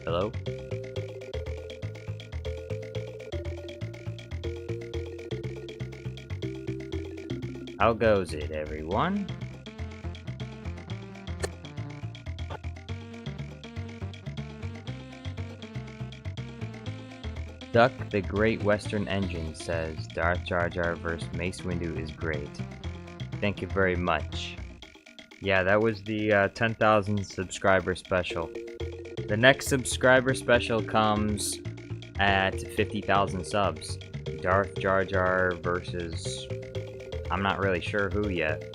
Hello? How goes it, everyone? Duck the Great Western Engine says Darth Jar Jar vs. Mace Windu is great. Thank you very much. Yeah, that was the 10,000 subscriber special. The next subscriber special comes at 50,000 subs. Darth Jar Jar versus... I'm not really sure who yet.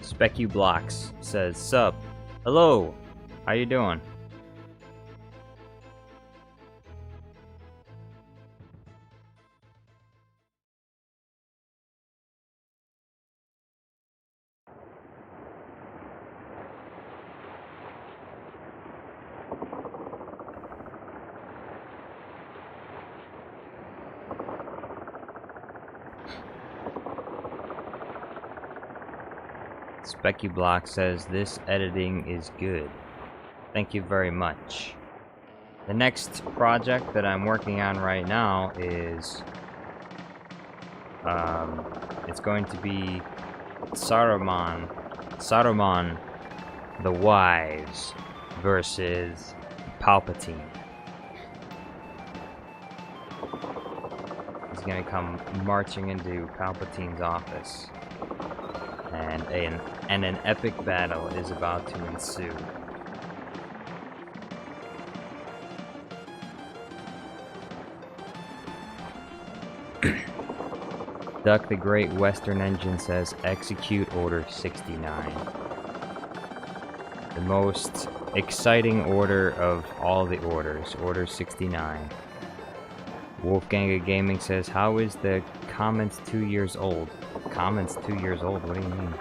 Specu Blocks says, Sup. Hello. How you doing? SpecuBlock says this editing is good. Thank you very much. The next project that I'm working on right now is it's going to be Saruman the Wise versus Palpatine. He's gonna come marching into Palpatine's office. And an epic battle is about to ensue. Duck the Great Western Engine says execute Order 69. The most exciting order of all the orders, Order 69. Wolfgang of Gaming says, how is the comments 2 years old? Comments 2 years old? What do you mean?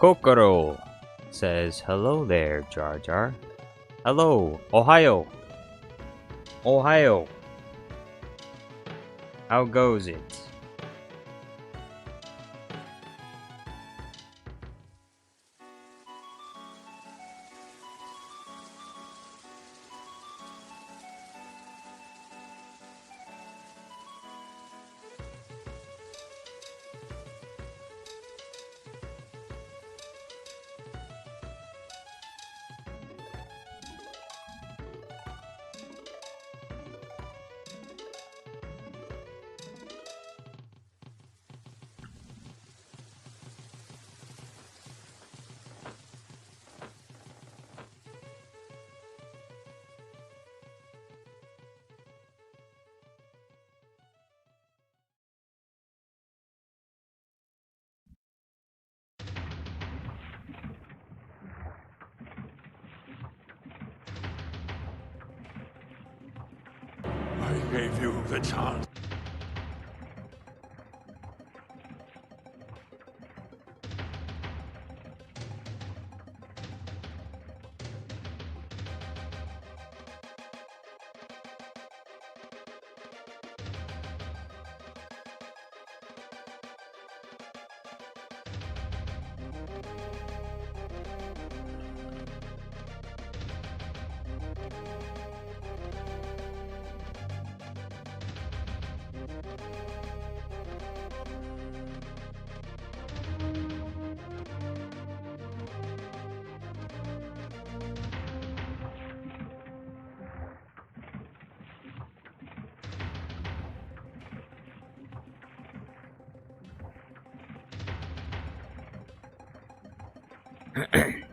Kokoro says, hello there, Jar Jar. Hello, Ohio. Ohio. How goes it? I gave you the chance.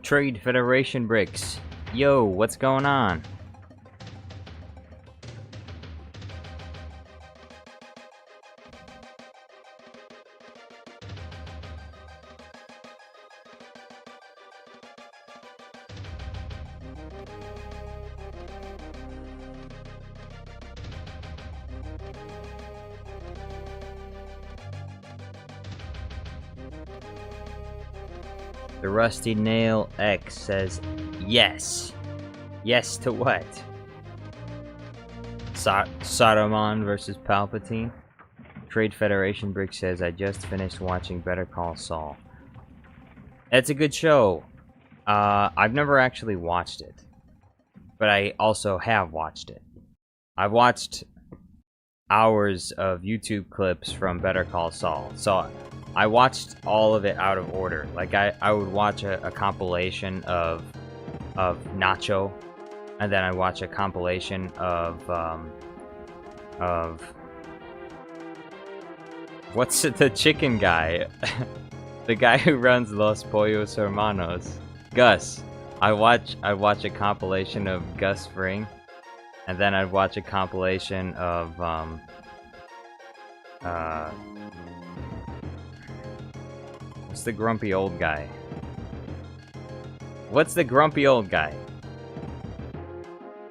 Trade Federation bricks. Yo, what's going on? The Rusty Nail X says, yes. Yes to what? Saruman versus Palpatine? Trade Federation Brick says, I just finished watching Better Call Saul. It's a good show. I've never actually watched it. But I also have watched it. I've watched hours of YouTube clips from Better Call Saul. So I watched all of it out of order. Like I would watch a compilation of Nacho, and then I watch a compilation of what's the chicken guy? The guy who runs Los Pollos Hermanos, Gus. I watch a compilation of Gus Fring, and then I'd watch a compilation of what's the grumpy old guy? What's the grumpy old guy?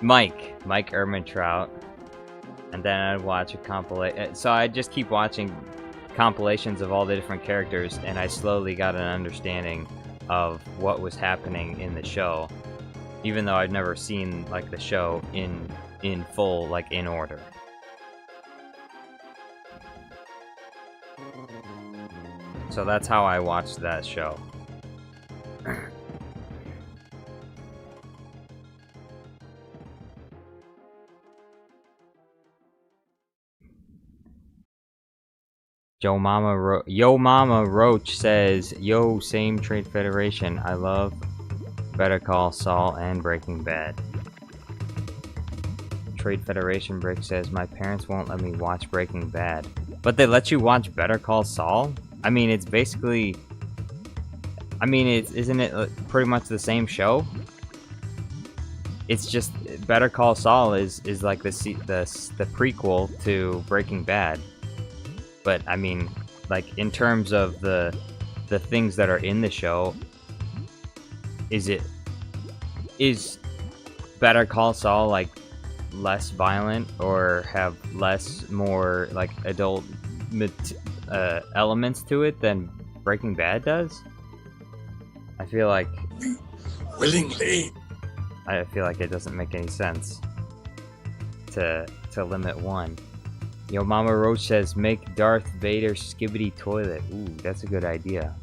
Mike Ehrmantraut. And then I'd watch a compilation. So I just keep watching compilations of all the different characters, and I slowly got an understanding of what was happening in the show, even though I'd never seen like the show in full, like in order. So that's how I watched that show. Yo Mama Roach says, yo, same Trade Federation. I love Better Call Saul and Breaking Bad. Trade Federation Brick says, my parents won't let me watch Breaking Bad. But they let you watch Better Call Saul? I mean, it's basically... I mean, isn't it pretty much the same show? It's just Better Call Saul is like the prequel to Breaking Bad. But I mean, like in terms of the things that are in the show, is Better Call Saul like less violent or have more like adult elements to it than Breaking Bad does? I feel like Willingly. it doesn't make any sense to limit one. Yo, Mama Roach says make Darth Vader skibidi toilet. Ooh, that's a good idea.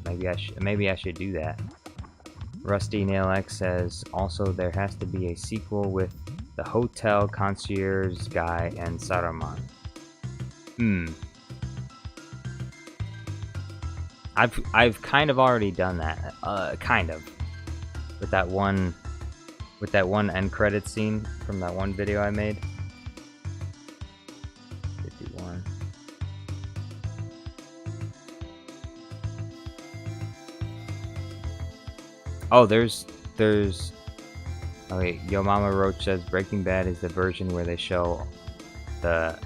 Maybe I should do that. Rusty Nail X says also there has to be a sequel with the hotel concierge guy and Saruman. I've kind of already done that. Kind of. With that one end credit scene from that one video I made. 51. Oh, there's okay, Yo Mama Roach says Breaking Bad is the version where they show the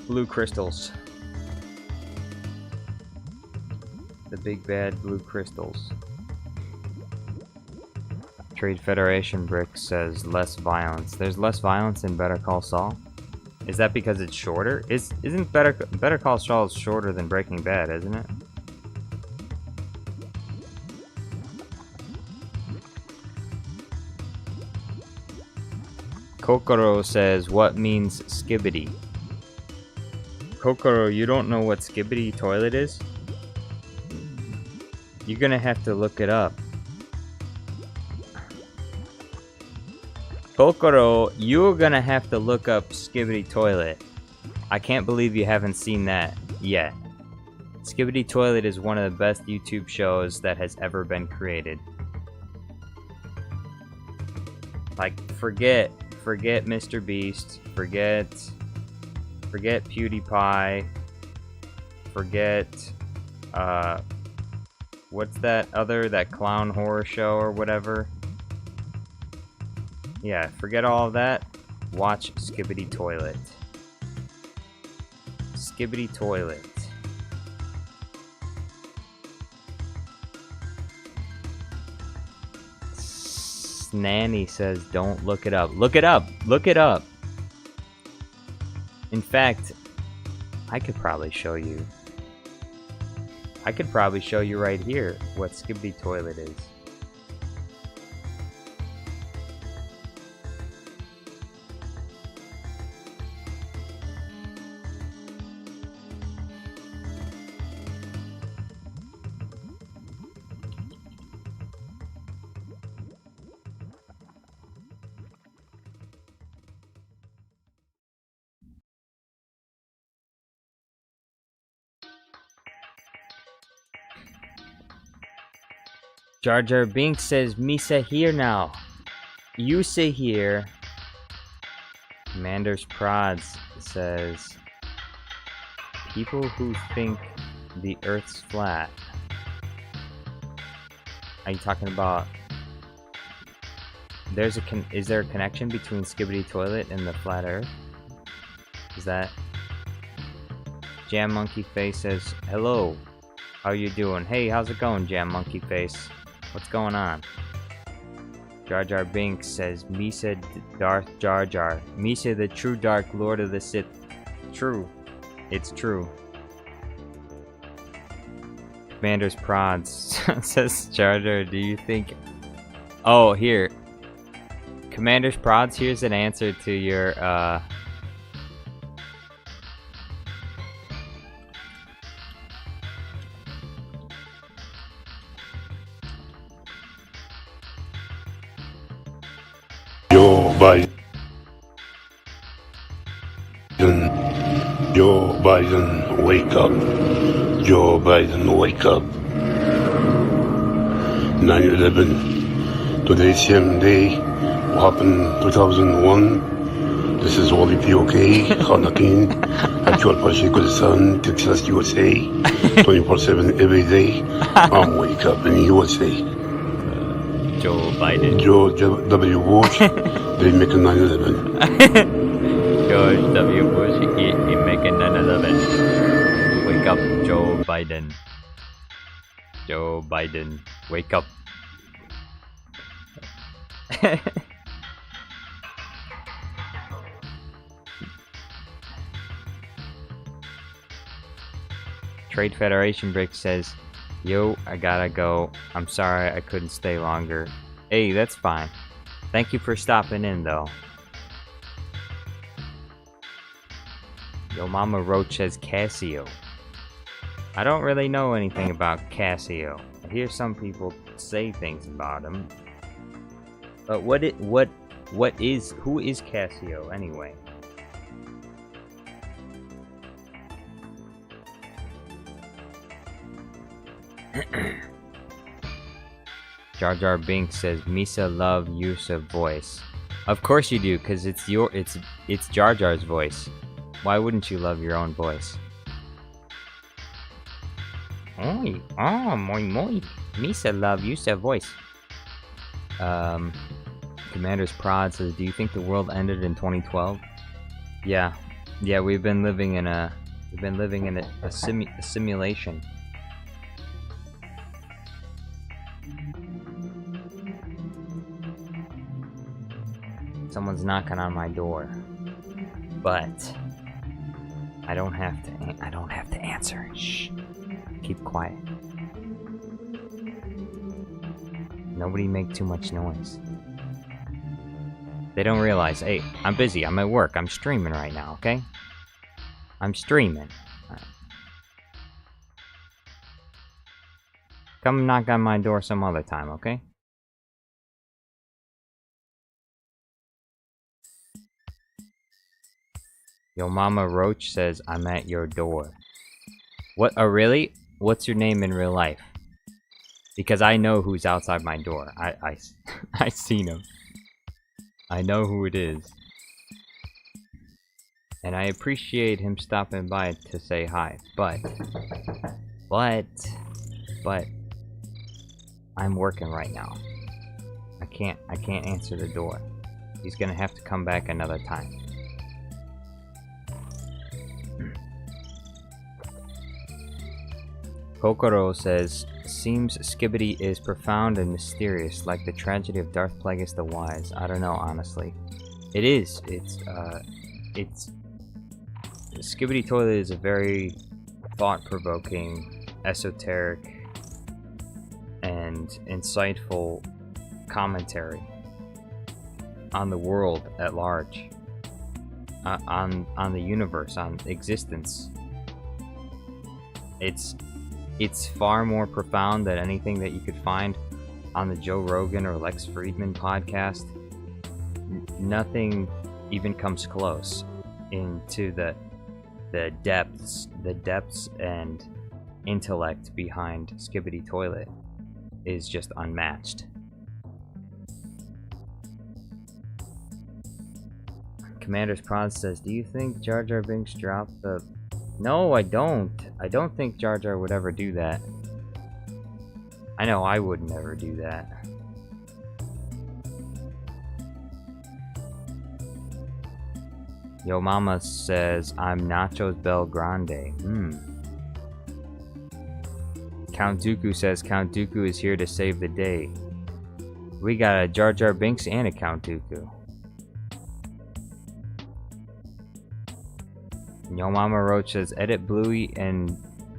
blue crystals. The big bad blue crystals. Trade Federation Brick says less violence. There's less violence in Better Call Saul? Is that because it's shorter? Isn't Better Call Saul shorter than Breaking Bad, isn't it? Kokoro says, what means skibidi? Kokoro, you don't know what skibidi toilet is? You're gonna have to look it up. Kokoro, you're gonna have to look up skibidi toilet. I can't believe you haven't seen that yet. Skibidi Toilet is one of the best YouTube shows that has ever been created. Like, forget Mr. Beast, forget PewDiePie, forget, what's that clown horror show or whatever? Yeah, forget all of that. Watch Skibidi Toilet. Skibidi Toilet. Nanny says don't look it up. Look it up! Look it up! In fact, I could probably show you. I could probably show you right here what Skibidi Toilet is. Jar Jar Binks says, Misa here now. You say here. Commander's Prods says, people who think the Earth's flat. Are you talking about? Is there a connection between Skibidi Toilet and the flat Earth? Is that? Jam Monkey Face says, hello. How you doing? Hey, how's it going, Jam Monkey Face? What's going on? Jar Jar Binks says, Misa Darth Jar Jar. Misa the true Dark Lord of the Sith. True. It's true. Commander's Prods says, Jar Jar, do you think... Oh, here. Commander's Prods, here's an answer to your, Joe Biden, wake up. Joe Biden, wake up. 9/11. Today's same day. What happened 2001. This is Wally POK, Hanakin, Actual Pashikusan, Texas, USA. 24/7 every day. I'm wake up in USA. Joe Biden. George W. Bush, they make a 9/11. George W. Bush, he making 9/11. Wake up, Joe Biden. Joe Biden, wake up. Trade Federation Brick says, Yo, I gotta go. I'm sorry I couldn't stay longer. Hey, that's fine. Thank you for stopping in, though. Yo Mama Roach says Casio. I don't really know anything about Casio. I hear some people say things about him. But who is Casio anyway? Jar Jar Binks says Misa love use of voice. Of course you do, cause it's Jar Jar's voice. Why wouldn't you love your own voice? Oi, oh, moi. Misa love use of voice. Commander's Prod says, do you think the world ended in 2012? Yeah, we've been living in a simulation. Someone's knocking on my door, but I don't have to answer. Shh. Keep quiet. Nobody make too much noise. They don't realize, hey, I'm busy, I'm at work, I'm streaming right now, okay? I'm streaming. Right. Come knock on my door some other time, okay? Yo Mama Roach says, I'm at your door. What? Oh, really? What's your name in real life? Because I know who's outside my door. I seen him. I know who it is. And I appreciate him stopping by to say hi, but I'm working right now. I can't answer the door. He's gonna have to come back another time. Kokoro says, seems Skibidi is profound and mysterious, like the tragedy of Darth Plagueis the Wise. I don't know, honestly. It is. It's Skibidi Toilet is a very thought-provoking, esoteric, and insightful commentary on the world at large, on the universe, on existence. It's far more profound than anything that you could find on the Joe Rogan or Lex Friedman podcast. Nothing even comes close into the depths and intellect behind Skibidi Toilet is just unmatched. Commander's Prod says, do you think Jar Jar Binks dropped the... No, I don't. I don't think Jar Jar would ever do that. I know I would never do that. Yo Mama says, I'm Nachos Bel Grande. Count Dooku says, Count Dooku is here to save the day. We got a Jar Jar Binks and a Count Dooku. Yo Mama Roach says, edit Bluey and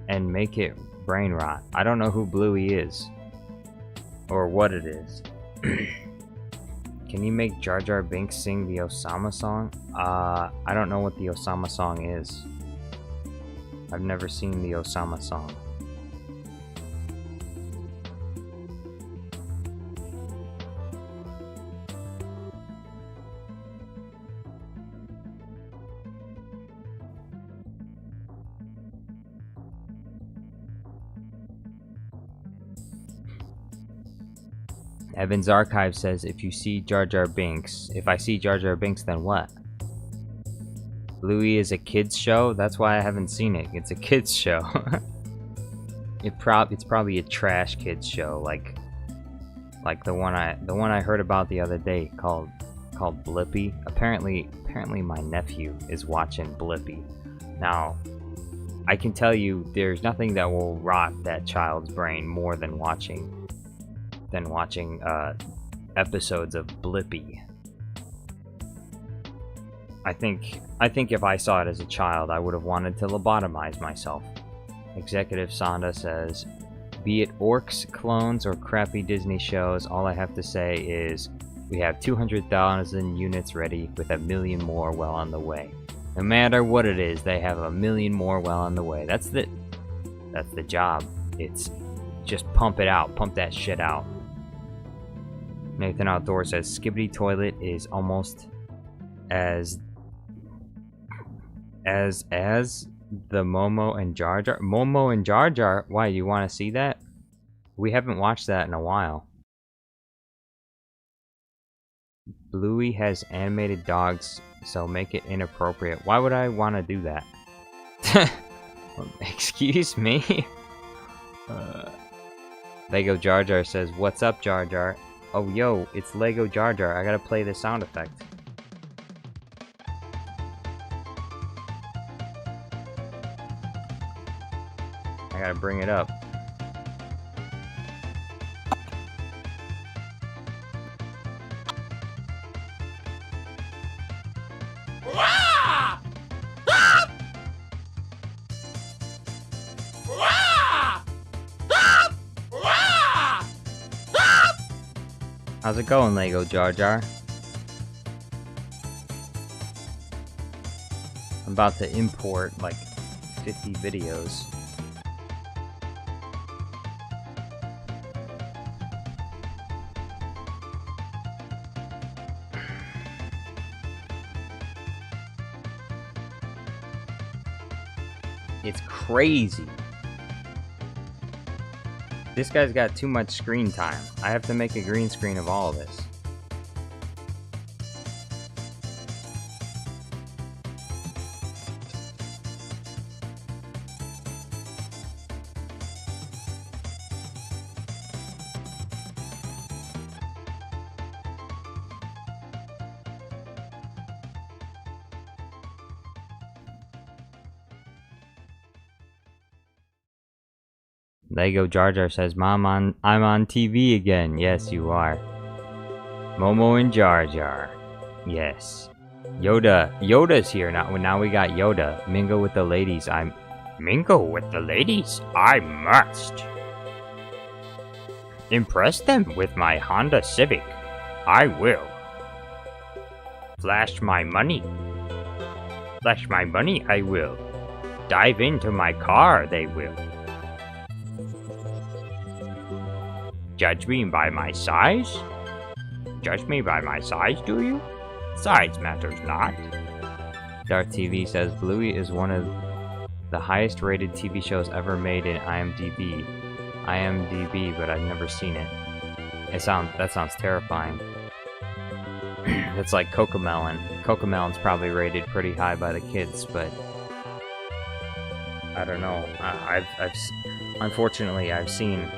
make it brain rot. I don't know who Bluey is. Or what it is. Can you make Jar Jar Binks sing the Osama song? I don't know what the Osama song is. I've never seen the Osama song. Evan's Archive says, if I see Jar Jar Binks, then what? Bluey is a kids show? That's why I haven't seen it. It's a kids show. It's probably a trash kids show, like the one I heard about the other day called Blippi. Apparently my nephew is watching Blippi. Now, I can tell you there's nothing that will rot that child's brain more than watching episodes of Blippi. I think if I saw it as a child, I would have wanted to lobotomize myself. Executive Sonda says, Be it orcs, clones, or crappy Disney shows, all I have to say is we have 200,000 units ready with 1 million more well on the way. No matter what it is, they have 1 million more well on the way. That's the job. It's just pump it out, pump that shit out. Nathan Outdoor says Skibidi Toilet is almost as the Momo and Jar Jar. Momo and Jar Jar? Why, you want to see that? We haven't watched that in a while. Bluey has animated dogs, so make it inappropriate. Why would I want to do that? Excuse me? Lego Jar Jar says, "What's up, Jar Jar?" Oh, yo, it's Lego Jar Jar. I gotta play the sound effect. I gotta bring it up. How's it going, Lego Jar Jar? I'm about to import like 50 videos. It's crazy. This guy's got too much screen time. I have to make a green screen of all of this. Lego Jar Jar says, "Mom, I'm on TV again." Yes, you are. Momo and Jar Jar. Yes. Yoda's here now. Now we got Yoda. Mingle with the ladies. Mingle with the ladies? I must. Impress them with my Honda Civic. I will. Flash my money. Flash my money, I will. Dive into my car, they will. Judge me by my size? Judge me by my size, do you? Size matters not. Dark TV says Bluey is one of the highest rated TV shows ever made in IMDb. But I've never seen it. That sounds terrifying. It's like Cocomelon. Cocomelon's probably rated pretty high by the kids, but I don't know. Unfortunately, I've seen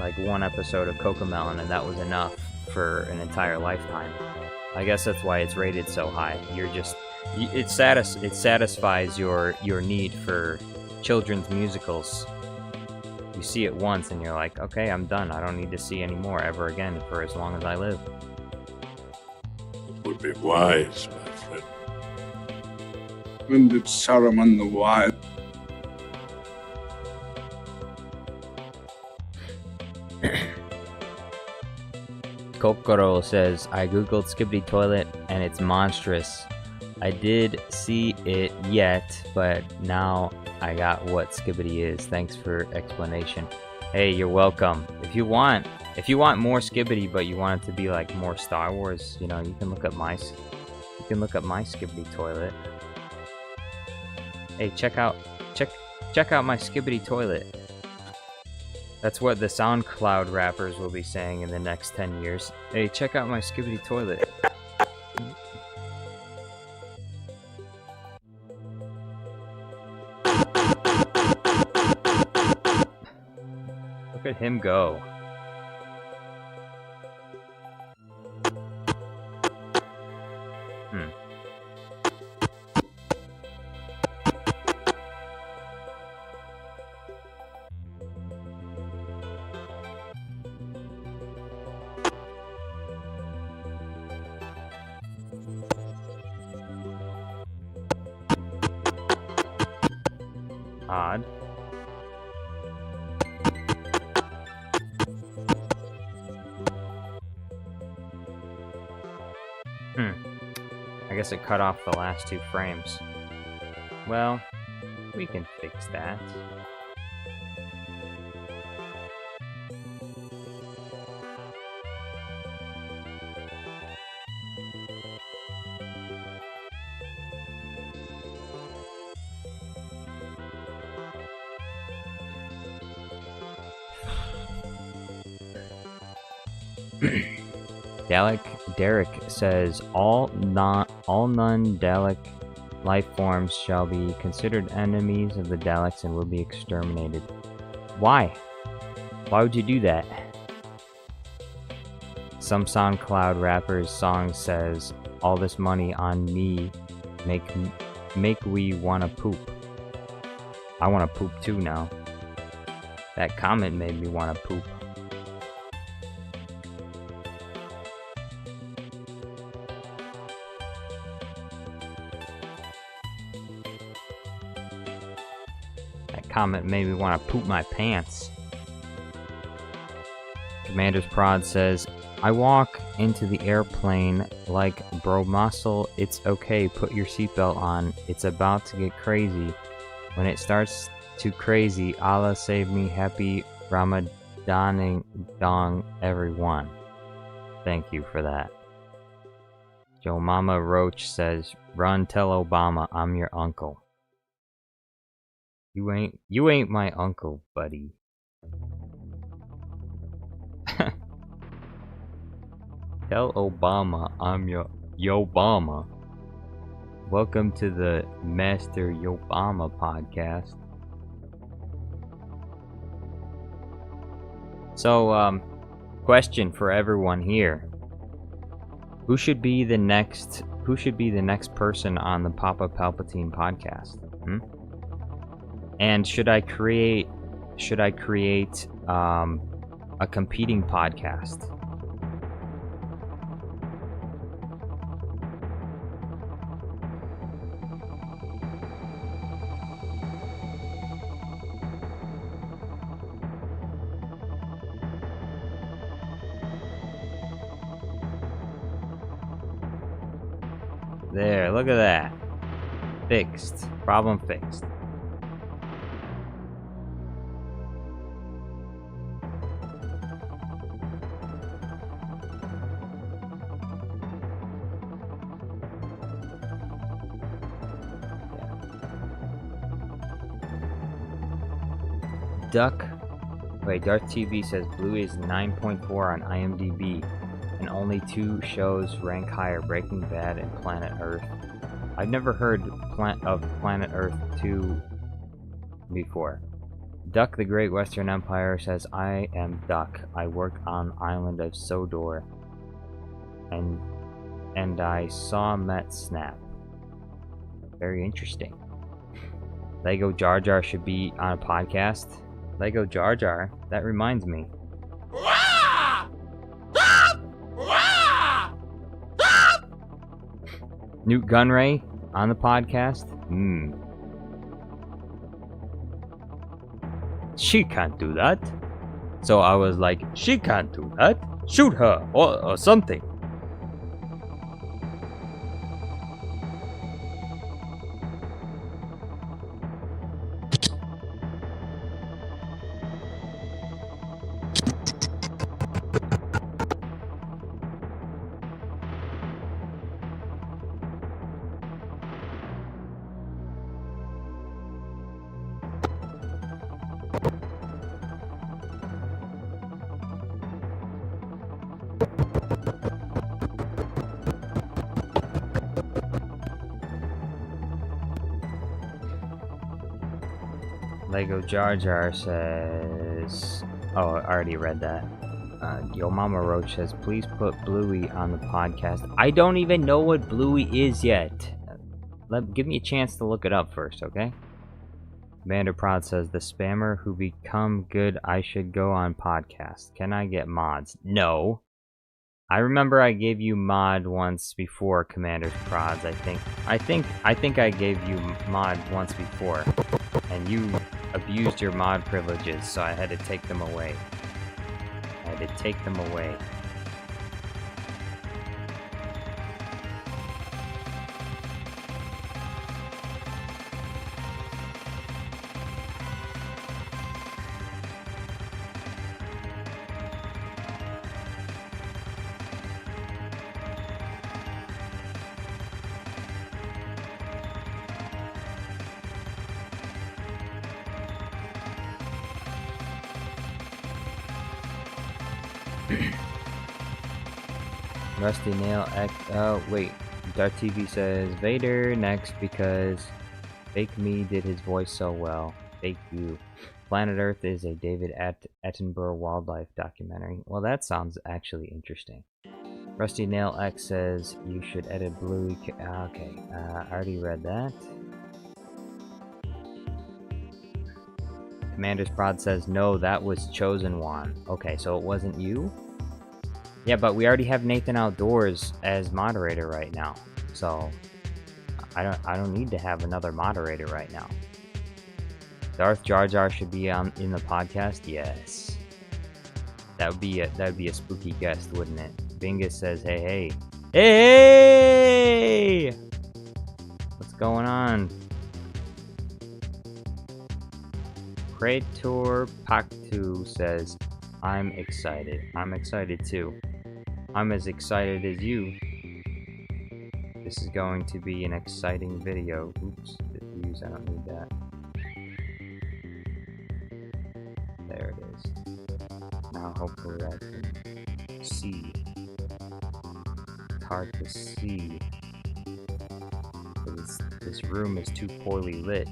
like one episode of Cocomelon, and that was enough for an entire lifetime. I guess that's why it's rated so high. It satisfies your need for children's musicals. You see it once and you're like, okay, I'm done. I don't need to see any more ever again for as long as I live. It would be wise, my friend. When did Saruman the Wise? Kokoro says, I googled Skibidi Toilet and it's monstrous. I did see it yet, but now I got what Skibidi is. Thanks for explanation. Hey, you're welcome. If you want more Skibidi, but you want it to be like more Star Wars, you know, you can look up my Skibidi Toilet. Hey, check out my Skibidi Toilet. That's what the SoundCloud rappers will be saying in the next 10 years. Hey, check out my Skibidi Toilet. Look at him go. Odd. I guess it cut off the last 2 frames. Well, we can fix that. Derek says all non-Dalek life forms shall be considered enemies of the Daleks and will be exterminated. Why? Why would you do that? Some SoundCloud rapper's song says, "All this money on me make we wanna poop." I wanna poop too now. That comment made me wanna poop. Comment made me want to poop my pants. Commander's Prod says, I walk into the airplane like, bro muscle, it's okay, put your seatbelt on, it's about to get crazy. When it starts to crazy, Allah save me, happy Ramadaning dong everyone. Thank you for that. Joe Mama Roach says, run tell Obama I'm your uncle. You ain't my uncle, buddy. Tell Obama I'm your Yobama. Welcome to the Master Yobama podcast. So, question for everyone here. Who should be the next person on the Papa Palpatine podcast? And should I create a competing podcast? There, look at that. Fixed. Problem fixed. Darth TV says Blue is 9.4 on IMDb, and only 2 shows rank higher, Breaking Bad and Planet Earth. I've never heard of Planet Earth 2 before. Duck the Great Western Empire says, I am Duck. I work on island of Sodor, and I saw Met snap. Very interesting. Lego Jar Jar should be on a podcast. Lego Jar Jar, that reminds me. Newt Gunray on the podcast? She can't do that. So I was like, she can't do that. Shoot her or something. Lego Jar Jar says... Oh, I already read that. Yo Mama Roach says, please put Bluey on the podcast. I don't even know what Bluey is yet. Give me a chance to look it up first, okay? Commander Prod says, the spammer who become good, I should go on podcast. Can I get mods? No. I remember I gave you mod once before, Commander Prods, I think. I think I gave you mod once before. And you abused your mod privileges, so I had to take them away. Rusty Nail X. Oh, wait. Dark TV says Vader next because Fake Me did his voice so well. Fake You. Planet Earth is a David Attenborough wildlife documentary. Well, that sounds actually interesting. Rusty Nail X says you should edit Bluey. Okay, I already read that. Commander's Prod says no, that was Chosen One. Okay, so it wasn't you? Yeah, but we already have Nathan Outdoors as moderator right now, so I don't need to have another moderator right now. Darth Jar Jar should be in the podcast. Yes, that would be a spooky guest, wouldn't it? Bingus says, hey, what's going on? Praetor Pactu says, I'm excited. I'm excited too. I'm as excited as you. This is going to be an exciting video. Oops, diffuse, I don't need that. There it is. Now hopefully I can see. It's hard to see. This room is too poorly lit.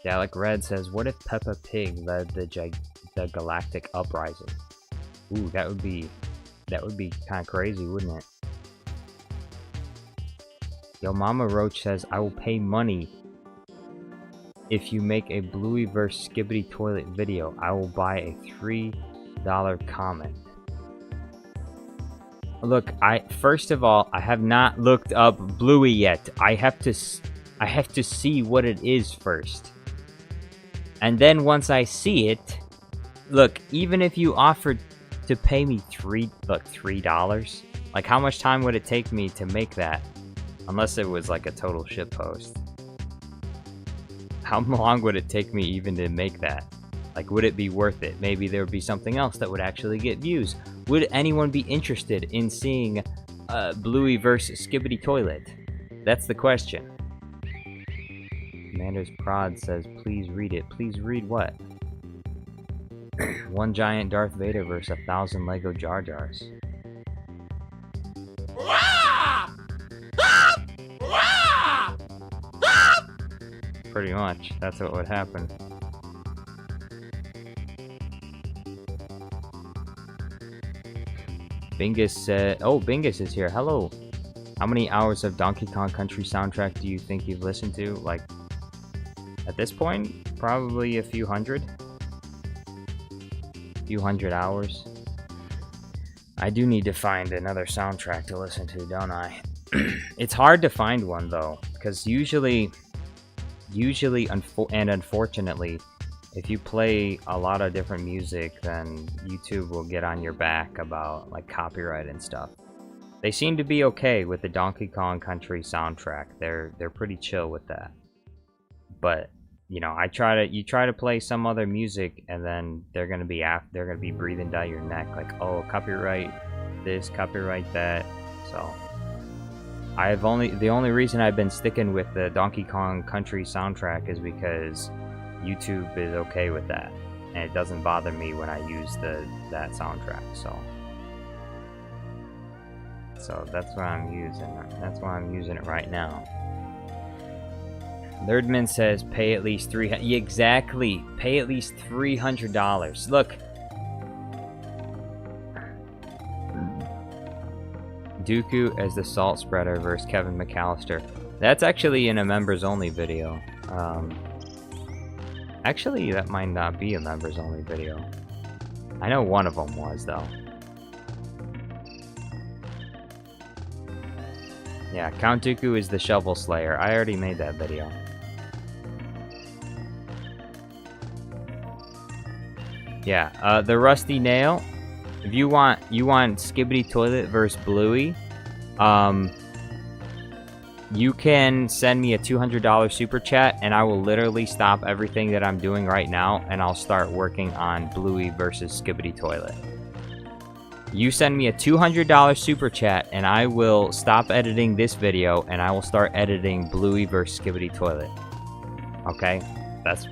Dalek Red says, what if Peppa Pig led the galactic uprising? Ooh, that would be kind of crazy, wouldn't it? Yo Mama Roach says, I will pay money if you make a Bluey vs Skibidi Toilet video. I will buy a $3 comment. Look, first of all, I have not looked up Bluey yet. I have to see what it is first. And then once I see it, look, even if you offered to pay me $3, like how much time would it take me to make that? Unless it was like a total shitpost. How long would it take me even to make that? Like, would it be worth it? Maybe there would be something else that would actually get views. Would anyone be interested in seeing Bluey vs Skibidi Toilet? That's the question. Commander's Prod says, please read it. Please read what? One giant Darth Vader versus 1,000 Lego Jar Jars. Pretty much, that's what would happen. Bingus said, oh, Bingus is here. Hello. How many hours of Donkey Kong Country soundtrack do you think you've listened to? Like, at this point, probably a few hundred hours. I do need to find another soundtrack to listen to, don't I? It's hard to find one though, because usually and unfortunately, if you play a lot of different music, then YouTube will get on your back about like copyright and stuff. They seem to be okay with the Donkey Kong Country soundtrack. They're pretty chill with that. But you know, you try to play some other music, and then they're gonna be breathing down your neck, like, oh, copyright this, copyright that. So the only reason I've been sticking with the Donkey Kong Country soundtrack is because YouTube is okay with that, and it doesn't bother me when I use that soundtrack. So that's why I'm using it. That's why I'm using it right now. Nerdman says pay at least $300. Exactly, pay at least $300. Look, Dooku as the salt spreader versus Kevin McAllister. That's actually in a members only video. Actually, that might not be a members only video. I know one of them was though. Yeah, Count Dooku is the Shovel Slayer. I already made that video. Yeah, the Rusty Nail. If you want Skibidi Toilet versus Bluey, you can send me a $200 super chat, and I will literally stop everything that I'm doing right now, and I'll start working on Bluey versus Skibidi Toilet. You send me a $200 super chat, and I will stop editing this video, and I will start editing Bluey versus Skibidi Toilet. Okay? That's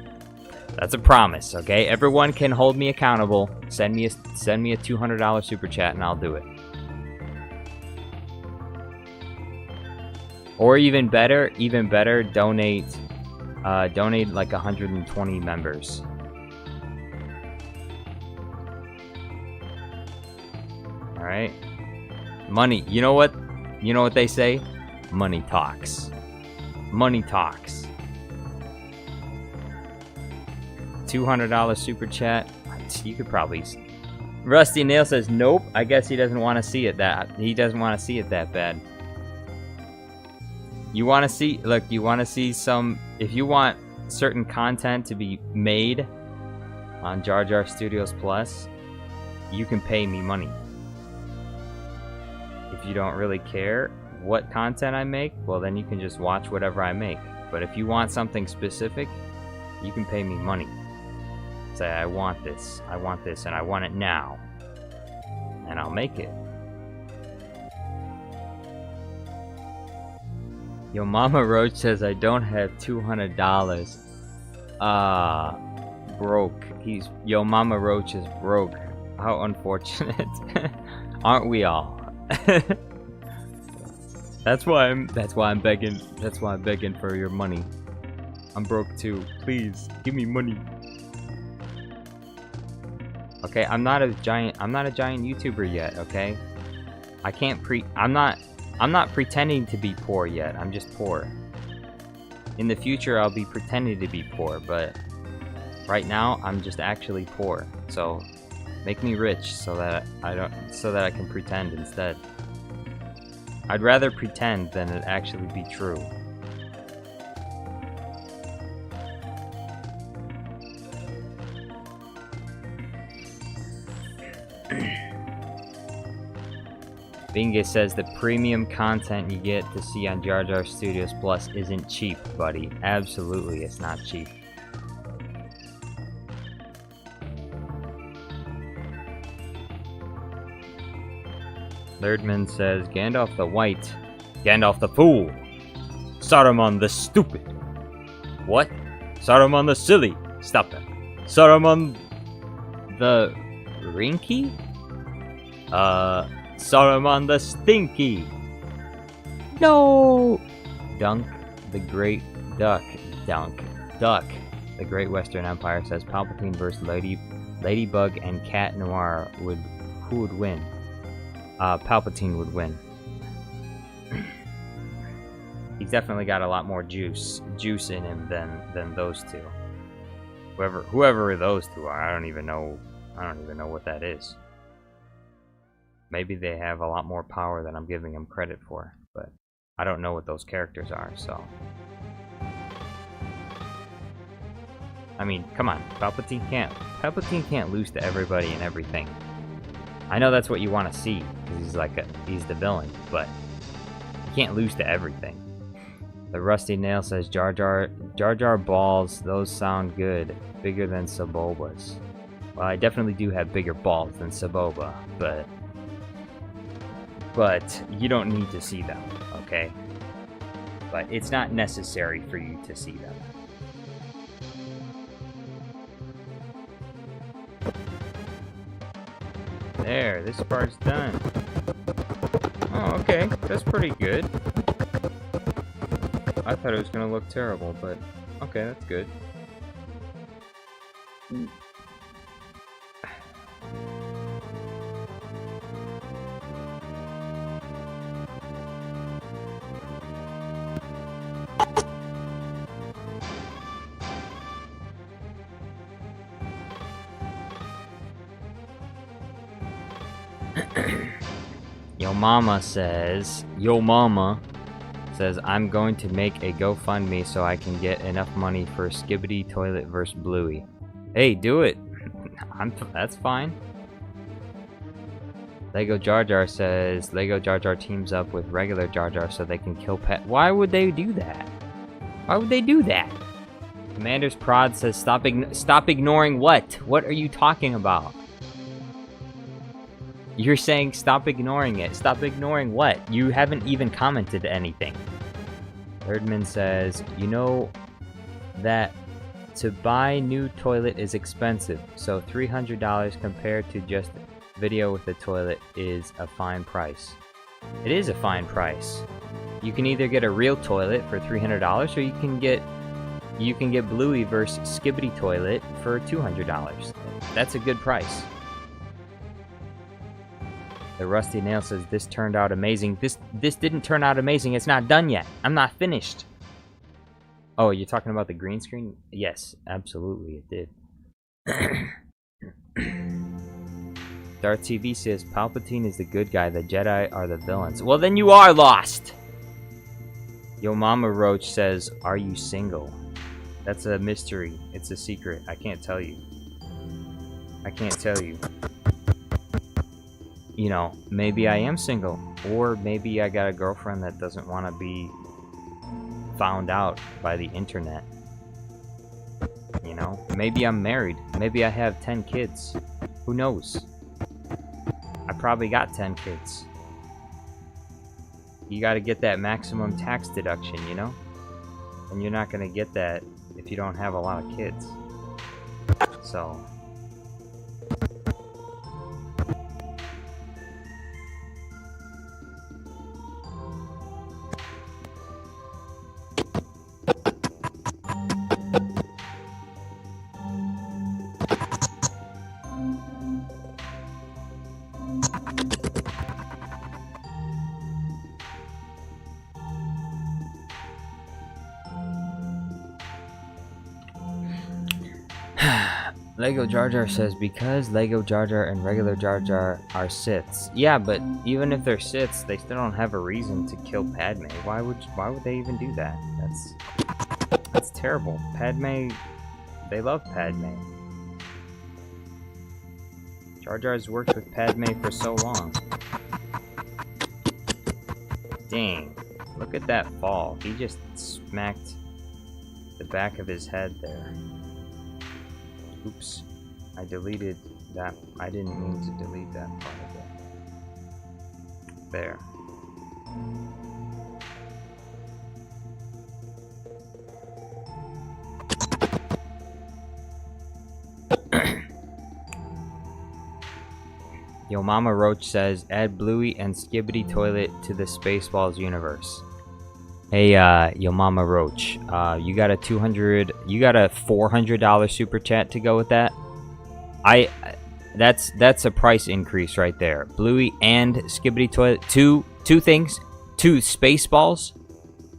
a promise, okay? Everyone can hold me accountable. Send me a $200 super chat, and I'll do it. Or even better, donate like 120 members. All right. Money. You know what? You know what they say? Money talks. Money talks. $200 super chat. You could probably. Rusty Nail says nope. I guess he doesn't want to see it that. He doesn't want to see it that bad. You want to see, look, you want to see some, if you want certain content to be made on Jar Jar Studios Plus, you can pay me money. If you don't really care what content I make, well then you can just watch whatever I make. But if you want something specific, you can pay me money. Say, I want this, and I want it now. And I'll make it. Yo, Mama Roach says I don't have $200. Broke. Yo, Mama Roach is broke. How unfortunate. Aren't we all? That's why I'm begging. That's why I'm begging for your money. I'm broke too. Please give me money. Okay, I'm not a giant YouTuber yet, okay? I'm not pretending to be poor yet. I'm just poor. In the future, I'll be pretending to be poor, but right now, I'm just actually poor. So, make me rich so that I can pretend instead. I'd rather pretend than it actually be true. Bingus says the premium content you get to see on Jar Jar Studios Plus isn't cheap, buddy. Absolutely, it's not cheap. Lerdman says Gandalf the White, Gandalf the Fool, Saruman the Stupid. What? Saruman the Silly. Stop that. Saruman the Rinky? Saruman the Stinky. No. Dunk the Great Duck. Duck. The Great Western Empire says Palpatine versus Ladybug and Cat Noir who would win? Palpatine would win. He's definitely got a lot more juice in him than those two. Whoever those two are, I don't even know what that is. Maybe they have a lot more power than I'm giving them credit for, but I don't know what those characters are, so. I mean, come on, Palpatine can't lose to everybody and everything. I know that's what you want to see, because he's the villain, but he can't lose to everything. The Rusty Nail says Jar Jar balls, those sound good, bigger than Saboba's. Well, I definitely do have bigger balls than Saboba, but you don't need to see them, okay? But it's not necessary for you to see them. There, this part's done. Oh, okay, that's pretty good. I thought it was gonna look terrible, but okay, that's good. Yo mama says I'm going to make a GoFundMe so I can get enough money for Skibidi Toilet vs. Bluey. Hey, do it. That's fine. Lego Jar Jar says Lego Jar Jar teams up with regular Jar Jar so they can kill pet. Why would they do that? Why would they do that? Commander's Prod says stop ignoring what? What are you talking about? You're saying stop ignoring it. Stop ignoring what? You haven't even commented anything. Erdman says, you know that to buy new toilet is expensive, so $300 compared to just video with the toilet is a fine price. It is a fine price. You can either get a real toilet for $300 or you can get Bluey versus Skibidi toilet for $200. That's a good price. The Rusty Nail says this turned out amazing. This didn't turn out amazing. It's not done yet. I'm not finished. Oh, you're talking about the green screen? Yes, absolutely it did. Darth TV says Palpatine is the good guy, the Jedi are the villains. Well, then you are lost! Yo Mama Roach says, are you single? That's a mystery. It's a secret. I can't tell you. I can't tell you. You know, maybe I am single. Or maybe I got a girlfriend that doesn't want to be found out by the internet. You know, maybe I'm married. Maybe I have 10 kids. Who knows? I probably got 10 kids. You gotta get that maximum tax deduction, you know? And you're not gonna get that if you don't have a lot of kids. So... Lego Jar Jar says, because Lego Jar Jar and regular Jar Jar are Siths. Yeah, but even if they're Siths, they still don't have a reason to kill Padme. Why would they even do that? That's terrible. Padme, they love Padme. Jar Jar's worked with Padme for so long. Dang, look at that fall. He just smacked the back of his head there. Oops, I deleted that. I didn't mean to delete that part of it. There. Yo Mama Roach says, add Bluey and Skibidi toilet to the Spaceballs universe. Hey, Yo Mama Roach, you got a $400 super chat to go with that? That's a price increase right there. Bluey and Skibidi toilet, two things, 2 Spaceballs.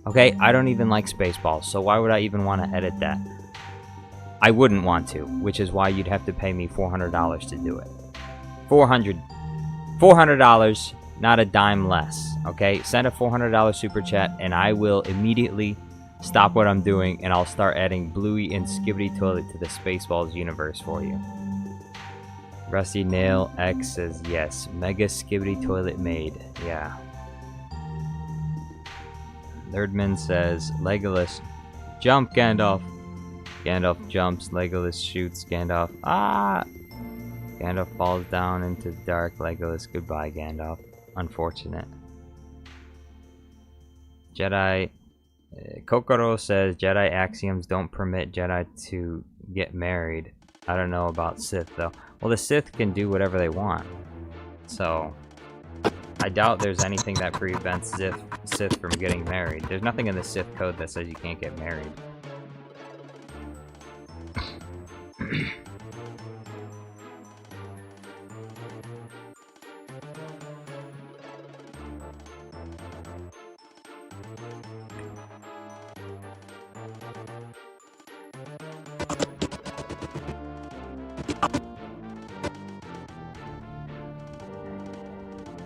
Okay, I don't even like Spaceballs, so why would I even want to edit that? I wouldn't want to, which is why you'd have to pay me $400 to do it. $400, not a dime less. Okay, send a $400 super chat and I will immediately stop what I'm doing and I'll start adding Bluey and Skibidi toilet to the Spaceballs universe for you. Rusty Nail X says yes. Mega Skibidi toilet made. Yeah. Nerdman says Legolas, jump Gandalf. Gandalf jumps, Legolas shoots Gandalf. Ah! Gandalf falls down into the dark. Legolas, goodbye Gandalf. Unfortunate. Jedi Kokoro says Jedi axioms don't permit Jedi to get married. I don't know about Sith though. Well, the Sith can do whatever they want. So I doubt there's anything that prevents Sith from getting married. There's nothing in the Sith code that says you can't get married.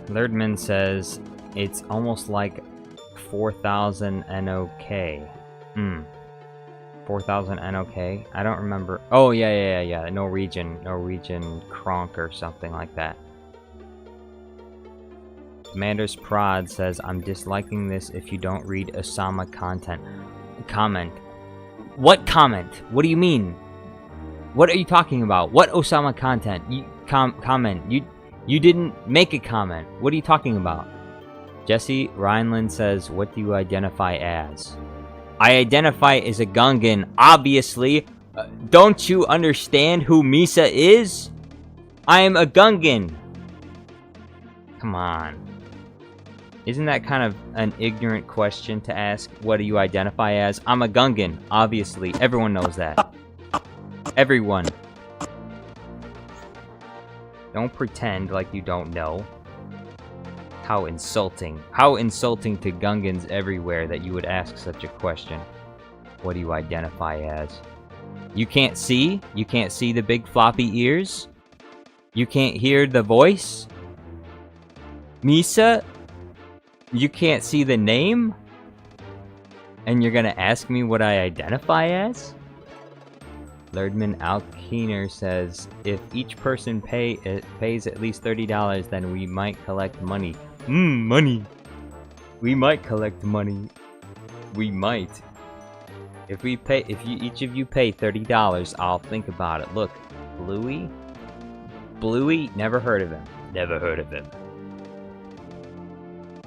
Lerdman says it's almost like 4,000 NOK. 4,000 NOK? I don't remember. Oh, yeah. Norwegian Kronk or something like that. Commander's Prod says, I'm disliking this if you don't read Osama comment. What comment? What do you mean? What are you talking about? What Osama content? Comment. You didn't make a comment. What are you talking about? Jesse Rhineland says, what do you identify as? I identify as a Gungan, obviously. Don't you understand who Misa is? I am a Gungan. Come on. Isn't that kind of an ignorant question to ask? What do you identify as? I'm a Gungan, obviously. Everyone knows that. Everyone. Don't pretend like you don't know. How insulting. How insulting to Gungans everywhere that you would ask such a question. What do you identify as? You can't see? You can't see the big floppy ears? You can't hear the voice? Misa? You can't see the name? And you're gonna ask me what I identify as? Lerdman Alkeener says, if each person pays at least $30, then we might collect money. Money! We might collect money. We might. If each of you pay $30, I'll think about it. Look, Bluey? Bluey? Never heard of him. Never heard of him.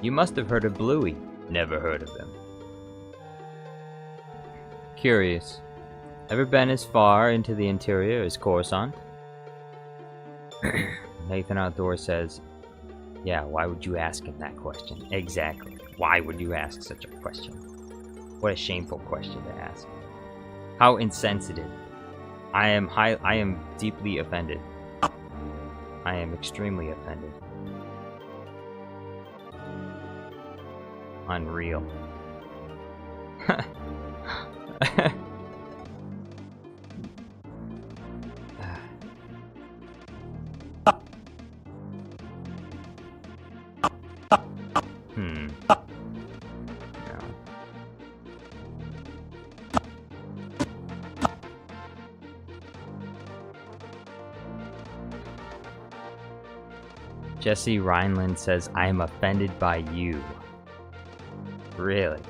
You must have heard of Bluey. Never heard of him. Curious. Ever been as far into the interior as Coruscant? Nathan Outdoor says, yeah, why would you ask him that question? Exactly. Why would you ask such a question? What a shameful question to ask. How insensitive. I am deeply offended. I am extremely offended. Unreal. Jesse Rhineland says, I am offended by you. Really?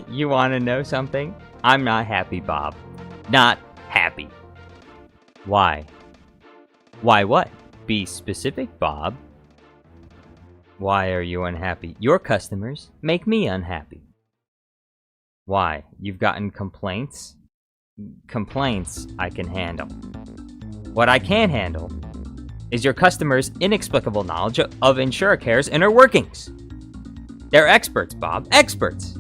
You want to know something? I'm not happy, Bob. Not happy. Why? Why what? Be specific, Bob. Why are you unhappy? Your customers make me unhappy. Why? You've gotten complaints? Complaints I can handle. What I can't handle is your customers' inexplicable knowledge of InsureCare's inner workings. They're experts, Bob. Experts!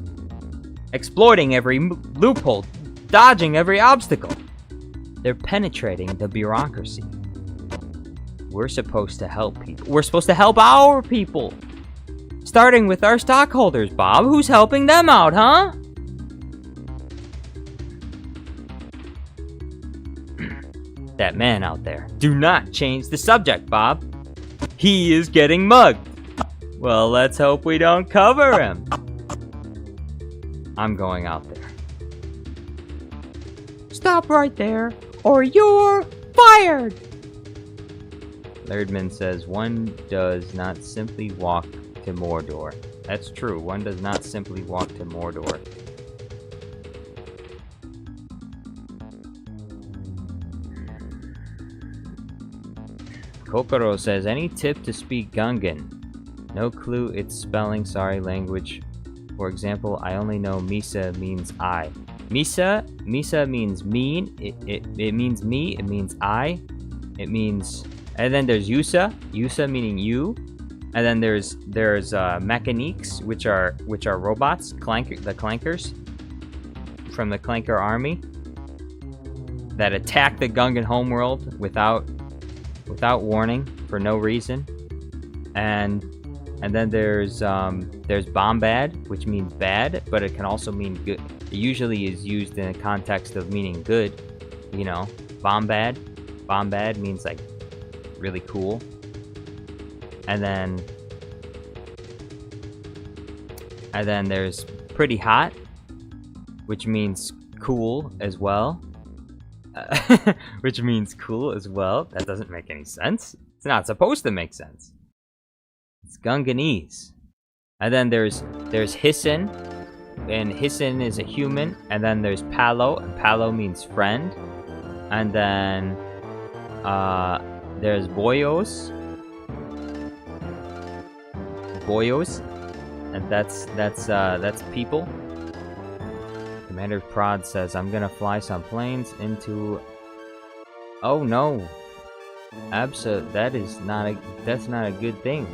Exploiting every loophole, dodging every obstacle. They're penetrating the bureaucracy. We're supposed to help people. We're supposed to help our people! Starting with our stockholders, Bob. Who's helping them out, huh? That man out there. Do not change the subject, Bob. He is getting mugged. Well, let's hope we don't cover him. I'm going out there. Stop right there, or you're fired! Lerdman says, one does not simply walk to Mordor. That's true, one does not simply walk to Mordor. Kokoro says, any tip to speak Gungan? No clue its spelling, sorry, language. For example, I only know Misa means I. Misa means mean, it means me, it means I, it means, and then there's Yusa meaning you, and then there's mechaniques, which are robots, the clankers, from the Clanker army, that attack the Gungan homeworld without warning, for no reason. And then there's bombad, which means bad, but it can also mean good. It usually is used in a context of meaning good, you know. Bombad means like really cool. And then there's pretty hot, which means cool as well. Which means cool as well. That doesn't make any sense. It's not supposed to make sense. It's Gunganese. And then there's Hissen, and Hissen is a human. And then there's Palo, and Palo means friend. And then there's Boyos, and that's people. Commander Prod says, "I'm gonna fly some planes into." Oh no, that's not a good thing.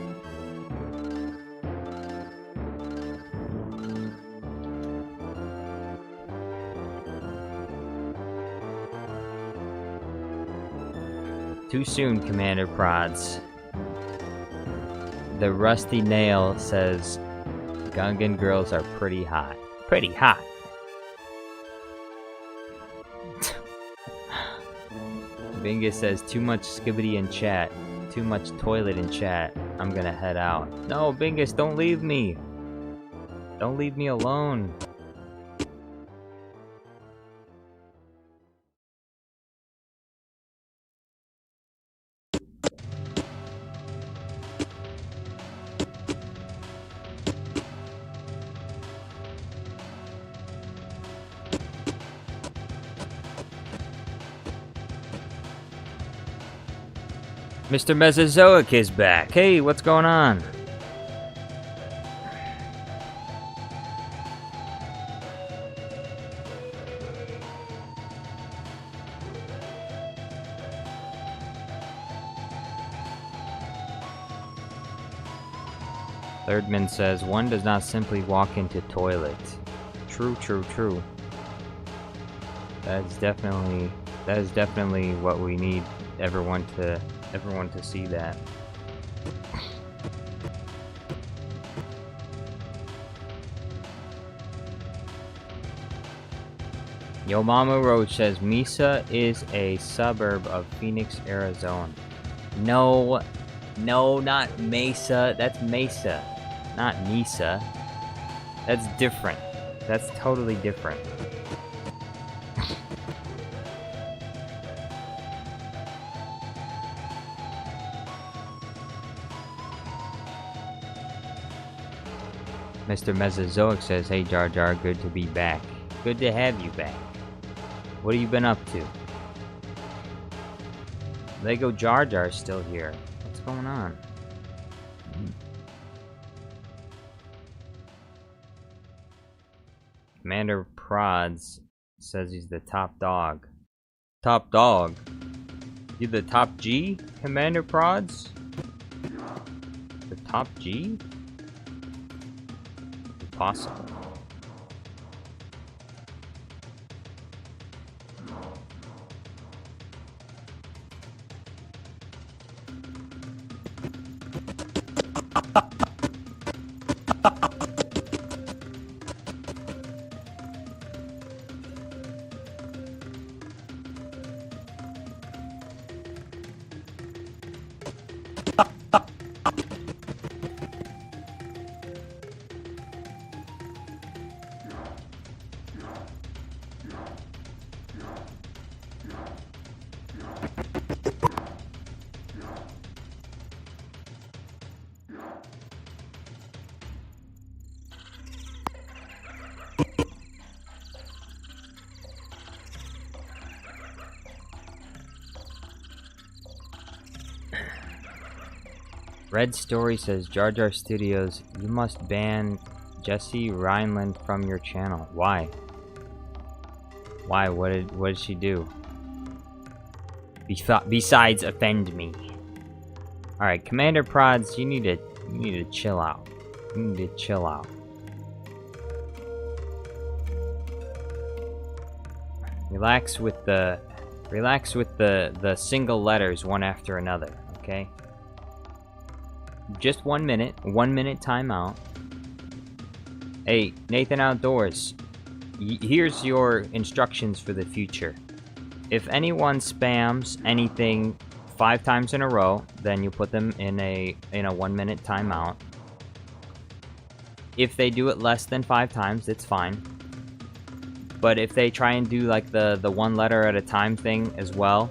Too soon, Commander Prods. The Rusty Nail says, Gungan girls are pretty hot. Pretty hot. Bingus says, too much skibidi in chat. Too much toilet in chat. I'm gonna head out. No, Bingus, don't leave me. Don't leave me alone. Mr. Mesozoic is back. Hey, what's going on? Thirdman says, one does not simply walk into toilet. True, true, true. That is definitely what we need everyone to see that. Yo Mama Roach says Mesa is a suburb of Phoenix, Arizona. No, not Mesa. That's Mesa, not Mesa. That's different. That's totally different. Mr. Mesozoic says, hey Jar Jar, good to be back. Good to have you back. What have you been up to? Lego Jar Jar's still here. What's going on? Commander Prods says he's the top dog. Top dog? You the top G, Commander Prods? The top G? Possible. Red Story says, Jar Jar Studios, you must ban Jesse Rhineland from your channel. Why? Why? What did she do? Besides offend me. Alright, Commander Prods, you need to chill out. You need to chill out. Relax with the single letters one after another, okay? Just 1 minute. 1 minute timeout. Hey, Nathan Outdoors. Here's your instructions for the future. If anyone spams anything 5 times in a row, then you put them in a 1 minute timeout. If they do it less than 5 times, it's fine. But if they try and do like the 1 letter at a time thing as well,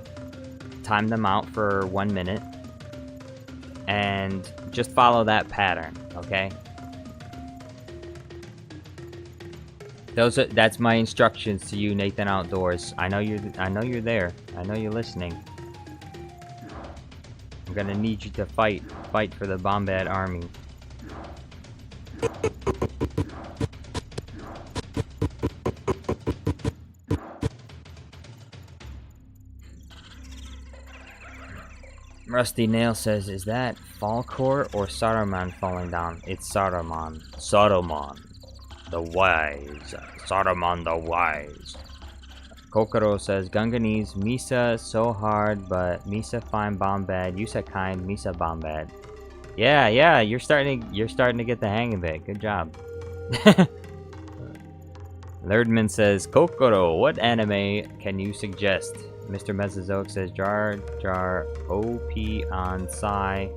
time them out for 1 minute. And Just follow that pattern, okay? That's my instructions to you, Nathan Outdoors. I know you're there. I know you're listening. I'm gonna need you to fight for the Bombad army. Rusty Nail says, is that Falkor or Saruman falling down? It's Saruman. Saruman. The wise. Saruman the wise. Kokoro says, Gunganese, Misa so hard, but Misa fine Bombad. Yusa kind, Misa Bombad. Yeah, you're starting to get the hang of it. Good job. Lerdman says, Kokoro, what anime can you suggest? Mr. Mesozoic says, Jar Jar OP on Psy,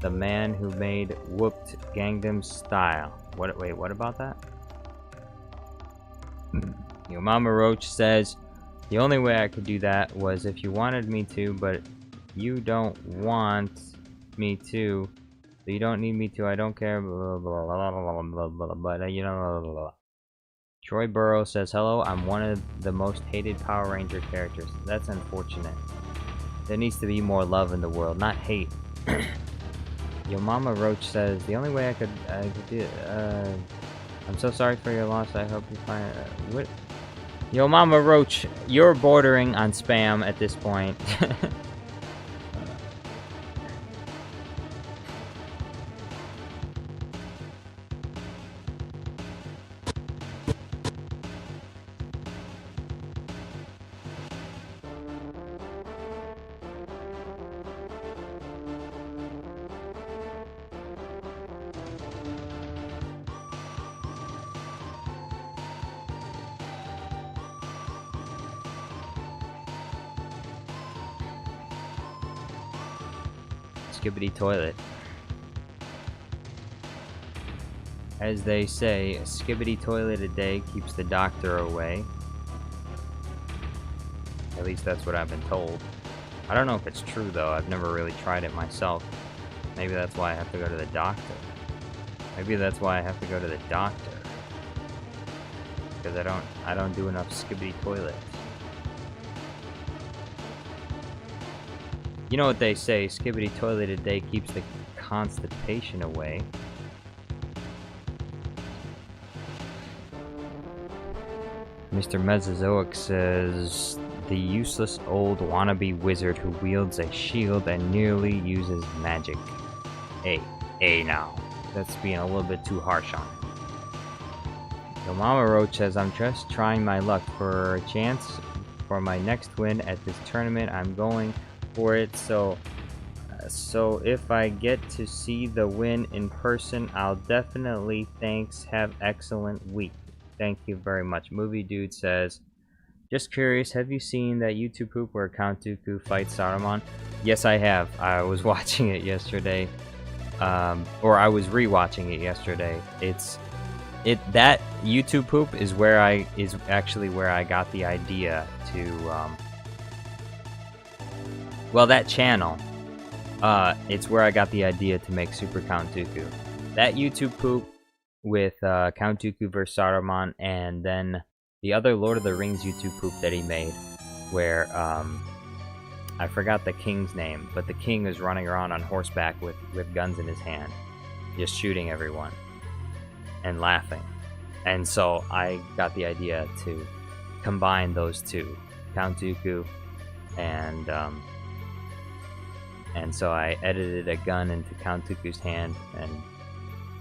the man who made whooped Gangnam Style. Wait, what about that? Your Mama Roach says, the only way I could do that was if you wanted me to, but you don't want me to, so you don't need me to, I don't care, blah, blah, blah, blah, blah, blah, but you know, blah, blah, blah. Troy Burrow says, hello, I'm one of the most hated Power Ranger characters. That's unfortunate. There needs to be more love in the world, not hate. Your Mama Roach says, the only way I could do it, I'm so sorry for your loss, I hope you find, what? Yo Mama Roach, you're bordering on spam at this point. Skibidi toilet. As they say, a skibidi toilet a day keeps the doctor away. At least that's what I've been told. I don't know if it's true though, I've never really tried it myself. Maybe that's why I have to go to the doctor. Maybe that's why I have to go to the doctor. Because I don't do enough skibidi toilets. You know what they say, skibidi toilet a day keeps the constipation away. Mr. Mesozoic says, the useless old wannabe wizard who wields a shield and nearly uses magic. Hey now. That's being a little bit too harsh on it. The Mama Roach says, I'm just trying my luck for a chance for my next win at this tournament. I'm going for it, so if I get to see the win in person, I'll definitely. Thanks, have excellent week. Thank you very much. Movie Dude says, just curious, have you seen that YouTube poop where Count Dooku fights Saruman? Yes, I have. I was watching it yesterday, or I was rewatching it yesterday. That YouTube poop is actually where I got the idea to well, that channel, it's where I got the idea to make Super Count Dooku. That YouTube poop with Count Dooku vs. Saruman, and then the other Lord of the Rings YouTube poop that he made, where, I forgot the king's name, but the king is running around on horseback with guns in his hand, just shooting everyone, and laughing. And so I got the idea to combine those two, Count Dooku, and so I edited a gun into Count Dooku's hand, and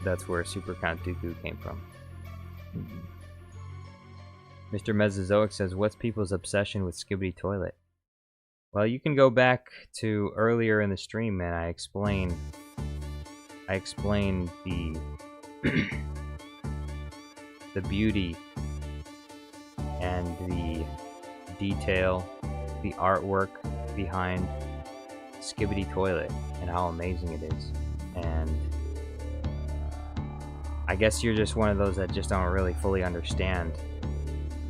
that's where Super Count Dooku came from. Mr. Mesozoic says, what's people's obsession with skibidi toilet? Well, you can go back to earlier in the stream, and I explained the the beauty and the detail, the artwork behind skibidi toilet and how amazing it is. And I guess you're just one of those that just don't really fully understand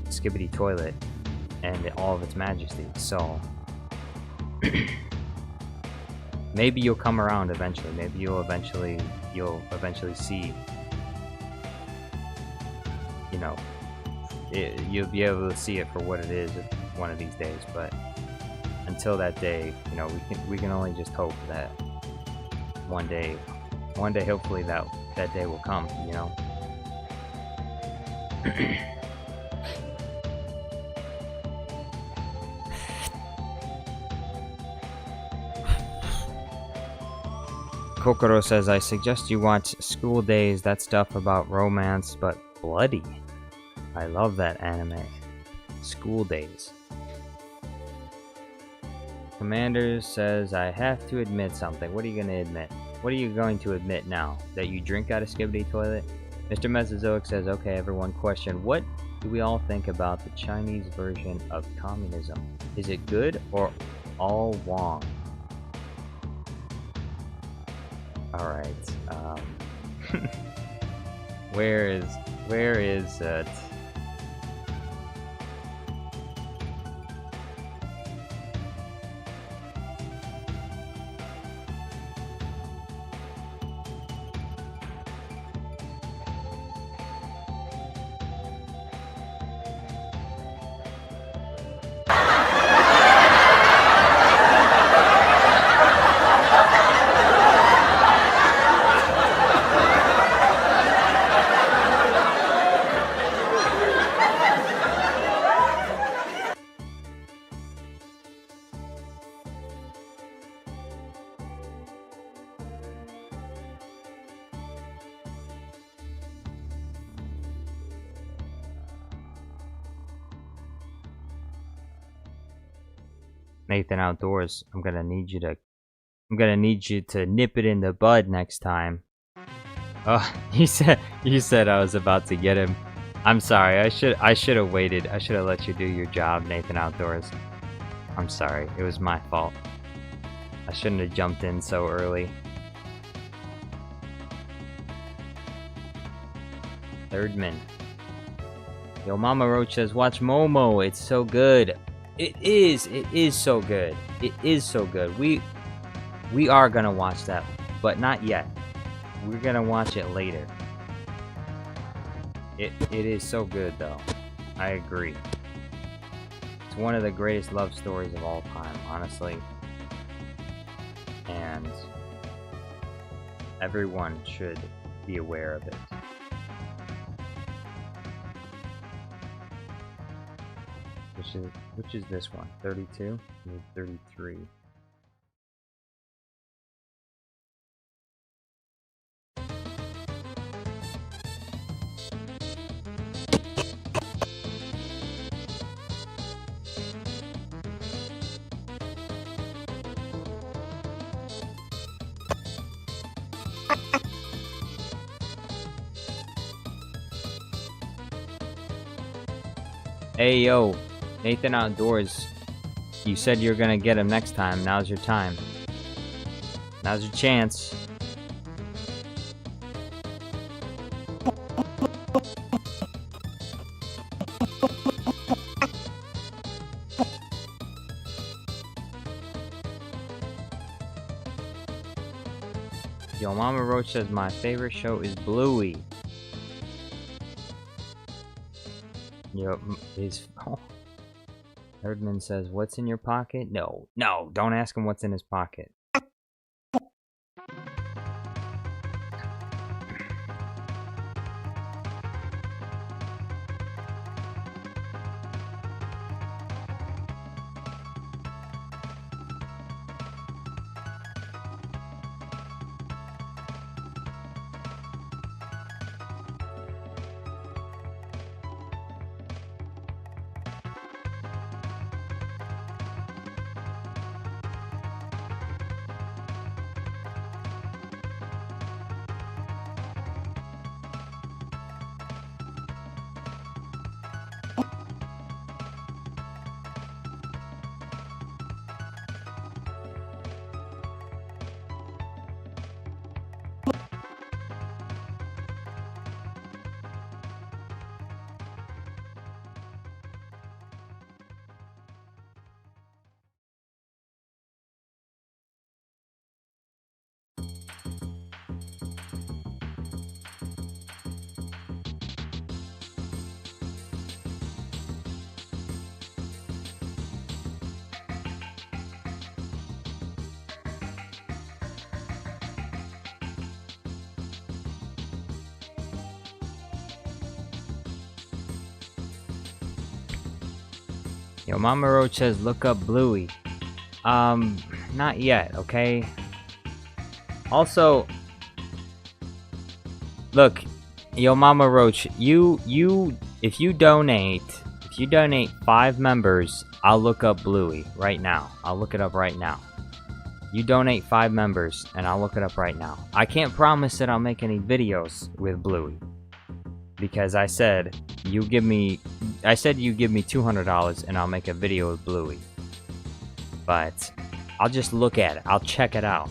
skibidi toilet and all of its majesty. So maybe you'll come around eventually. Maybe you'll eventually see, you know, you'll be able to see it for what it is one of these days. But until that day, you know, we can only just hope that one day hopefully that day will come, you know. Kokoro says, I suggest you watch School Days, that stuff about romance but bloody. I love that anime. School Days. Commander says, I have to admit something. What are you going to admit? What are you going to admit now? That you drink out of skibidi toilet? Mr. Mesozoic says, okay, everyone, question. What do we all think about the Chinese version of communism? Is it good or all wrong? Alright, where is it? Nathan Outdoors, I'm gonna need you to nip it in the bud next time. Oh, you said I was about to get him. I'm sorry. I should have waited. I should have let you do your job, Nathan Outdoors. I'm sorry. It was my fault. I shouldn't have jumped in so early. Thirdman. Yo, Mama Roach says, watch Momo. It's so good. It is so good. It is so good. We are gonna watch that, but not yet. We're gonna watch it later. It is so good though. I agree. It's one of the greatest love stories of all time, honestly. And everyone should be aware of it. Which is this one? 32? 33. Hey yo, Nathan Outdoors, you said you're gonna get him next time. Now's your time. Now's your chance. Yo, Mama Roach says my favorite show is Bluey. Yo, oh. Erdman says, what's in your pocket? No, don't ask him what's in his pocket. Yo, Mama Roach says, look up Bluey. Not yet, okay? Also, look, yo, Mama Roach, if you donate 5 members, I'll look up Bluey right now. I'll look it up right now. You donate 5 members, and I'll look it up right now. I can't promise that I'll make any videos with Bluey, because I said you give me $200 and I'll make a video with Bluey. But I'll just look at it. I'll check it out.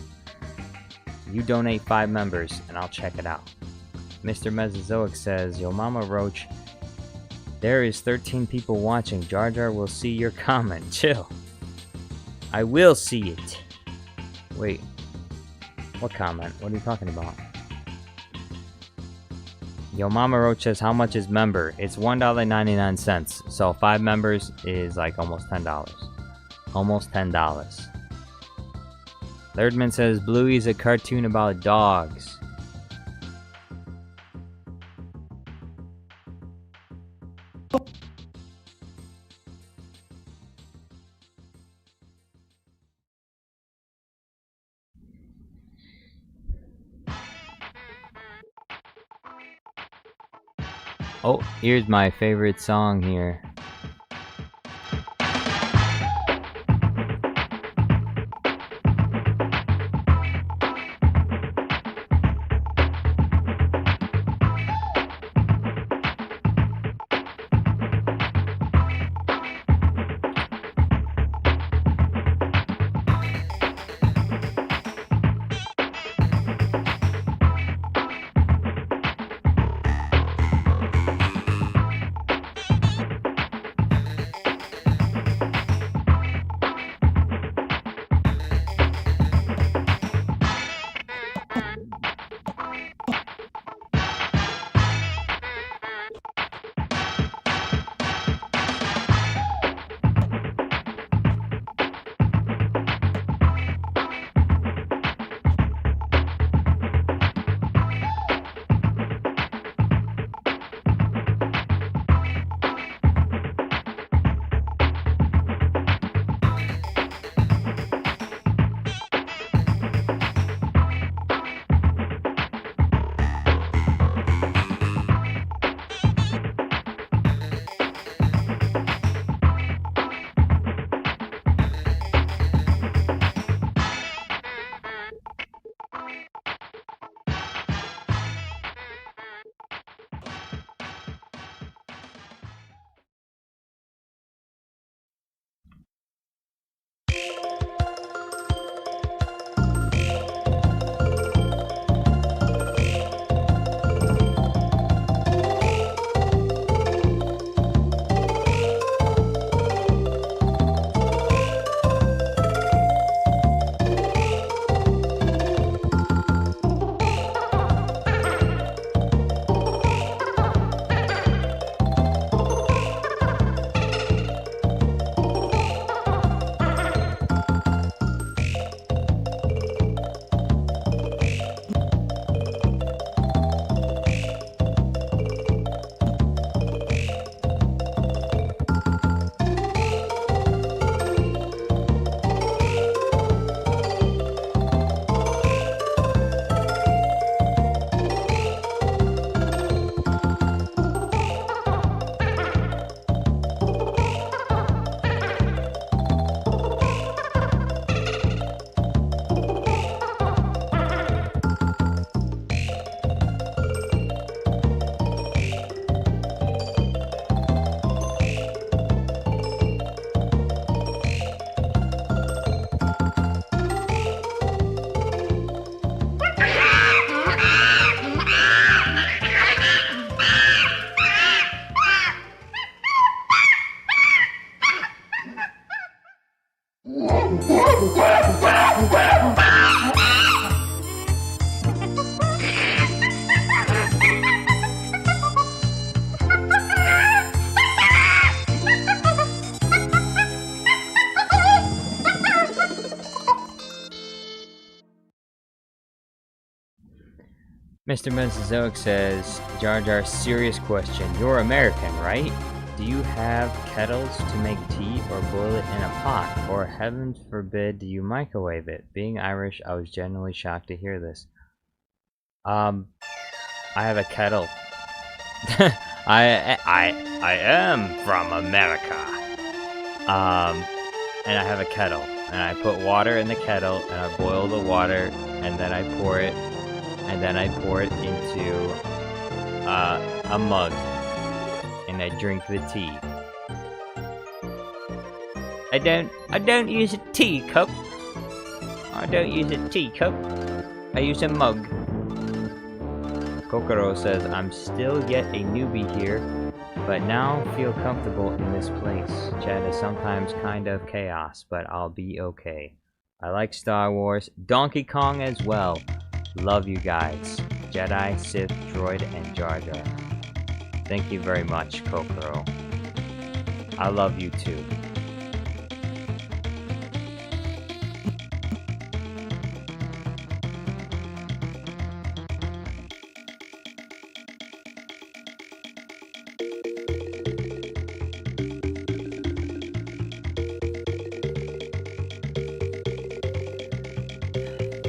You donate 5 members and I'll check it out. Mr. Mesozoic says, yo, Mama Roach, there is 13 people watching. Jar Jar will see your comment. Chill. I will see it. Wait. What comment? What are you talking about? Yo, Mama Roach says, how much is member? It's $1.99. So 5 members is like almost $10. Almost $10. Thirdman says, Bluey's a cartoon about dogs. Oh, here's my favorite song here. Mr. Mesozoic says, Jar Jar, serious question. You're American, right? Do you have kettles to make tea or boil it in a pot? Or heaven forbid, do you microwave it? Being Irish, I was genuinely shocked to hear this. I have a kettle. I am from America. And I have a kettle. And I put water in the kettle, and I boil the water, and then I pour it, into a mug, and I drink the tea. I don't use a teacup. I don't use a teacup. I use a mug. Kokoro says, I'm still yet a newbie here, but now feel comfortable in this place. Chat is sometimes kind of chaos, but I'll be okay. I like Star Wars, Donkey Kong as well. Love you guys. Jedi, Sith, Droid, and Jar Jar. Thank you very much, Kokoro. I love you too.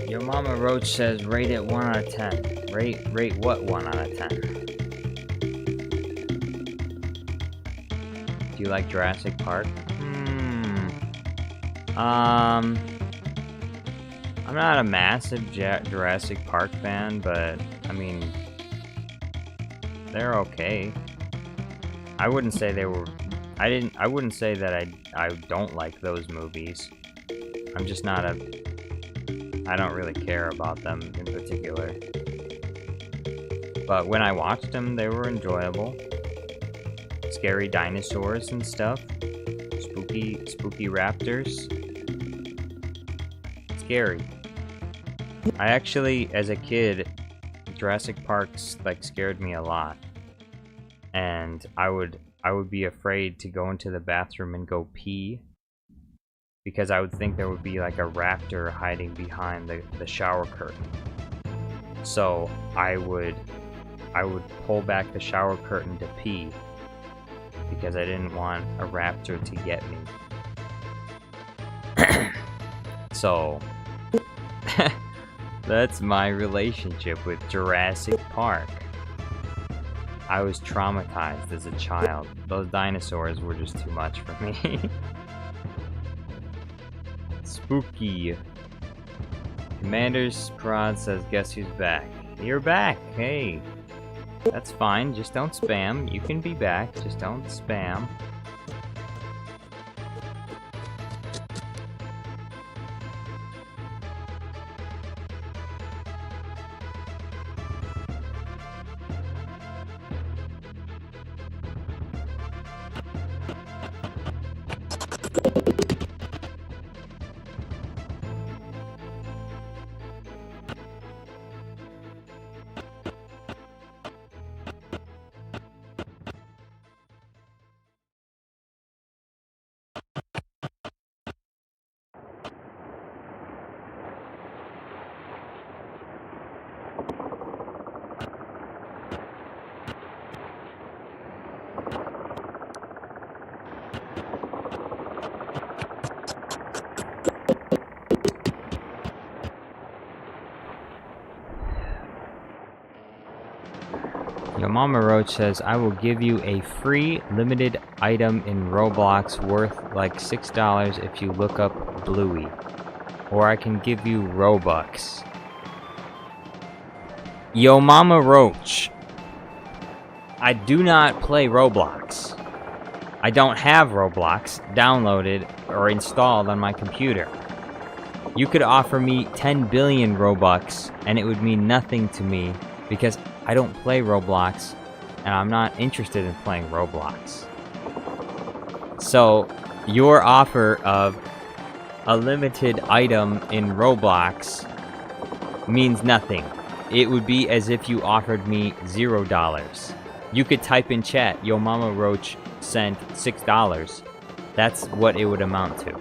Your Mama Roach says rate it 1 out of 10. Rate what 1 out of 10? Do you like Jurassic Park? I'm not a massive Jurassic Park fan, but I mean, they're okay. I wouldn't say they were. I wouldn't say that I don't like those movies. I'm just not a. I don't really care about them in particular. But when I watched them, they were enjoyable. Scary dinosaurs and stuff. Spooky raptors. Scary. I actually, as a kid, Jurassic Park like scared me a lot. And I would be afraid to go into the bathroom and go pee, because I would think there would be like a raptor hiding behind the shower curtain. So I would pull back the shower curtain to pee, because I didn't want a raptor to get me. So that's my relationship with Jurassic Park. I was traumatized as a child. Those dinosaurs were just too much for me. Spooky. Commander's Prod says, guess who's back? You're back! Hey! That's fine, just don't spam. You can be back, just don't spam. Your Mama Roach says, I will give you a free limited item in Roblox worth like $6 if you look up Bluey. Or I can give you Robux. Yo Mama Roach, I do not play Roblox. I don't have Roblox downloaded or installed on my computer. You could offer me 10 billion Robux and it would mean nothing to me, because I don't play Roblox, and I'm not interested in playing Roblox. So, your offer of a limited item in Roblox means nothing. It would be as if you offered me $0. You could type in chat, Yo Mama Roach sent $6. That's what it would amount to.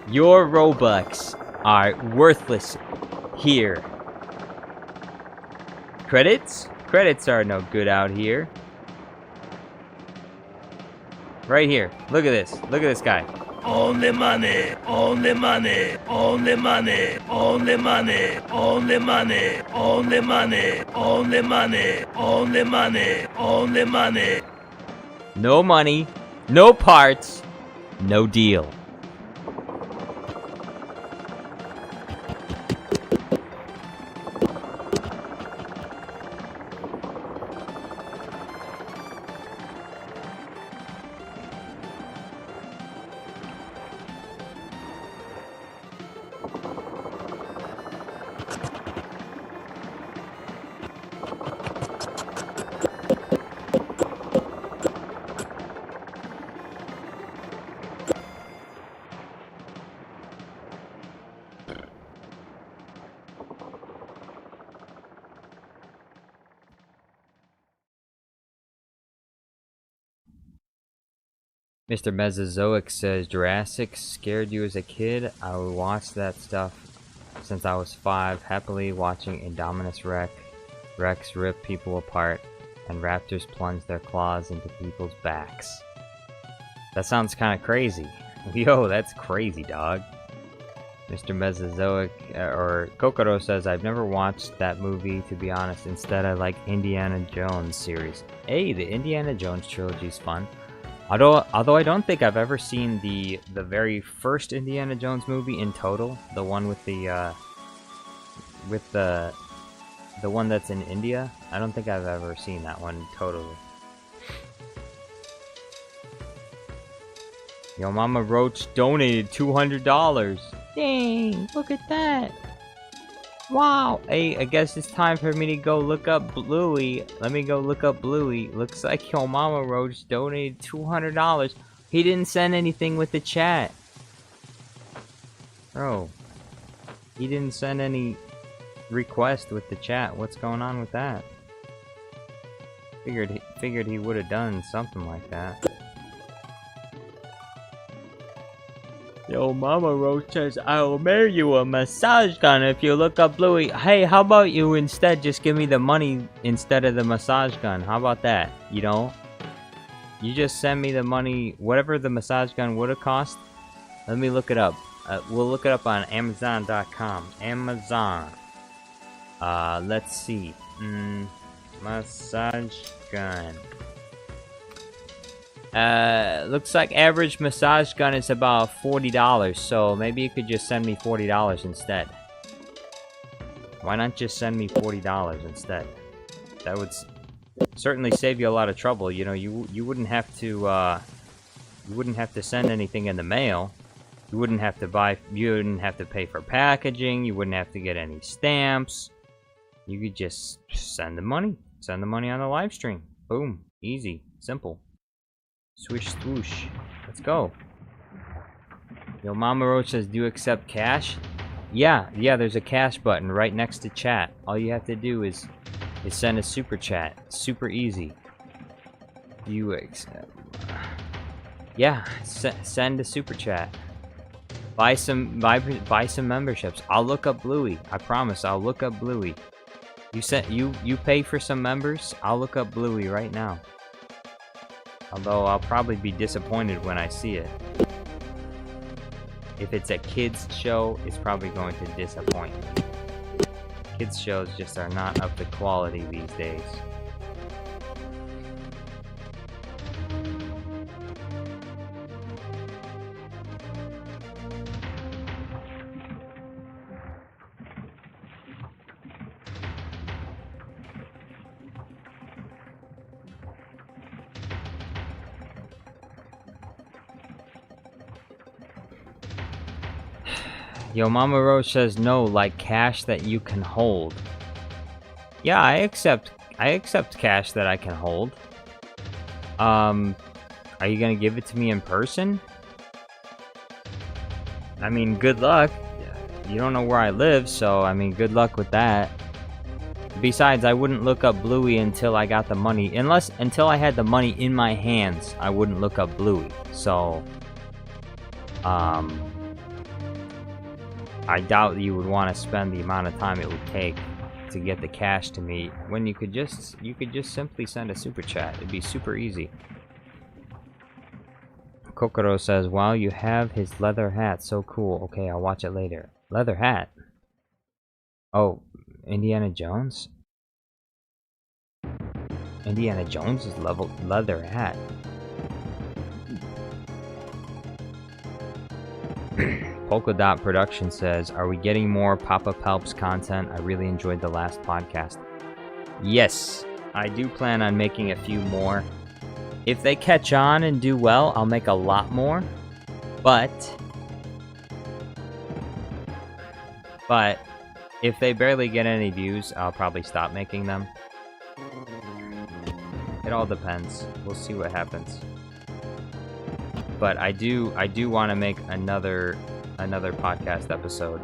Your Robux are worthless here. Credits? credits are no good out here. Right here. Look at this. Look at this guy. Only money, only money, only money, only money, only money, only money, only money, only money, only money. No money, no parts, no deal. Mr. Mesozoic says, Jurassic scared you as a kid? I watched that stuff since I was 5, happily watching Indominus Rex rip people apart, and raptors plunge their claws into people's backs. That sounds kind of crazy. Yo, that's crazy, dog. Mr. Mesozoic, or Kokoro says, I've never watched that movie, to be honest. Instead, I like Indiana Jones series. Hey, the Indiana Jones trilogy's fun. Although I don't think I've ever seen the very first Indiana Jones movie in total, the one with the one that's in India. I don't think I've ever seen that one totally. Yo, Mama Roach donated $200. Dang, look at that. Wow. Hey, I guess it's time for me to go look up Bluey. Let me go look up Bluey. Looks like Yo Mama Roach donated $200. He didn't send anything with the chat. Bro. He didn't send any request with the chat. What's going on with that? Figured he would have done something like that. Yo, Mama Roach says, I'll marry you a massage gun if you look up Bluey. Hey, how about you instead just give me the money instead of the massage gun? How about that? You know? You just send me the money, whatever the massage gun would have cost. Let me look it up. We'll look it up on Amazon.com. Amazon. Let's see. Massage gun. Looks like average massage gun is about $40, so maybe you could just send me $40 instead. Why not just send me $40 instead? That would certainly save you a lot of trouble. You know, you wouldn't have to send anything in the mail. You wouldn't have to pay for packaging. You wouldn't have to get any stamps. You could just send the money. Send the money on the live stream. Boom. Easy. Simple. Swish swoosh. Let's go. Yo, Mama Roach says, do you accept cash? Yeah, there's a cash button right next to chat. All you have to do is send a super chat. Super easy. You accept. Yeah, send a super chat. Buy some memberships. I'll look up Bluey. I promise, I'll look up Bluey. You pay for some members, I'll look up Bluey right now. Although I'll probably be disappointed when I see it. If it's a kids show, it's probably going to disappoint me. Kids shows just are not up to quality these days. Yo, Mama Roach says no, like cash that you can hold. Yeah, I accept cash that I can hold. Are you gonna give it to me in person? I mean, good luck. You don't know where I live, so I mean, good luck with that. Besides, I wouldn't look up Bluey until I got the money. Until I had the money in my hands, I wouldn't look up Bluey. So, I doubt you would want to spend the amount of time it would take to get the cash to me when you could just simply send a super chat. It'd be super easy. Kokoro says, wow, you have his leather hat. So cool. Okay, I'll watch it later. Leather hat? Oh, Indiana Jones? Indiana Jones' leather hat. Polka Dot Production says, are we getting more Pop-Up Helps content? I really enjoyed the last podcast. Yes, I do plan on making a few more. If they catch on and do well, I'll make a lot more. But if they barely get any views, I'll probably stop making them. It all depends. We'll see what happens. But I do want to make another podcast episode.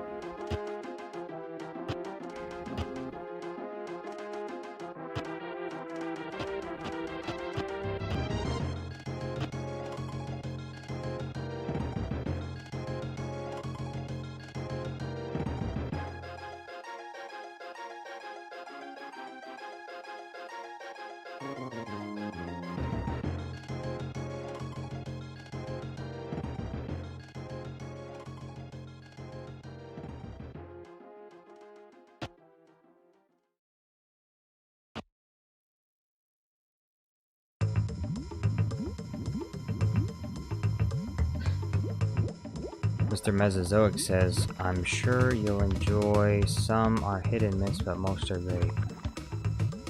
Mr. Mesozoic says, I'm sure you'll enjoy. Some are hit and miss, but most are great.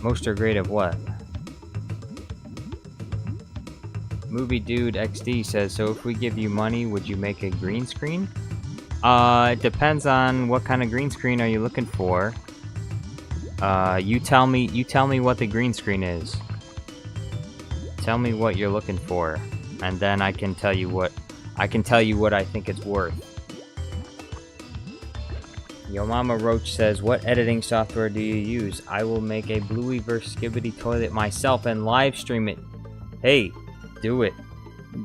Most are great of what? Movie Dude XD says, so if we give you money, would you make a green screen? It depends on what kind of green screen are you looking for. You tell me what the green screen is. Tell me what you're looking for, and then I can tell you what I think it's worth. Yo Mama Roach says, what editing software do you use? I will make a Bluey vs. Skibidi toilet myself and live stream it. Hey, do it.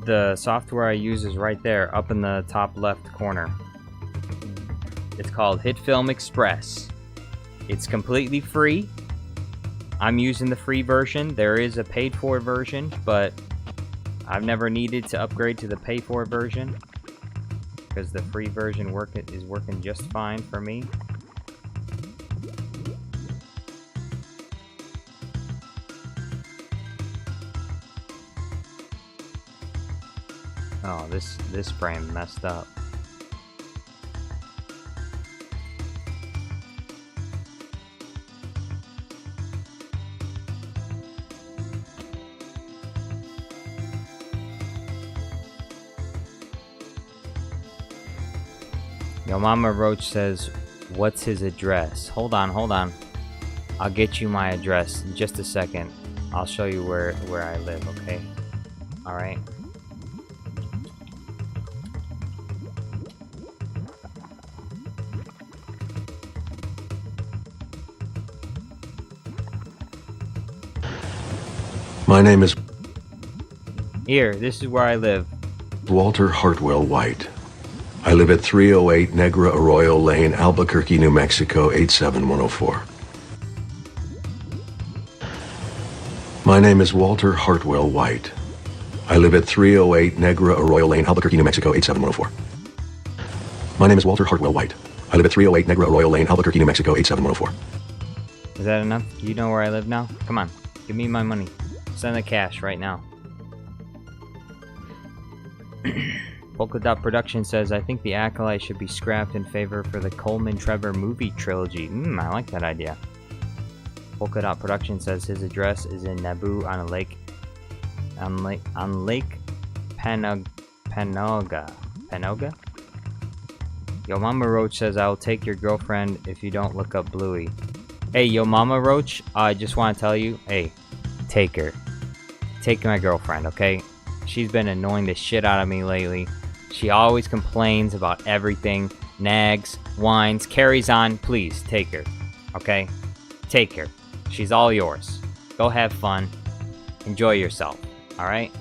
The software I use is right there, up in the top left corner. It's called HitFilm Express. It's completely free. I'm using the free version. There is a paid-for version, but I've never needed to upgrade to the pay-for version because the free version is working just fine for me. Oh, this frame messed up. Yo Mama Roach says, what's his address? Hold on. I'll get you my address in just a second. I'll show you where I live, okay? Alright. My name is Here, this is where I live. Walter Hartwell White. I live at 308 Negra Arroyo Lane, Albuquerque, New Mexico, 87104. My name is Walter Hartwell White. I live at 308 Negra Arroyo Lane, Albuquerque, New Mexico, 87104. My name is Walter Hartwell White. I live at 308 Negra Arroyo Lane, Albuquerque, New Mexico, 87104. Is that enough? You know where I live now? Come on, give me my money. Send the cash right now. Polka Dot Production says, I think the Acolyte should be scrapped in favor for the Coleman Trevor movie trilogy. I like that idea. Polka Dot Production says his address is in Naboo on Lake Panoga? Yo Mama Roach says, I will take your girlfriend if you don't look up Bluey. Hey, Yo Mama Roach, I just want to tell you, hey, take her. Take my girlfriend, okay? She's been annoying the shit out of me lately. She always complains about everything, nags, whines, carries on. Please, take her, okay? Take her. She's all yours. Go have fun. Enjoy yourself, alright?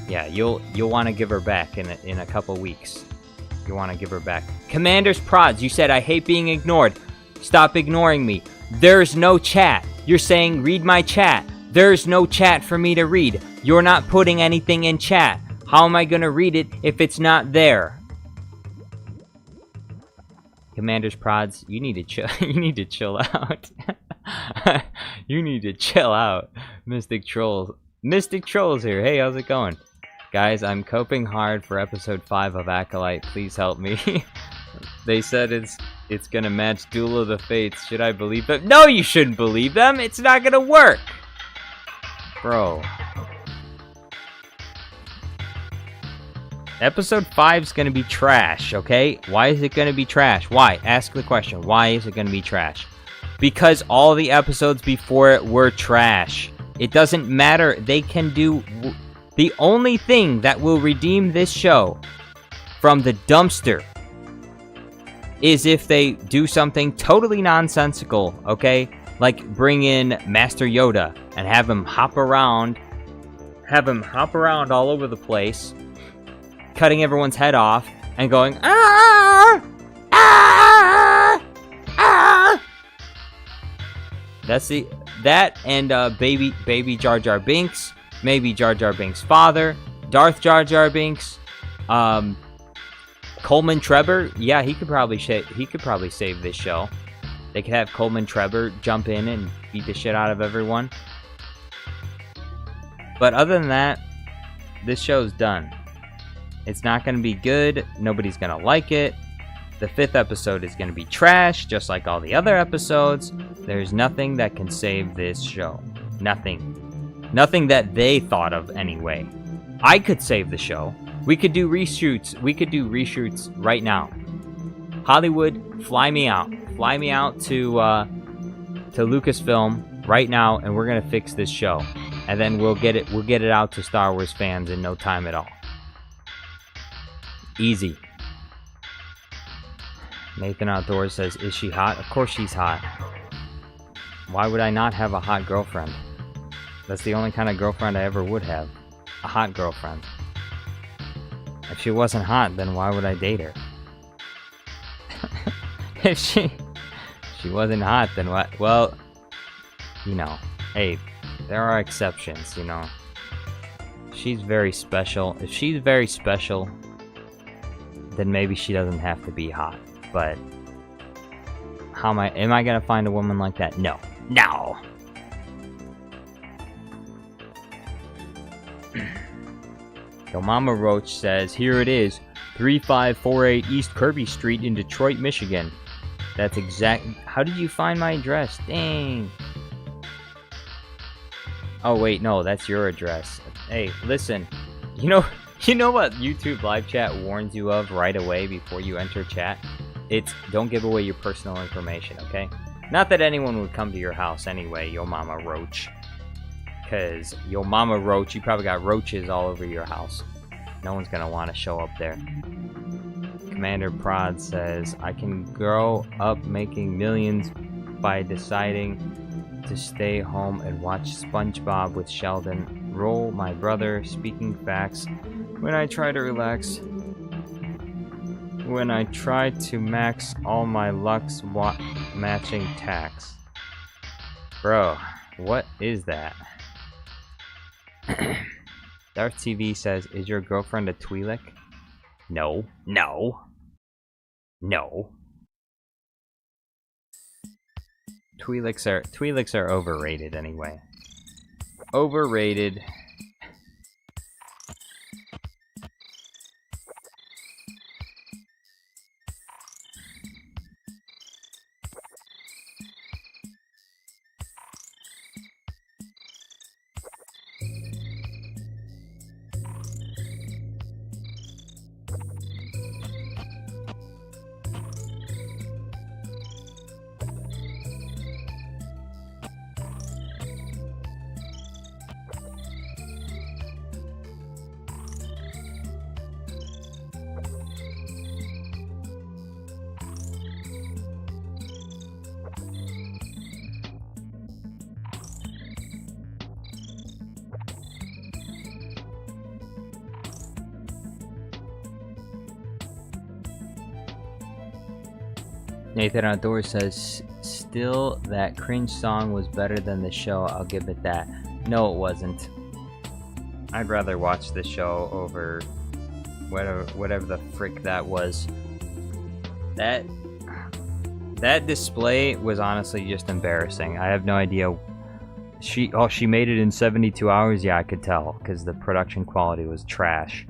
Yeah, you'll want to give her back in a couple weeks. You want to give her back. Commander's Prods, you said I hate being ignored. Stop ignoring me. There's no chat. You're saying read my chat. There's no chat for me to read. You're not putting anything in chat. How am I gonna read it if it's not there? Commander's prods, you need to chill. You need to chill out. You need to chill out. Mystic Trolls here. Hey, how's it going? Guys, I'm coping hard for episode 5 of Acolyte. Please help me. They said it's gonna match Duel of the Fates. Should I believe them? No, you shouldn't believe them. It's not gonna work. Bro. Episode 5's gonna be trash, okay? Why is it gonna be trash? Why? Ask the question. Why is it gonna be trash? Because all the episodes before it were trash. It doesn't matter. They can do... The only thing that will redeem this show from the dumpster is if they do something totally nonsensical, okay? Like bring in Master Yoda and have him hop around all over the place, cutting everyone's head off and going ah, ah, ah. That and baby Jar Jar Binks, maybe Jar Jar Binks' father, Darth Jar Jar Binks, Coleman Trebor. Yeah, he could probably save this show. They could have Coleman Trebor jump in and beat the shit out of everyone. But other than that, this show's done. It's not going to be good. Nobody's going to like it. The 5th episode is going to be trash, just like all the other episodes. There's nothing that can save this show. Nothing. Nothing that they thought of anyway. I could save the show. We could do reshoots. We could do reshoots right now. Hollywood, fly me out. Fly me out to Lucasfilm right now, and we're gonna fix this show. And then we'll get it out to Star Wars fans in no time at all. Easy. Nathan Outdoors says, is she hot? Of course she's hot. Why would I not have a hot girlfriend? That's the only kind of girlfriend I ever would have. A hot girlfriend. If she wasn't hot, then why would I date her? If she wasn't hot, then what? Well, you know, hey, there are exceptions, you know. She's very special. If she's very special, then maybe she doesn't have to be hot. But am I gonna find a woman like that? No. No! Yo Mama Roach says, here it is, 3548 East Kirby Street in Detroit, Michigan. That's exact. How did you find my address? Dang. Oh wait, no, that's your address. Hey, listen. You know what YouTube live chat warns you of right away before you enter chat? It's don't give away your personal information, okay? Not that anyone would come to your house anyway, Yo Mama Roach. Because Yo Mama Roach, you probably got roaches all over your house. No one's gonna want to show up there. Commander Prod says, I can grow up making millions by deciding to stay home and watch SpongeBob with Sheldon. Roll my brother speaking facts when I try to relax. When I try to max all my Lux matching tax. Bro, what is that? Darth TV says, is your girlfriend a Twi'lek? No. No. No. Twi'leks are overrated anyway. Overrated. Nathan Outdoors says, still, that cringe song was better than the show, I'll give it that. No, it wasn't. I'd rather watch the show over whatever the frick that was. That display was honestly just embarrassing. I have no idea. She made it in 72 hours? Yeah, I could tell, because the production quality was trash.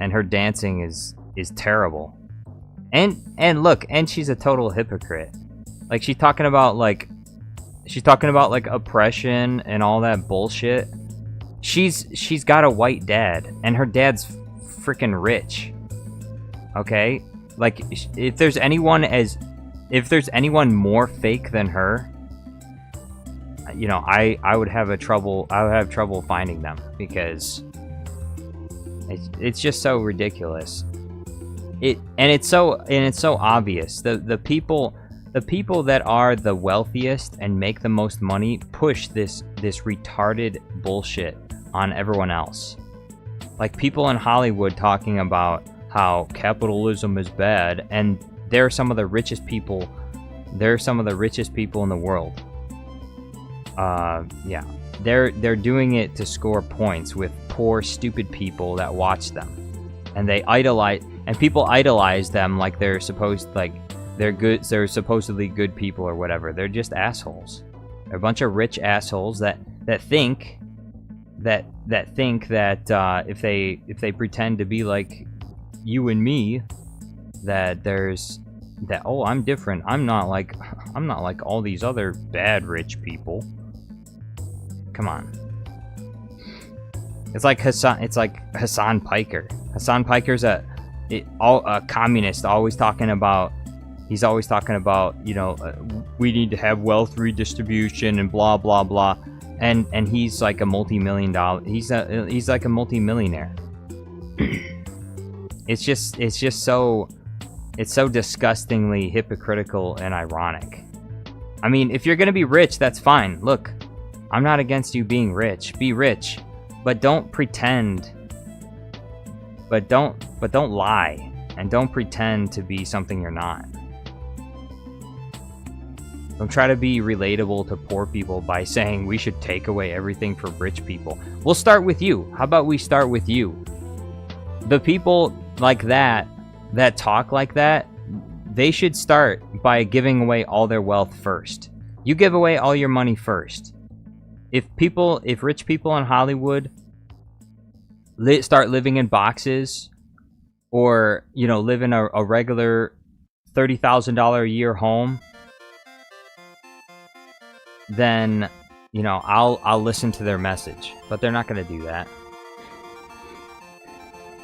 And her dancing is terrible. And look, and she's a total hypocrite. Like, she's talking about like oppression and all that bullshit. She's got a white dad, and her dad's freaking rich. Okay? Like, if there's anyone more fake than her, you know, I would have trouble finding them, because it's just so ridiculous. It's so obvious. The people that are the wealthiest and make the most money push this retarded bullshit on everyone else. Like, people in Hollywood talking about how capitalism is bad, and they're some of the richest people. They're some of the richest people in the world. Yeah, they're doing it to score points with poor, stupid people that watch them, and people idolize them like they're supposedly good people or whatever. They're just assholes. They're a bunch of rich assholes that think that if they pretend to be like you and me, oh, I'm different. I'm not like all these other bad rich people. Come on. It's like Hassan Piker. Hassan Piker's a communist, always talking about, you know, we need to have wealth redistribution and blah blah blah, and he's like a multi-million-dollar. He's like a multi-millionaire. It's so disgustingly hypocritical and ironic. I mean, if you're gonna be rich, that's fine. Look, I'm not against you being rich. Be rich, but don't pretend. But don't lie, and don't pretend to be something you're not. Don't try to be relatable to poor people by saying we should take away everything for rich people. We'll start with you. How about we start with you? The people like that talk like that, they should start by giving away all their wealth first. You give away all your money first. If rich people in Hollywood start living in boxes, or, you know, live in a regular $30,000 a year home, then, you know, I'll listen to their message. But they're not going to do that.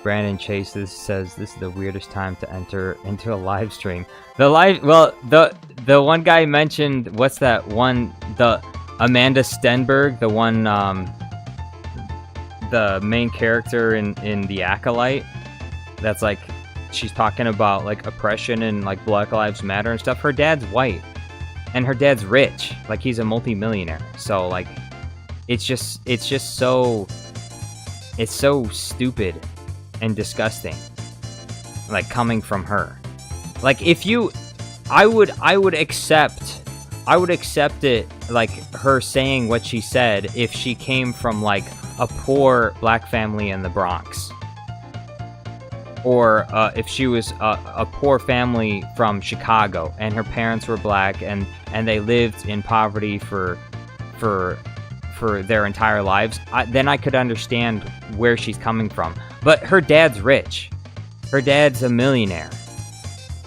Brandon Chase says this is the weirdest time to enter into a live stream. The one guy mentioned, what's that one, the Amanda Stenberg, the one, the main character in The Acolyte, that's like, she's talking about like oppression and like Black Lives Matter and stuff. Her dad's white, and her dad's rich, like he's a multi-millionaire. So like, it's so stupid and disgusting, like, coming from her. Like, I would accept it, like, her saying what she said, if she came from like a poor black family in the Bronx, or if she was a poor family from Chicago and her parents were black and they lived in poverty for their entire lives. Then I could understand where she's coming from. But her dad's rich. Her dad's a millionaire.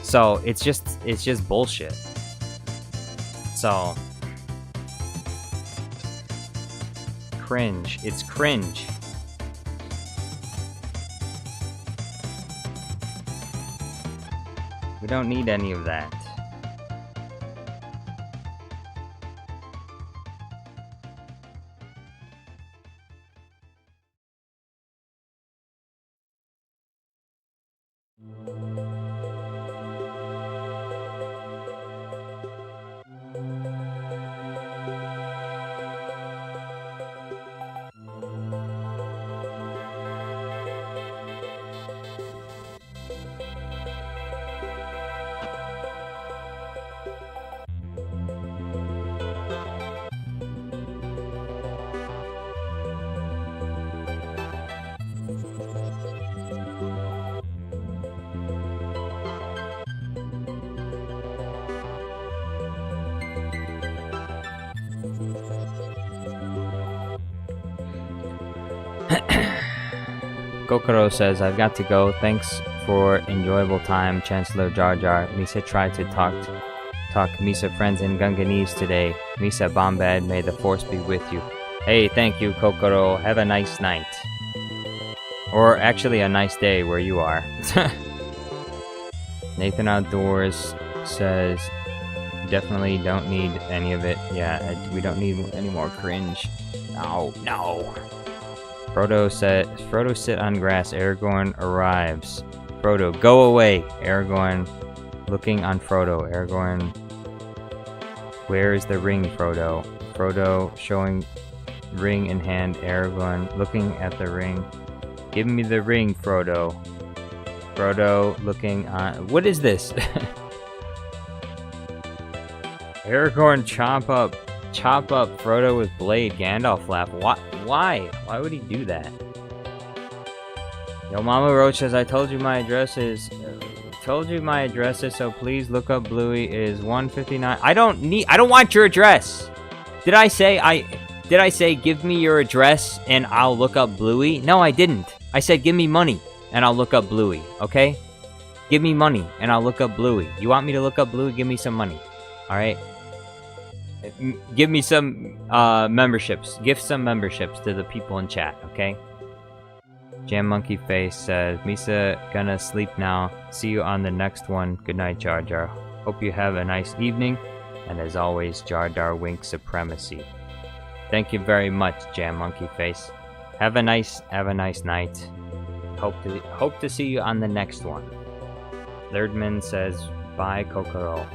So it's just bullshit. So cringe. It's cringe. We don't need any of that. Kokoro says, I've got to go. Thanks for enjoyable time, Chancellor Jar Jar. Misa tried to talk Misa friends in Gunganese today. Misa Bombad, may the force be with you. Hey, thank you, Kokoro. Have a nice night. Or actually a nice day where you are. Nathan Outdoors says, definitely don't need any of it. Yeah, we don't need any more cringe. No, no. Frodo said, Frodo sit on grass. Aragorn arrives. Frodo, go away. Aragorn looking on Frodo. Aragorn, where is the ring, Frodo? Frodo showing ring in hand. Aragorn looking at the ring. Give me the ring, Frodo. Frodo looking on... What is this? Aragorn chop up Frodo with blade. Gandalf laugh. Why? Why would he do that? Yo, Mama Roach says, I told you my address is... so please look up Bluey is 159. I don't want your address. Did I say give me your address and I'll look up Bluey? No, I didn't. I said give me money and I'll look up Bluey, okay? Give me money and I'll look up Bluey. You want me to look up Bluey? Give me some money. Alright? Give me some memberships. Give some memberships to the people in chat, okay? Jam Monkey Face says, Misa gonna sleep now. See you on the next one. Good night, Jar Jar. Hope you have a nice evening. And as always, Jar Jar Wink supremacy. Thank you very much, Jam Monkey Face. Have a nice night. Hope to see you on the next one. Lerdman says, bye, Kokoro.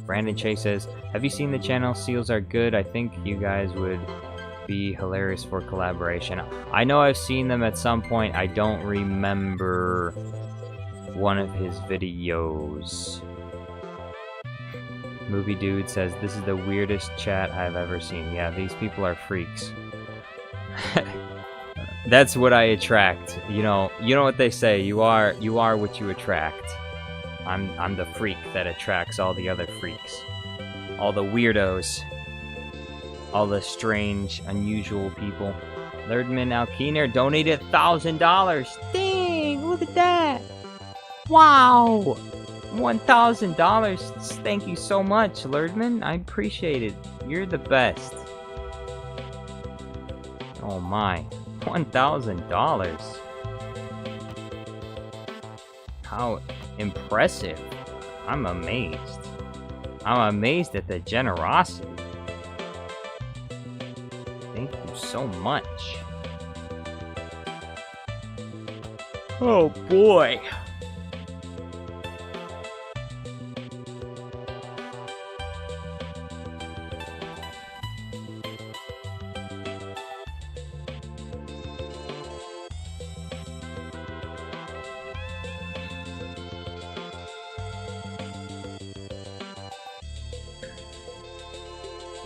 Brandon Chase says, have you seen the channel? Seals are good. I think you guys would be hilarious for collaboration. I know I've seen them at some point. I don't remember one of his videos. Movie Dude says, this is the weirdest chat I've ever seen. Yeah, these people are freaks. That's what I attract. You know what they say, you are what you attract. I'm the freak that attracts all the other freaks. All the weirdos. All the strange, unusual people. Lerdman Alkiner donated $1,000. Dang, look at that. Wow. $1,000. Thank you so much, Lerdman. I appreciate it. You're the best. Oh my. $1,000. How impressive. I'm amazed. I'm amazed at the generosity. Thank you so much. Oh boy.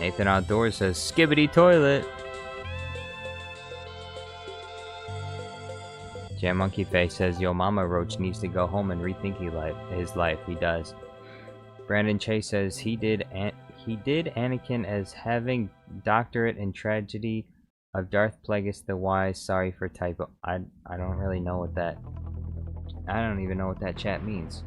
Nathan Outdoors says, skibidi toilet. Jam Monkey Face says, yo, Mama Roach needs to go home and rethink his life. He does. Brandon Chase says, he did Anakin as having doctorate in tragedy of Darth Plagueis the Wise. Sorry for typo. I don't really know what that... I don't even know what that chat means.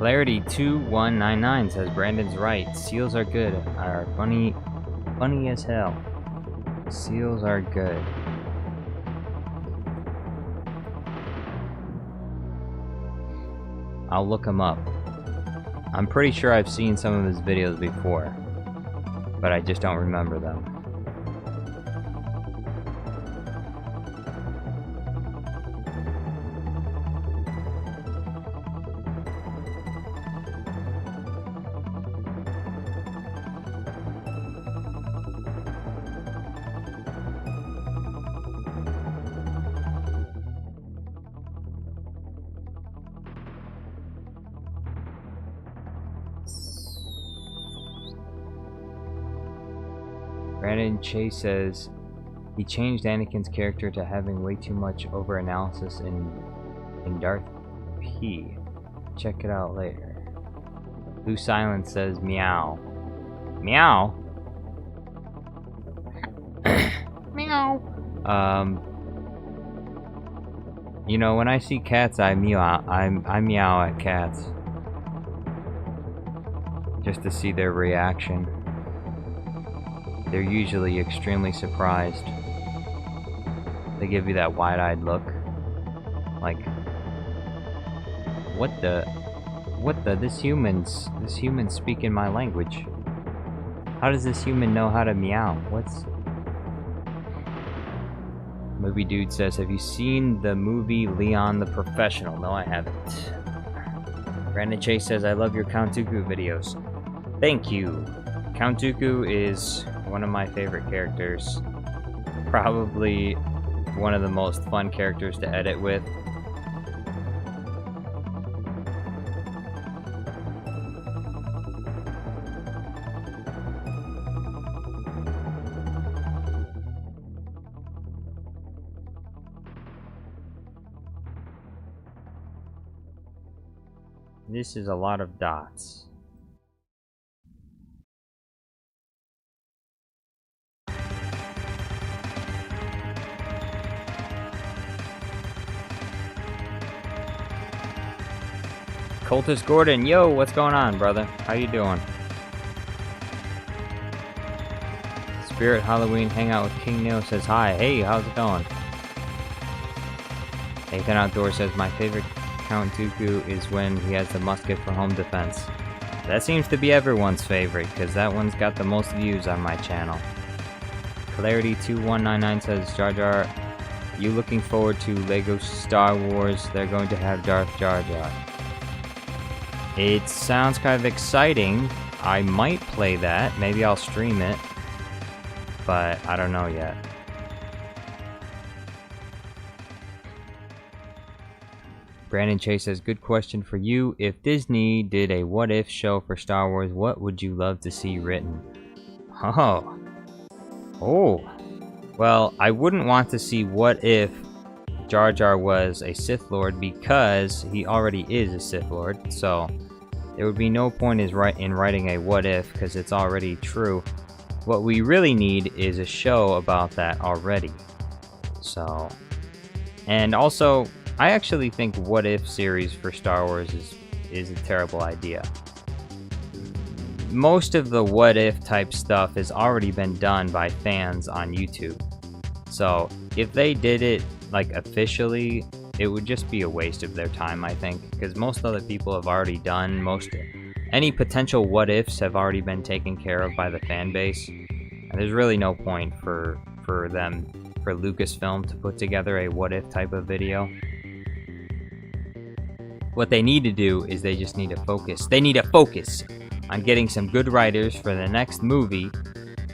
Clarity2199 says, Brandon's right. Seals are good. Are funny as hell. Seals are good. I'll look him up. I'm pretty sure I've seen some of his videos before, but I just don't remember them. Brandon Chase says he changed Anakin's character to having way too much over-analysis in Darth P. Check it out later. Blue Silence says meow. Meow? Meow. You know, when I see cats, I meow. I meow at cats, just to see their reaction. They're usually extremely surprised. They give you that wide-eyed look, like, what the? This human's speaking my language. How does this human know how to meow? Movie Dude says, have you seen the movie Leon the Professional? No, I haven't. Brandon Chase says, I love your Count Dooku videos. Thank you. Count Dooku is one of my favorite characters. Probably one of the most fun characters to edit with. This is a lot of dots. Cultist Gordon, yo, what's going on, brother? How you doing? Spirit Halloween Hangout with King Neo says hi. Hey, how's it going? Nathan Outdoor says my favorite Count Dooku is when he has the musket for home defense. That seems to be everyone's favorite, because that one's got the most views on my channel. Clarity2199 says, Jar Jar, you looking forward to Lego Star Wars? They're going to have Darth Jar Jar. It sounds kind of exciting. I might play that. Maybe I'll stream it. But I don't know yet. Brandon Chase says, good question for you. If Disney did a what if show for Star Wars, what would you love to see written? Oh. Well, I wouldn't want to see what if Jar Jar was a Sith Lord, because he already is a Sith Lord. So there would be no point in writing a what if, because it's already true. What we really need is a show about that already. So, and also, I actually think what if series for Star Wars is a terrible idea. Most of the what if type stuff has already been done by fans on YouTube. So if they did it like officially, it would just be a waste of their time, I think, because most other people have already done any potential what ifs have already been taken care of by the fan base, and there's really no point for Lucasfilm to put together a what if type of video. What they need to do is they just need to focus. They need to focus on getting some good writers for the next movie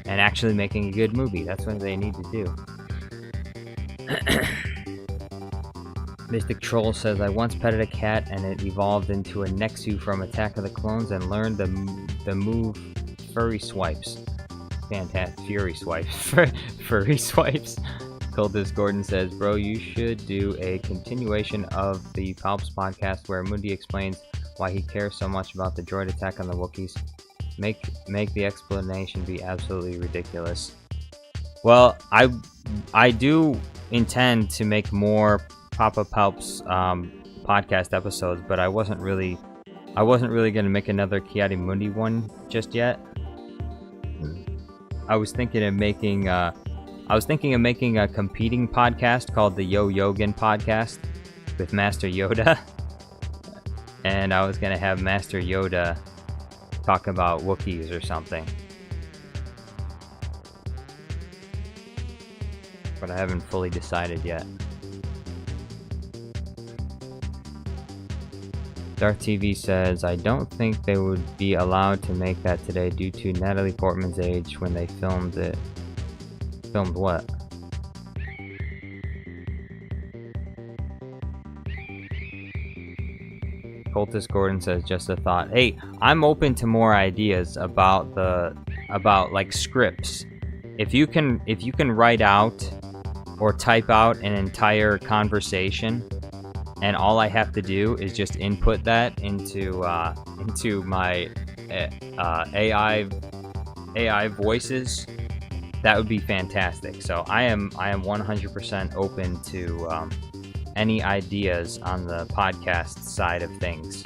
and actually making a good movie. That's what they need to do. Mystic Troll says, I once petted a cat and it evolved into a Nexu from Attack of the Clones and learned the move Furry Swipes. Fantastic. Fury Swipes. Furry Swipes. Cultist Gordon says, bro, you should do a continuation of the Palps podcast where Mundi explains why he cares so much about the droid attack on the Wookiees. Make the explanation be absolutely ridiculous. Well, I do intend to make more Papa Palps podcast episodes, but I wasn't really gonna make another Kiadi Mundi one just yet. I was thinking of making a competing podcast called the Yo Yogan podcast with Master Yoda. And I was gonna have Master Yoda talk about Wookiees or something. But I haven't fully decided yet. Darth TV says, I don't think they would be allowed to make that today due to Natalie Portman's age when they filmed it. Filmed what? Cultist Gordon says, just a thought. Hey, I'm open to more ideas about like scripts. if you can write out or type out an entire conversation, and all I have to do is just input that into my AI voices, that would be fantastic. So I am 100% open to any ideas on the podcast side of things.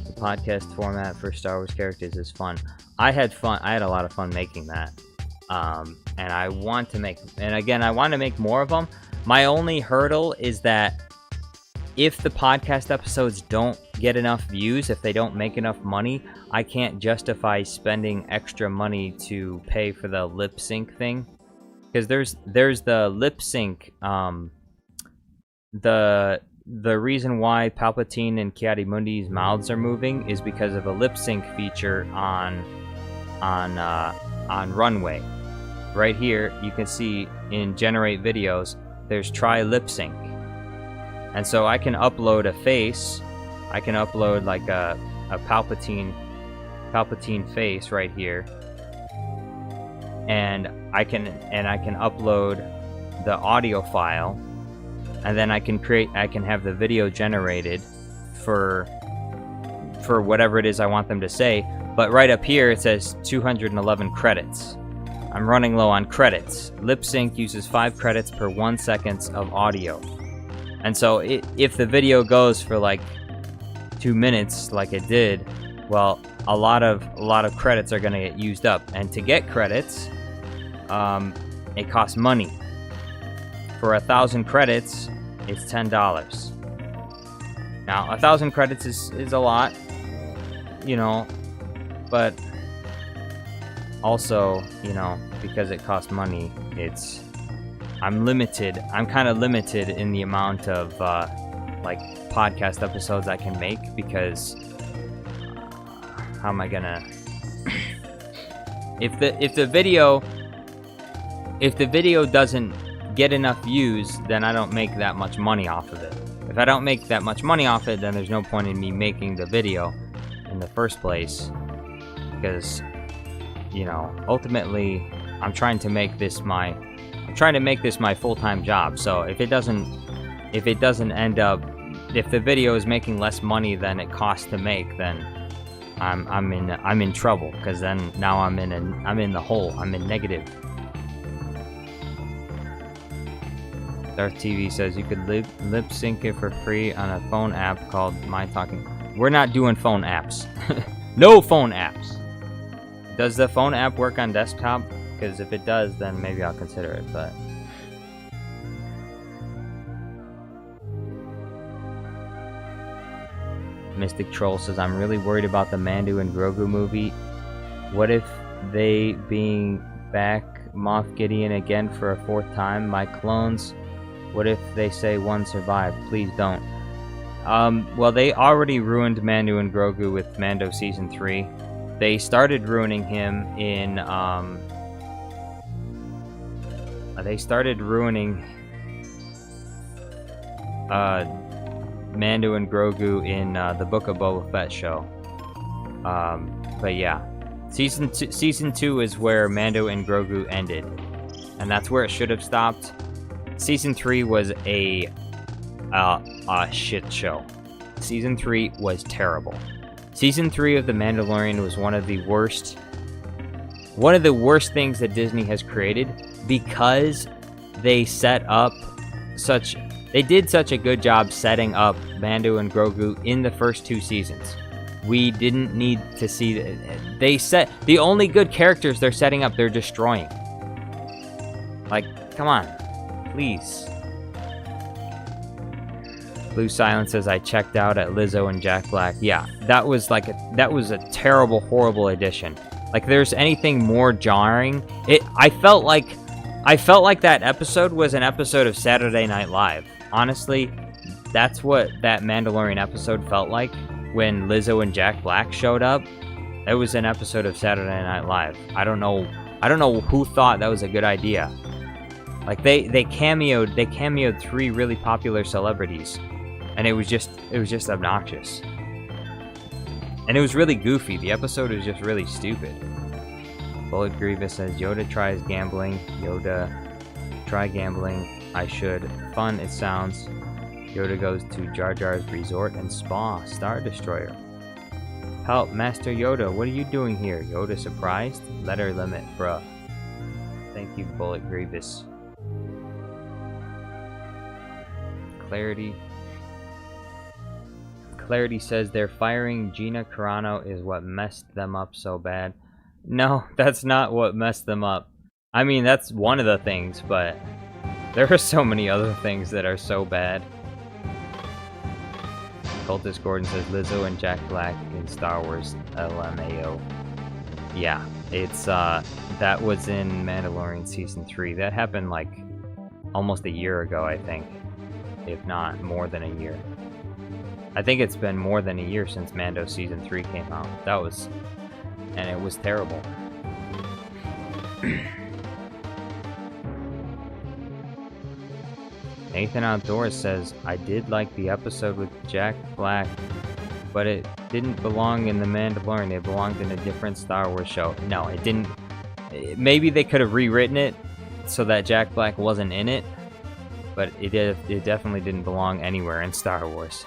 The podcast format for Star Wars characters is fun. I had a lot of fun making that. And I want to make more of them. My only hurdle is that if the podcast episodes don't get enough views, if they don't make enough money, I can't justify spending extra money to pay for the lip sync thing. Because there's the lip sync, the reason why Palpatine and Ki-Adi-Mundi's mouths are moving is because of a lip sync feature on Runway. Right here, you can see in Generate Videos, there's Try Lip Sync. And so I can upload a face. I can upload like a Palpatine face right here. And I can upload the audio file, and then I can have the video generated for whatever it is I want them to say. But right up here it says 211 credits. I'm running low on credits. Lip sync uses 5 credits per 1 second of audio. And so if the video goes for like 2 minutes like it did, well, a lot of credits are gonna get used up. And to get credits, it costs money. For 1,000 credits, it's $10. Now, 1,000 credits is a lot, you know, but also, you know, because it costs money, I'm kind of limited in the amount of like podcast episodes I can make, because how am I gonna if the video doesn't get enough views, then I don't make that much money off of it. If I don't make that much money off it, then there's no point in me making the video in the first place, because, you know, ultimately I'm trying to make this my full-time job. So if the video is making less money than it costs to make, then I'm in trouble, because then now I'm in the hole. I'm in negative. Darth TV says you could lip sync it for free on a phone app called My Talking. We're not doing phone apps. No phone apps. Does the phone app work on desktop? Because if it does, then maybe I'll consider it, but... Mystic Troll says, I'm really worried about the Mando and Grogu movie. What if they being back Moff Gideon again for a 4th time? My clones, what if they say one survived? Please don't. Well, they already ruined Mando and Grogu with Mando Season 3. They started ruining him in, Mando and Grogu in the Book of Boba Fett show. But yeah, season 2 is where Mando and Grogu ended, and that's where it should have stopped. Season 3 was a shit show. Season 3 was terrible. Season 3 of The Mandalorian was one of the worst things that Disney has created, because they did such a good job setting up Mando and Grogu in the first 2 seasons. We didn't need to see the only good characters they're setting up, they're destroying. Like, come on, please. Blue Silence says, I checked out at Lizzo and Jack Black. Yeah, that was a terrible, horrible addition. Like, there's anything more jarring. I felt like that episode was an episode of Saturday Night Live. Honestly, that's what that Mandalorian episode felt like when Lizzo and Jack Black showed up. It was an episode of Saturday Night Live. I don't know who thought that was a good idea. Like, they cameoed 3 really popular celebrities, and it was just obnoxious. And it was really goofy. The episode was just really stupid. Bullet Grievous says, Yoda tries gambling. Yoda, try gambling. I should. Fun, it sounds. Yoda goes to Jar Jar's resort and spa, Star Destroyer. Help, Master Yoda, what are you doing here? Yoda surprised? Letter limit, bruh. Thank you, Bullet Grievous. Clarity. Clarity says they're firing Gina Carano is what messed them up so bad. No, that's not what messed them up. I mean, that's one of the things, but there are so many other things that are so bad. Cultist Gordon says Lizzo and Jack Black in Star Wars LMAO. Yeah, it's that was in Mandalorian Season 3. That happened like almost a year ago, I think. If not more than a year. I think it's been more than a year since Mando Season 3 came out. And it was terrible. Nathan Outdoors says, I did like the episode with Jack Black, but it didn't belong in The Mandalorian. It belonged in a different Star Wars show. No, it didn't. Maybe they could have rewritten it so that Jack Black wasn't in it, but it definitely didn't belong anywhere in Star Wars.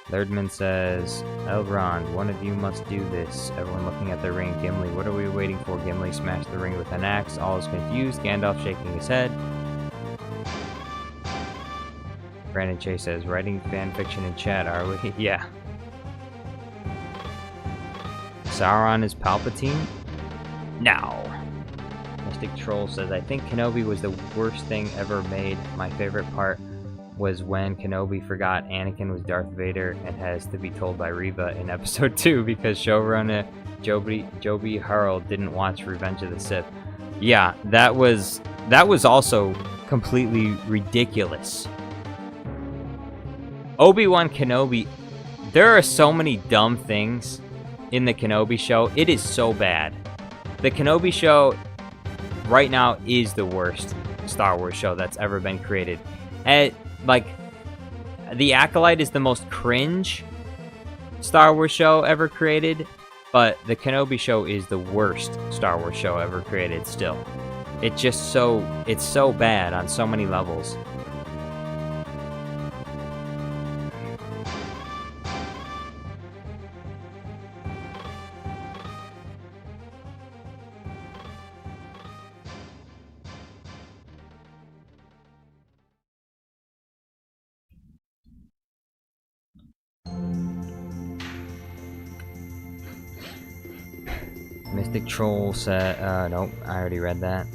Lerdman says, Elrond, one of you must do this. Everyone looking at the ring. Gimli, what are we waiting for? Gimli smashed the ring with an axe. All is confused. Gandalf shaking his head. Brandon Chase says, writing fanfiction in chat, are we? Yeah. Sauron is Palpatine? No. Mystic Troll says, I think Kenobi was the worst thing ever made. My favorite part was when Kenobi forgot Anakin was Darth Vader and has to be told by Reva in episode 2 because showrunner Joby Harrell didn't watch Revenge of the Sith. Yeah, that was also completely ridiculous. Obi-Wan Kenobi, there are so many dumb things in the Kenobi show. It is so bad. The Kenobi show right now is the worst Star Wars show that's ever been created. And like, The Acolyte is the most cringe Star Wars show ever created, but the Kenobi show is the worst Star Wars show ever created still. It's so bad on so many levels. Mystic Troll said, nope, I already read that.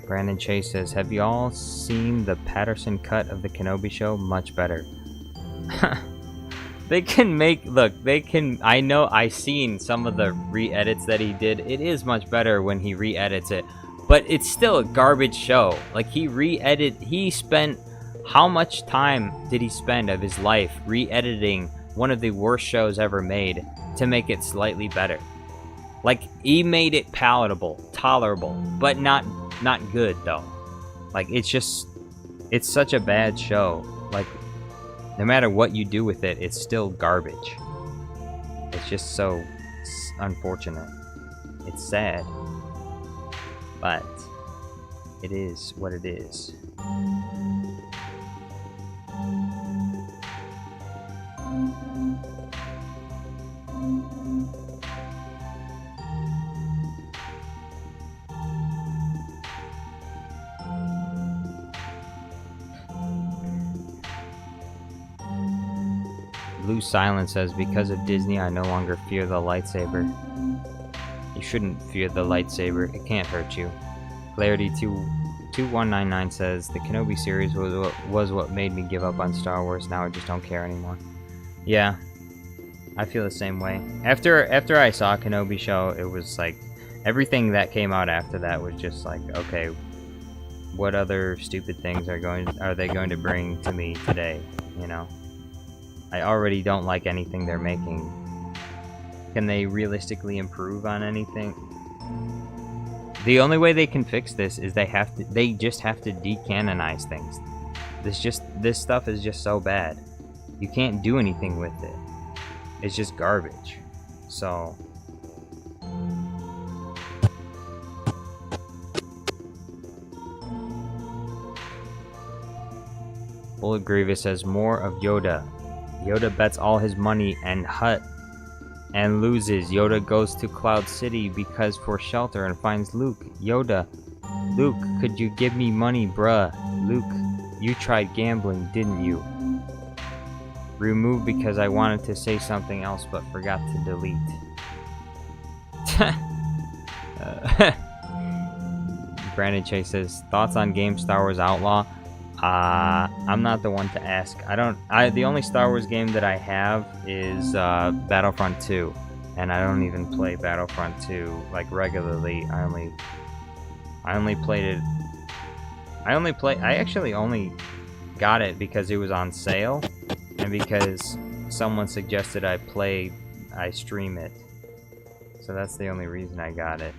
Brandon Chase says, have you all seen the Patterson cut of the Kenobi show? Much better. They can make, look, they can, I know, I seen some of the re-edits that he did. It is much better when he re-edits it, but it's still a garbage show. Like, he spent, how much time did he spend of his life re-editing one of the worst shows ever made to make it slightly better? Like, he made it palatable, tolerable, but not good, though. Like, it's such a bad show. Like, no matter what you do with it, it's still garbage. It's just so unfortunate. It's sad. But it is what it is. Blue Silence says, because of Disney, I no longer fear the lightsaber. You shouldn't fear the lightsaber. It can't hurt you. Clarity 2199 says, the Kenobi series was what made me give up on Star Wars. Now I just don't care anymore. Yeah, I feel the same way. After I saw Kenobi show, it was like, everything that came out after that was just like, okay, what other stupid things are they going to bring to me today, you know? I already don't like anything they're making. Can they realistically improve on anything? The only way they can fix this is they just have to decanonize things. This stuff is just so bad. You can't do anything with it. is just garbage. So Bullet Grievous says more of Yoda. Yoda bets all his money and Hut and loses. Yoda goes to Cloud City because for shelter and finds Luke. Yoda, Luke, could you give me money, bruh? Luke, you tried gambling, didn't you? Remove because I wanted to say something else but forgot to delete. Brandon Chase says, thoughts on game Star Wars Outlaw? I'm not the one to ask. The only Star Wars game that I have is Battlefront 2, and I don't even play Battlefront 2 like regularly. I only played it. I actually only got it because it was on sale, and because someone suggested I stream it. So that's the only reason I got it.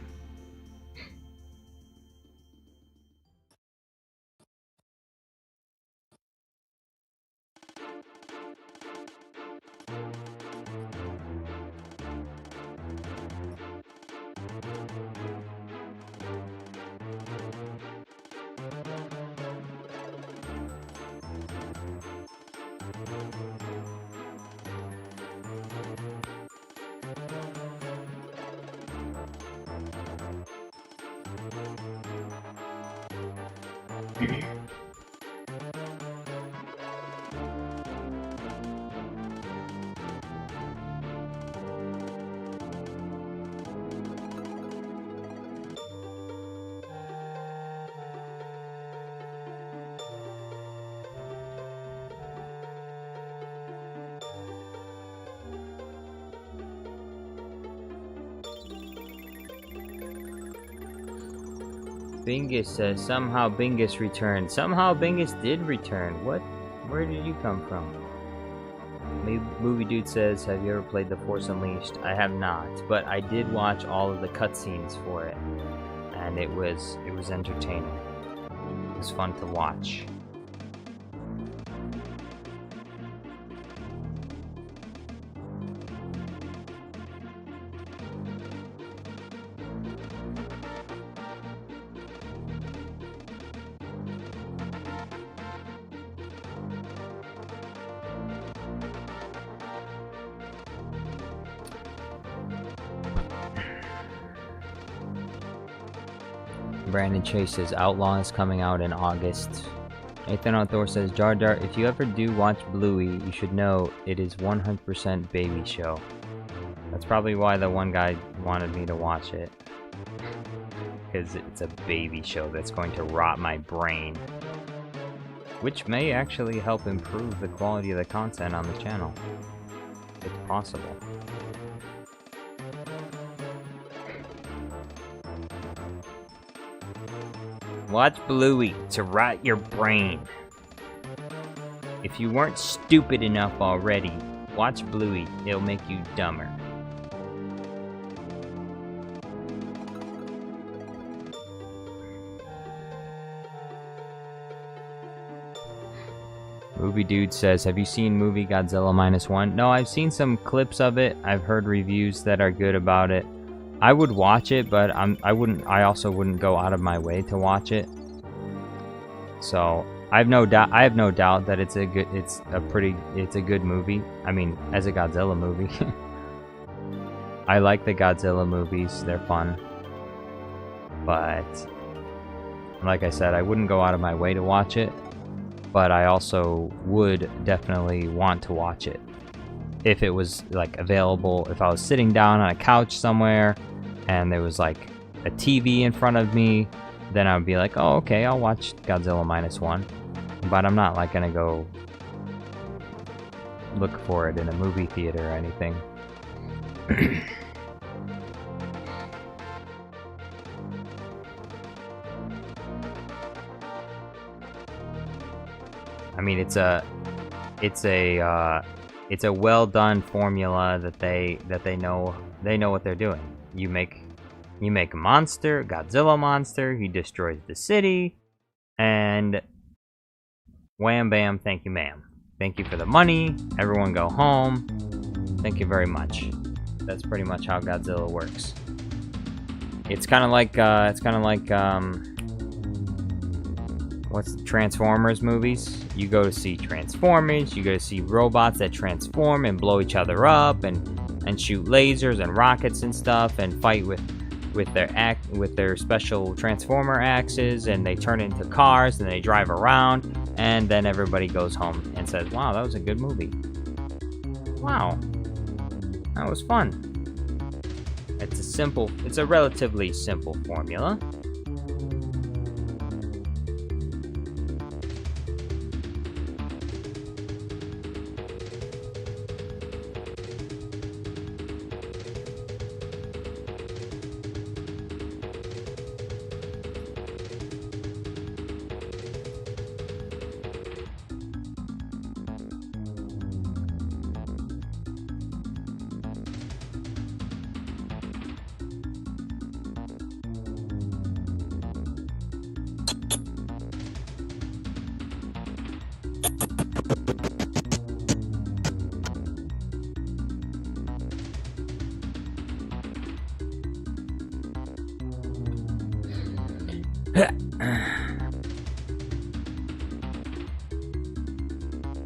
Bingus says, somehow Bingus returned. Somehow Bingus did return. What? Where did you come from? Movie Dude says, have you ever played The Force Unleashed? I have not, but I did watch all of the cutscenes for it, and it was entertaining. It was fun to watch. Brandon Chase says, Outlaw is coming out in August. Nathan Outdoor says, Jar Jar, if you ever do watch Bluey, you should know it is 100% baby show. That's probably why the one guy wanted me to watch it. Because it's a baby show that's going to rot my brain. Which may actually help improve the quality of the content on the channel. It's possible. Watch Bluey to rot your brain. If you weren't stupid enough already, watch Bluey. It'll make you dumber. Movie Dude says, have you seen movie Godzilla -1? No, I've seen some clips of it. I've heard reviews that are good about it. I would watch it, but I also wouldn't go out of my way to watch it. So I have no doubt that it's a good movie. I mean, as a Godzilla movie. I like the Godzilla movies, they're fun. But like I said, I wouldn't go out of my way to watch it, but I also would definitely want to watch it. If it was like available, if I was sitting down on a couch somewhere and there was like a TV in front of me, then I would be like, oh, okay, I'll watch Godzilla -1. But I'm not like gonna go look for it in a movie theater or anything. I mean, it's a well done formula that they know what they're doing. You make a monster, Godzilla monster, he destroys the city, and wham bam, thank you ma'am. Thank you for the money, everyone go home. Thank you very much. That's pretty much how Godzilla works. It's kind of like, what's the Transformers movies? You go to see Transformers, you go to see robots that transform and blow each other up and shoot lasers and rockets and stuff and fight with their special transformer axes, and they turn into cars and they drive around, and then everybody goes home and says, wow, that was a good movie. Wow. That was fun. It's a relatively simple formula.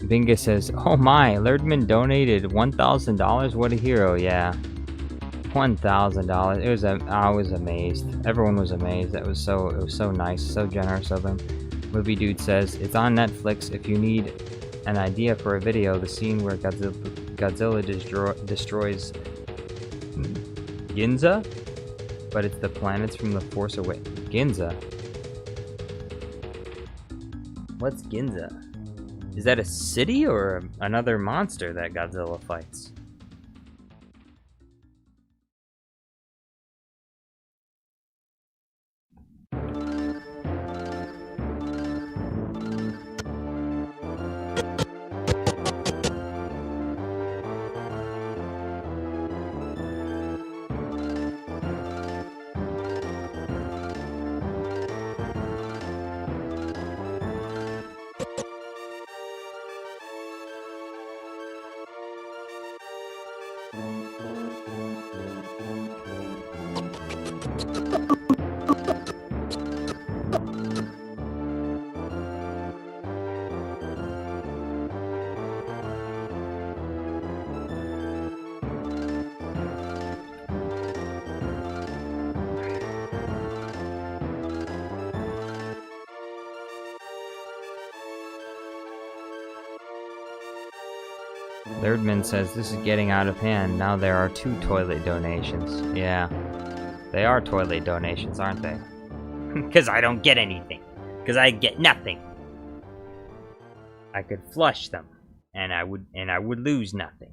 Binga says, oh my, Lerdman donated $1,000. What a hero, yeah. $1,000. I was amazed. Everyone was amazed. It was so nice, so generous of him. Movie Dude says, it's on Netflix. If you need an idea for a video, the scene where Godzilla destroys Ginza? But it's the planets from the Force Awakens. Ginza? What's Ginza? Is that a city or another monster that Godzilla fights? Thirdman says, this is getting out of hand. Now there are 2 toilet donations. Yeah. They are toilet donations, aren't they? Because I don't get anything. Because I get nothing. I could flush them. And I would lose nothing.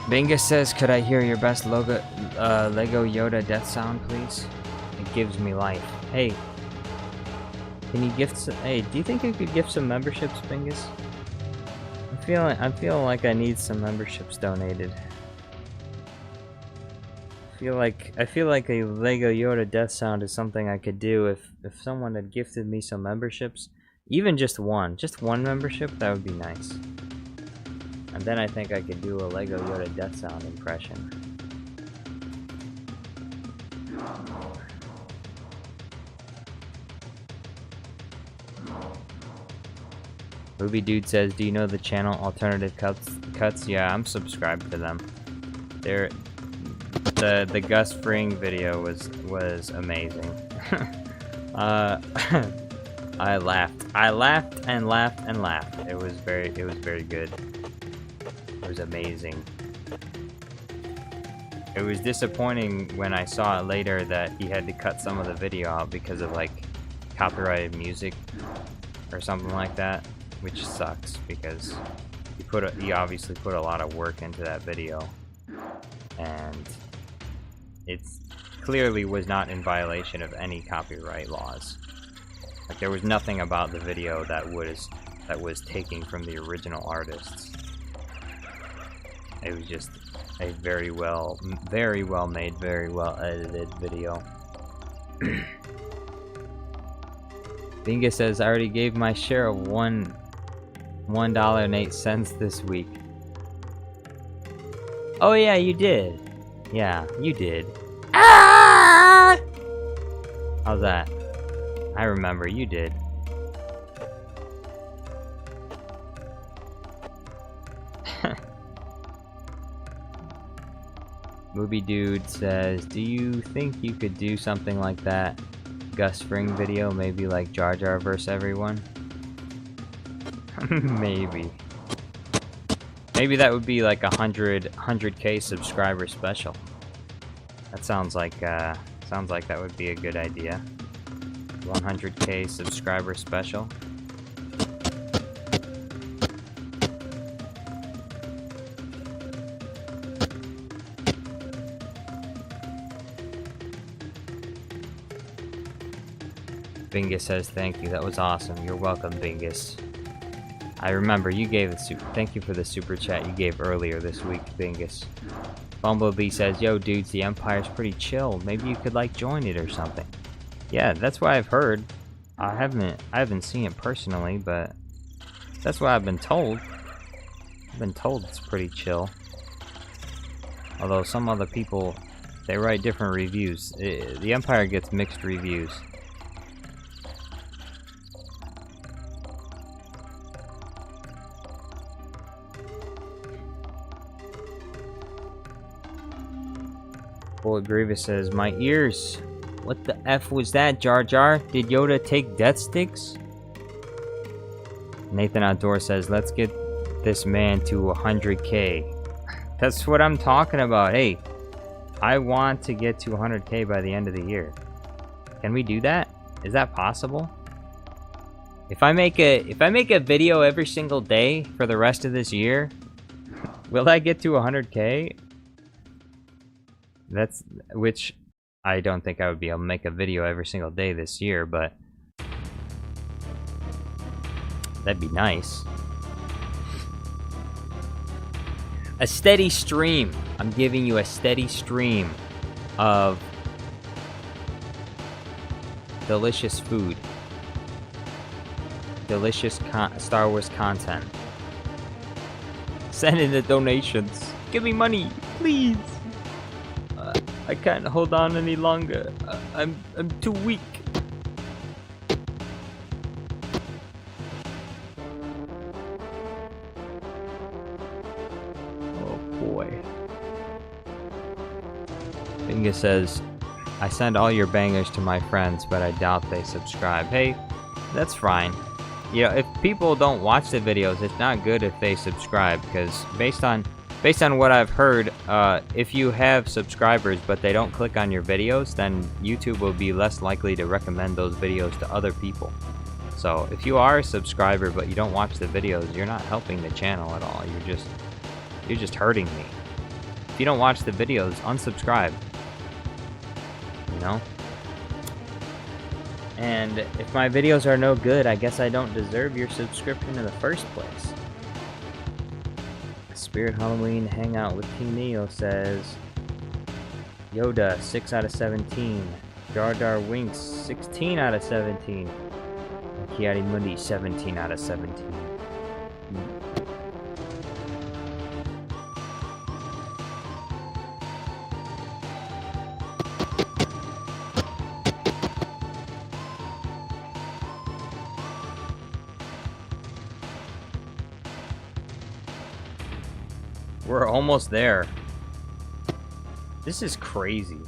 Binga says, could I hear your best Lego Yoda death sound, please? It gives me life. Hey, can you gift some, hey, do you think you could gift some memberships, Bingus? I'm feeling like I need some memberships donated. I feel like a Lego Yoda death sound is something I could do if someone had gifted me some memberships. Even just one membership, that would be nice. And then I think I could do a Lego Yoda Death Sound impression. Movie Dude says, do you know the channel Alternative Cuts? Yeah, I'm subscribed to them. They're the Gus Fring video was amazing. I laughed and laughed and laughed. It was very good. It was amazing. It was disappointing when I saw it later that he had to cut some of the video out because of like copyrighted music or something like that, which sucks because he obviously put a lot of work into that video, and it's clearly was not in violation of any copyright laws. Like there was nothing about the video that was taking from the original artists. It was just a very well made, very well edited video. Binga says, I already gave my share of $1.08 this week. Oh yeah, you did. Yeah, you did. Ah! How's that? I remember you did. Movie Dude says, do you think you could do something like that Gus Fring video, maybe like Jar Jar versus everyone? Maybe that would be like 100k subscriber special. That sounds like that would be a good idea. 100k subscriber special. Bingus says thank you. That was awesome. You're welcome, Bingus. I remember you gave the thank you for the super chat you gave earlier this week, Bingus. Bumblebee says, yo dudes, the Empire's pretty chill. Maybe you could like join it or something. Yeah, that's what I've heard. I haven't seen it personally, but that's what I've been told. I've been told it's pretty chill. Although some other people, they write different reviews. The Empire gets mixed reviews. Bullet Grievous says, my ears. What the F was that, Jar Jar? Did Yoda take death sticks? Nathan Outdoor says, let's get this man to 100k. That's what I'm talking about. Hey, I want to get to 100k by the end of the year. Can we do that? Is that possible? If I make a video every single day for the rest of this year, will I get to 100k? Which I don't think I would be able to make a video every single day this year, but that'd be nice. A steady stream. I'm giving you a steady stream of delicious food. Delicious Star Wars content. Send in the donations. Give me money, please. I can't hold on any longer. I'm too weak. Oh boy. Binga says, I send all your bangers to my friends, but I doubt they subscribe. Hey, that's fine. You know, if people don't watch the videos, it's not good if they subscribe, because based on what I've heard, if you have subscribers but they don't click on your videos, then YouTube will be less likely to recommend those videos to other people. So if you are a subscriber but you don't watch the videos, you're not helping the channel at all. You're just hurting me. If you don't watch the videos, unsubscribe. You know? And if my videos are no good, I guess I don't deserve your subscription in the first place. Spirit Halloween Hangout with King Neo says, Yoda 6 out of 17. Jar Jar Winks 16 out of 17. Kiari Mundi, 17 out of 17. We're almost there. This is crazy.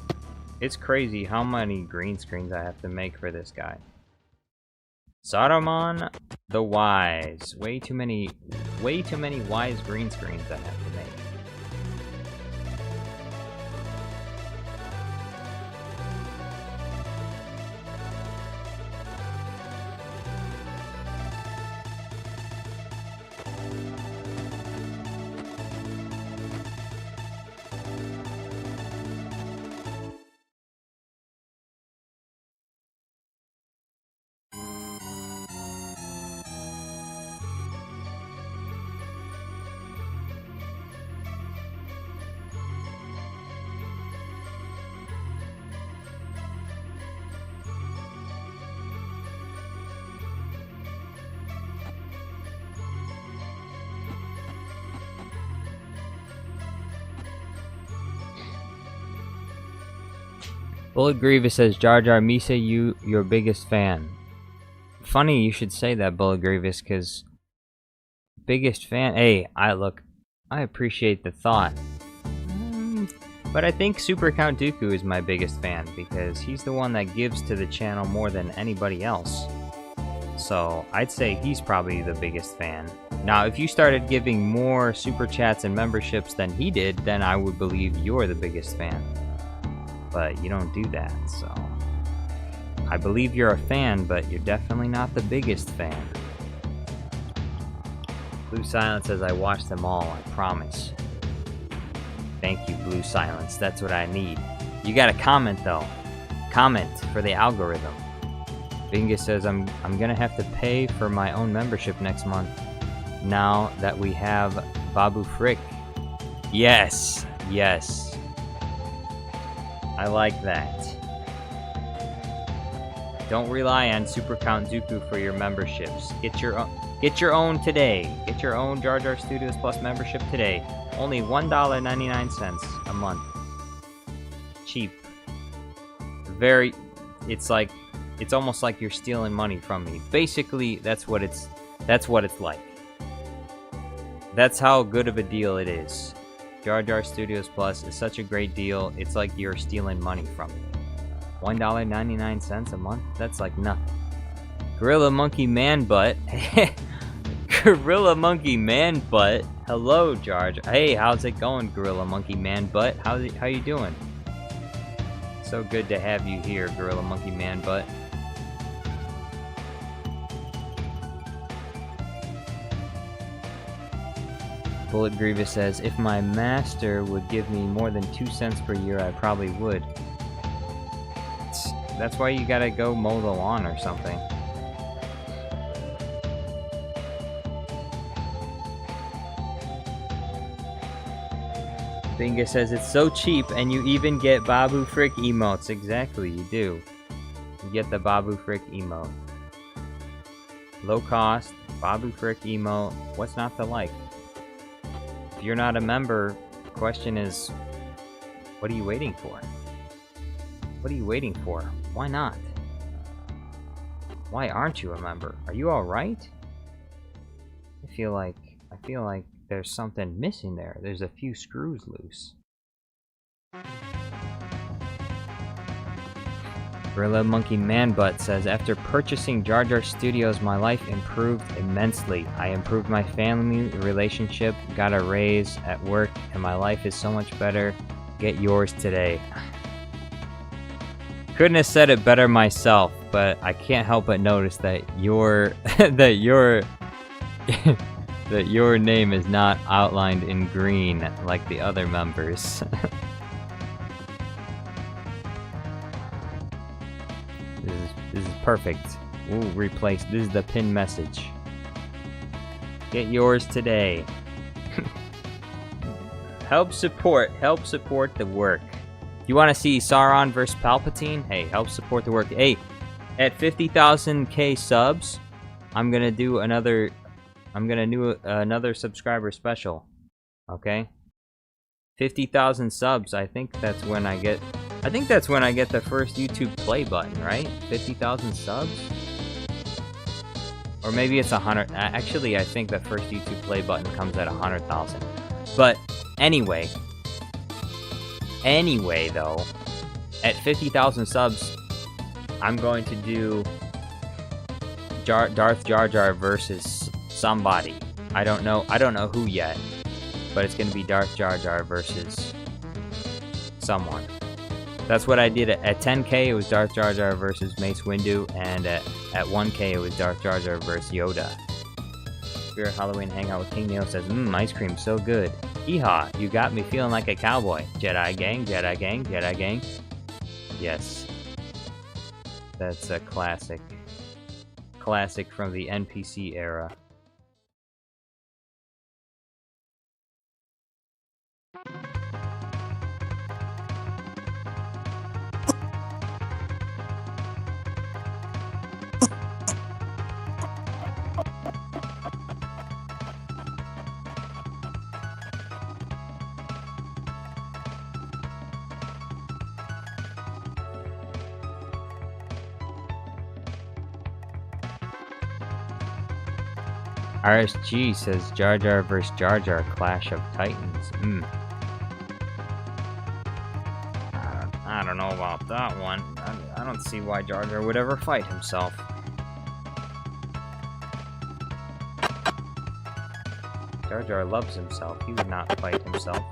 It's crazy how many green screens I have to make for this guy. Saruman the Wise. Way too many wise green screens I have to make. Bullet Grievous says, Jar Jar Misa, your biggest fan. Funny you should say that, Bullet Grievous, because biggest fan. Hey, I appreciate the thought. But I think Super Count Dooku is my biggest fan because he's the one that gives to the channel more than anybody else. So I'd say he's probably the biggest fan. Now, if you started giving more super chats and memberships than he did, then I would believe you're the biggest fan. But you don't do that, so I believe you're a fan, but you're definitely not the biggest fan. Blue Silence says, I watched them all, I promise. Thank you, Blue Silence, that's what I need. You gotta comment though. Comment for the algorithm. Bingus says, I'm gonna have to pay for my own membership next month now that we have Babu Frick. Yes, yes. I like that. Don't rely on Super Count Dooku for your memberships. Get your own today. Get your own Jar Jar Studios Plus membership today. Only $1.99 a month. Cheap. It's almost like you're stealing money from me. Basically, that's what it's like. That's how good of a deal it is. Jar Jar Studios Plus is such a great deal, it's like you're stealing money from me. $1.99 a month? That's like nothing. Gorilla Monkey Man Butt. Gorilla Monkey Man Butt. Hello, Jar Jar. Hey, how's it going, Gorilla Monkey Man Butt? How you doing? So good to have you here, Gorilla Monkey Man Butt. Bullet Grievous says, if my master would give me more than 2 cents per year, I probably would. That's why you gotta go mow the lawn or something. Binga says, it's so cheap and you even get Babu Frick emotes. Exactly, you do. You get the Babu Frick emote. Low cost, Babu Frick emote. What's not to like? If you're not a member, the question is, what are you waiting for? What are you waiting for? Why not? Why aren't you a member? Are you alright? I feel like there's something missing there. There's a few screws loose. Gorilla Monkey Man Butt says, after purchasing Jar Jar Studios, my life improved immensely. I improved my family relationship, got a raise at work, and my life is so much better. Get yours today. Couldn't have said it better myself, but I can't help but notice that your name is not outlined in green like the other members. This is perfect. We'll replace. This is the pin message. Get yours today. Help support the work. You want to see Sauron versus Palpatine? Hey, help support the work. Hey, at 50,000k subs, I'm gonna do another subscriber special. Okay? 50,000 subs. I think that's when I get the first YouTube play button, right? 50,000 subs? Or maybe it's 100. Actually, I think the first YouTube play button comes at 100,000. But anyway, though, at 50,000 subs, I'm going to do Darth Jar Jar versus somebody. I don't know who yet, but it's gonna be Darth Jar Jar versus someone. That's what I did at 10K. It was Darth Jar Jar versus Mace Windu, and at 1K it was Darth Jar Jar versus Yoda. Spirit Halloween Hangout with King Neo says, ice cream so good. Yeehaw, you got me feeling like a cowboy. Jedi gang, Jedi gang, Jedi gang. Yes. That's a classic. Classic from the NPC era. RSG says Jar Jar vs. Jar Jar Clash of Titans. I don't know about that one. I don't see why Jar Jar would ever fight himself. Jar Jar loves himself. He would not fight himself.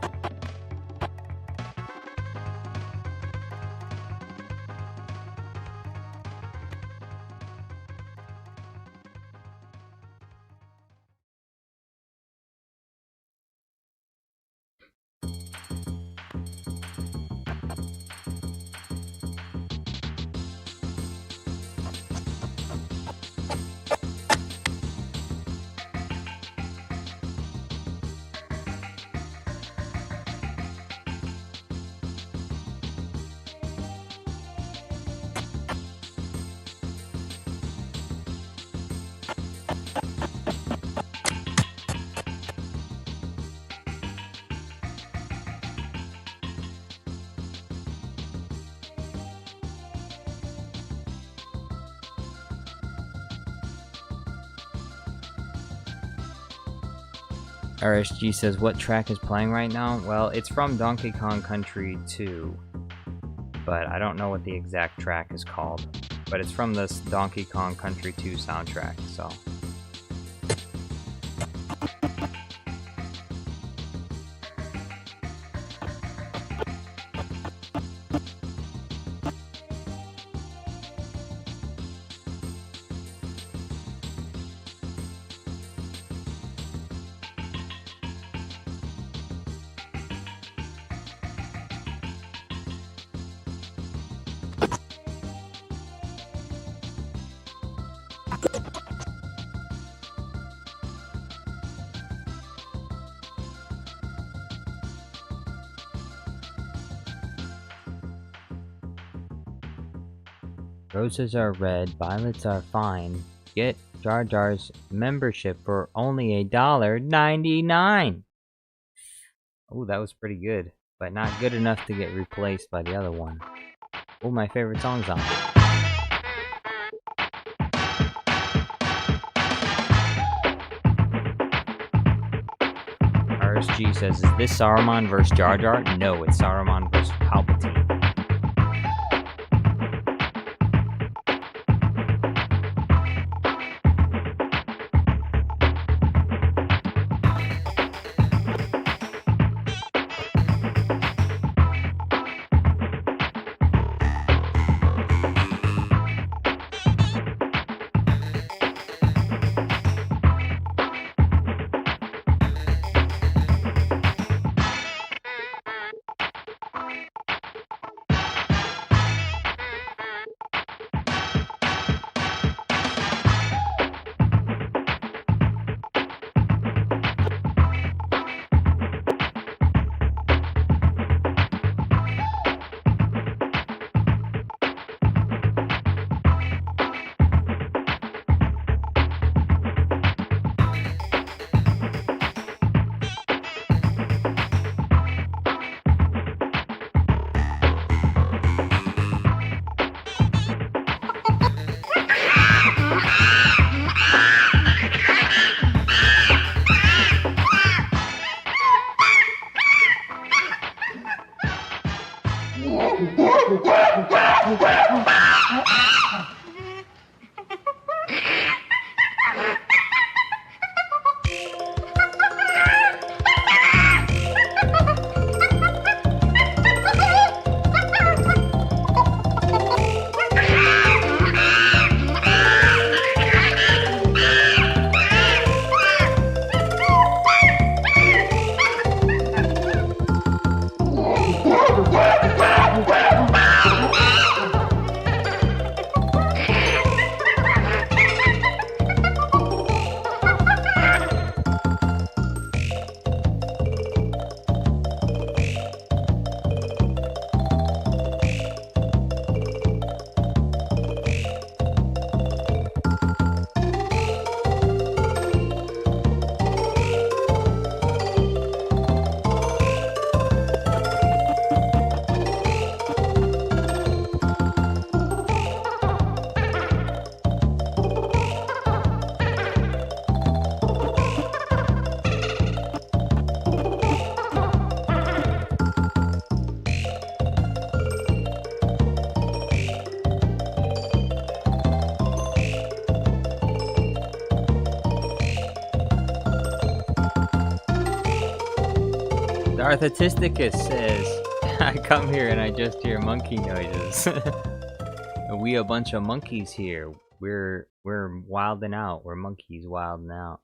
RSG says, what track is playing right now? Well, it's from Donkey Kong Country 2, but I don't know what the exact track is called. But it's from this Donkey Kong Country 2 soundtrack, so... Roses are red, violets are fine. Get Jar Jar's membership for only $1.99. Oh, that was pretty good, but not good enough to get replaced by the other one. Oh, my favorite song's on. RSG says, is this Saruman vs. Jar Jar? No, it's Saruman vs. Palpatine. Arthatisticus says, I come here and I just hear monkey noises. We a bunch of monkeys here. We're wilding out. We're monkeys wilding out.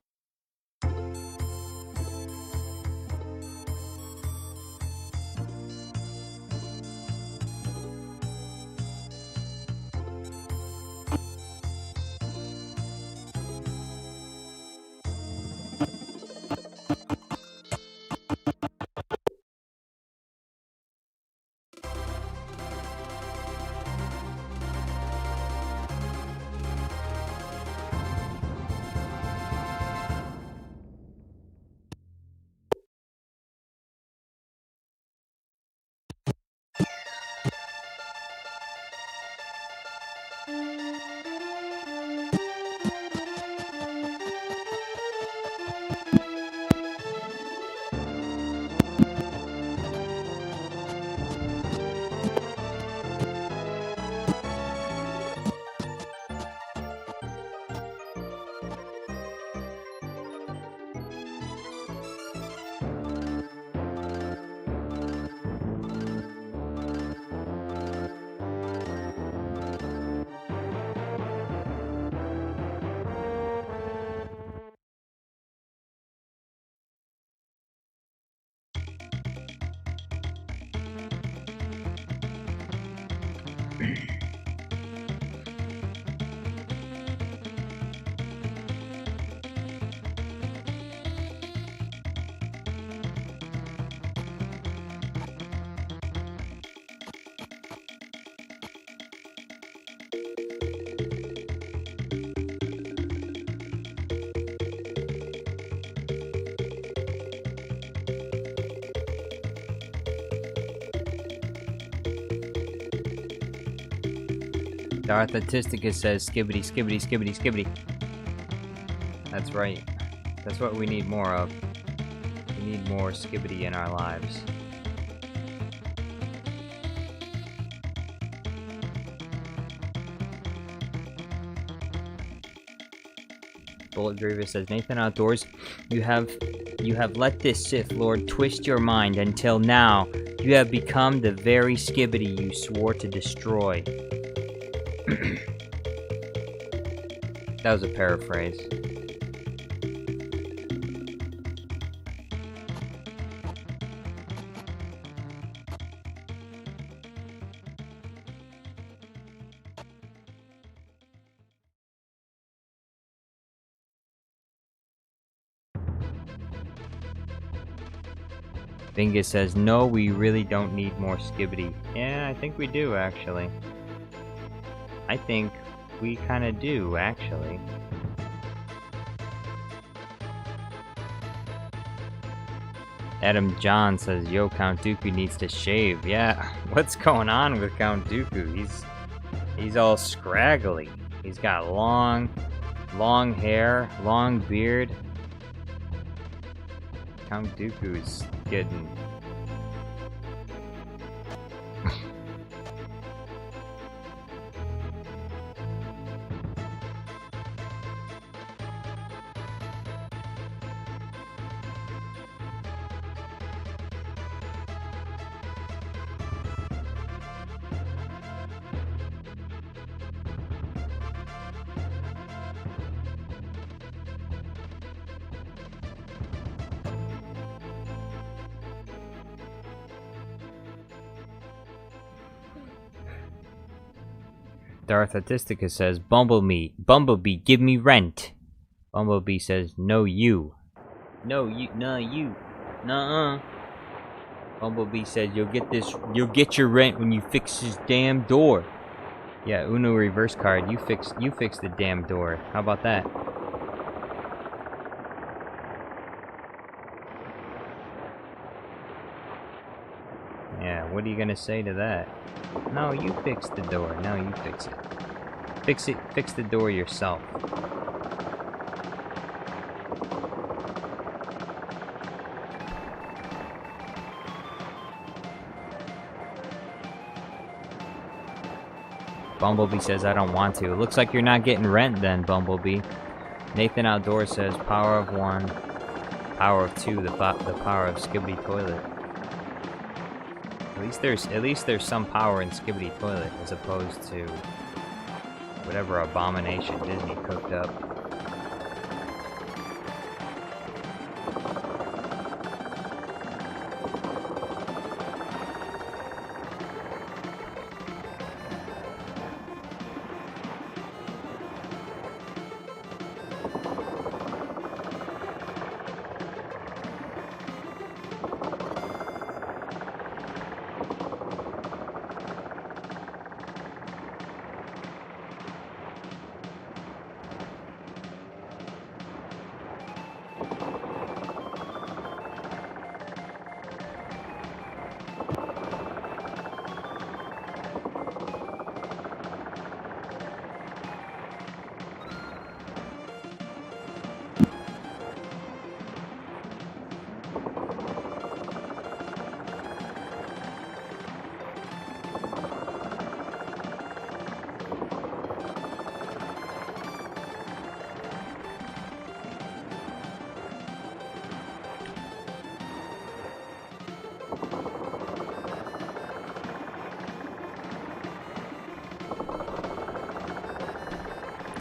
Arthatisticus says skibidi, skibidi, skibidi, skibidi. That's right. That's what we need more of. We need more skibidi in our lives. Bullet Driver says, Nathan Outdoors, you have let this Sith Lord twist your mind until now you have become the very skibidi you swore to destroy. That was a paraphrase. Bingus says, no, we really don't need more skibidi. Yeah, I think we do, actually. I think we kind of do, actually. Adam John says, yo, Count Dooku needs to shave. Yeah, what's going on with Count Dooku? He's all scraggly. He's got long hair, long beard. Count Dooku's getting... Darth Artistica says, Bumblebee, give me rent. Bumblebee says, no you. No you, nah you. Nuh-uh. Bumblebee said, you'll get your rent when you fix this damn door. Yeah, Uno reverse card, you fix the damn door. How about that? Yeah, what are you gonna say to that? No, you fix the door. No, you fix it. Fix the door yourself. Bumblebee says, I don't want to. It looks like you're not getting rent then, Bumblebee. Nathan Outdoor says, power of 1, power of 2, the power of Skibidi Toilet. At least there's some power in Skibidi Toilet as opposed to whatever abomination Disney cooked up.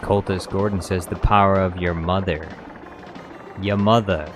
Cultist Gordon says, the power of your mother. Your mother.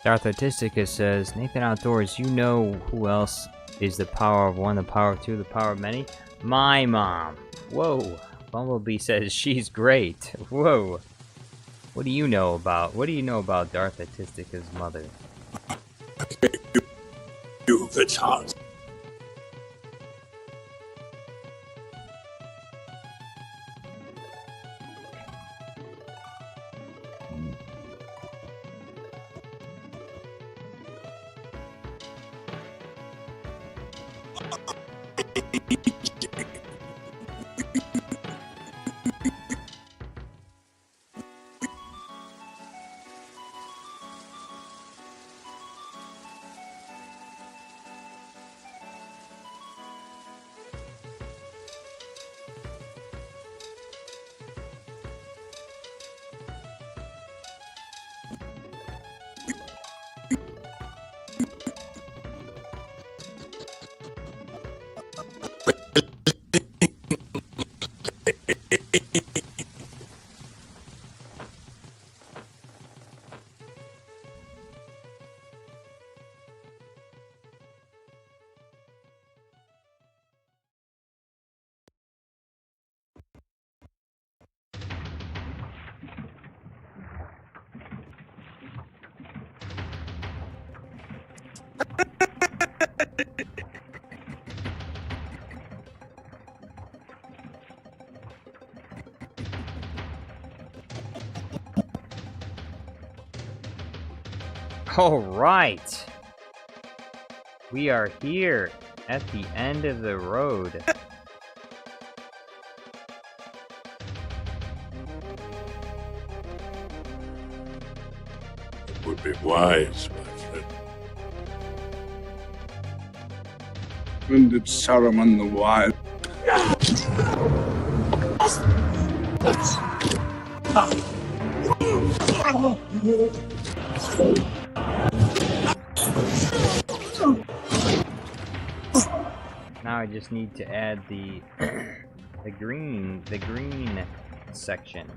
Darth Artistica says, Nathan Outdoors, you know who else is the power of 1, the power of 2, the power of many? My mom. Whoa. Bumblebee says she's great. Whoa. What do you know about Darth Artistica's mother? You the chance. Alright! We are here at the end of the road. It would be wise, my friend. When did Saruman the Wise? Now I just need to add the the green section.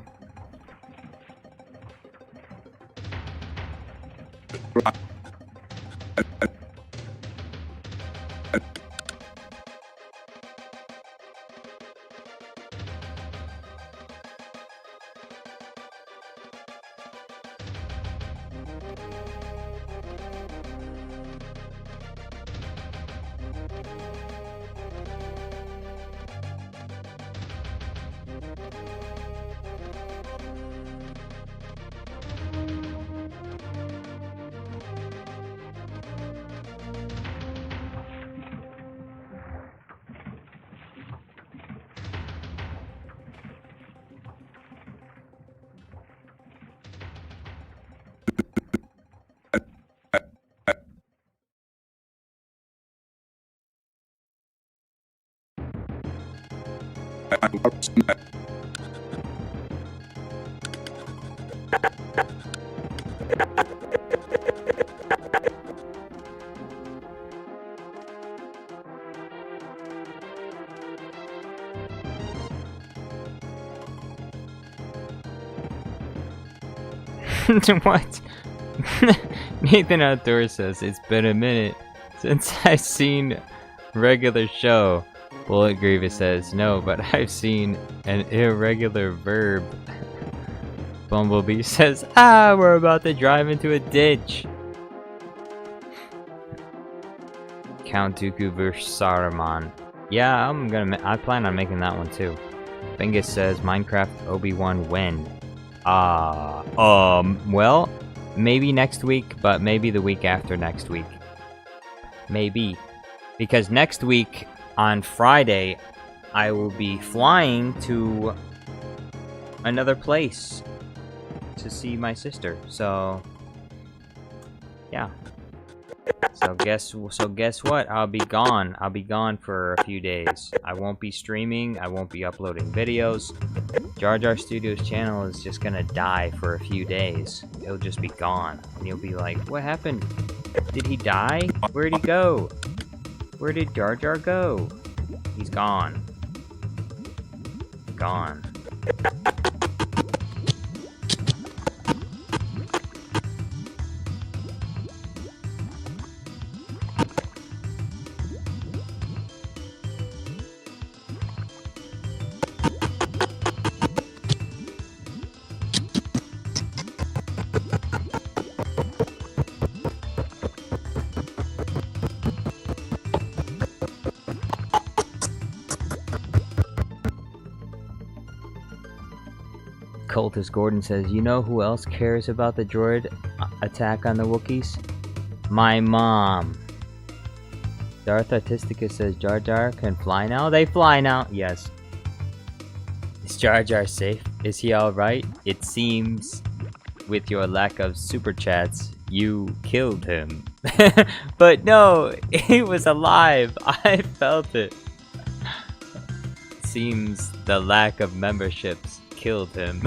What? Nathan Outdoors says, it's been a minute since I've seen regular show. Bullet Grievous says, no, but I've seen an irregular verb. Bumblebee says, we're about to drive into a ditch. Count Dooku vs. Saruman. Yeah, I plan on making that one too. Bingus says, Minecraft Obi-Wan when? Well, maybe next week, but maybe the week after next week. Maybe. Because next week, on Friday, I will be flying to another place to see my sister. So, yeah. So guess what? I'll be gone. I'll be gone for a few days. I won't be streaming. I won't be uploading videos. Jar Jar Studios channel is just gonna die for a few days. It'll just be gone. And you'll be like, what happened? Did he die? Where'd he go? Where did Jar Jar go? He's gone. Gone. Cultist Gordon says, you know who else cares about the droid attack on the Wookiees? My mom. Darth Artistica says, Jar Jar can fly now? They fly now! Yes. Is Jar Jar safe? Is he alright? It seems, with your lack of super chats, you killed him. But no, he was alive! I felt it. Seems the lack of memberships killed him.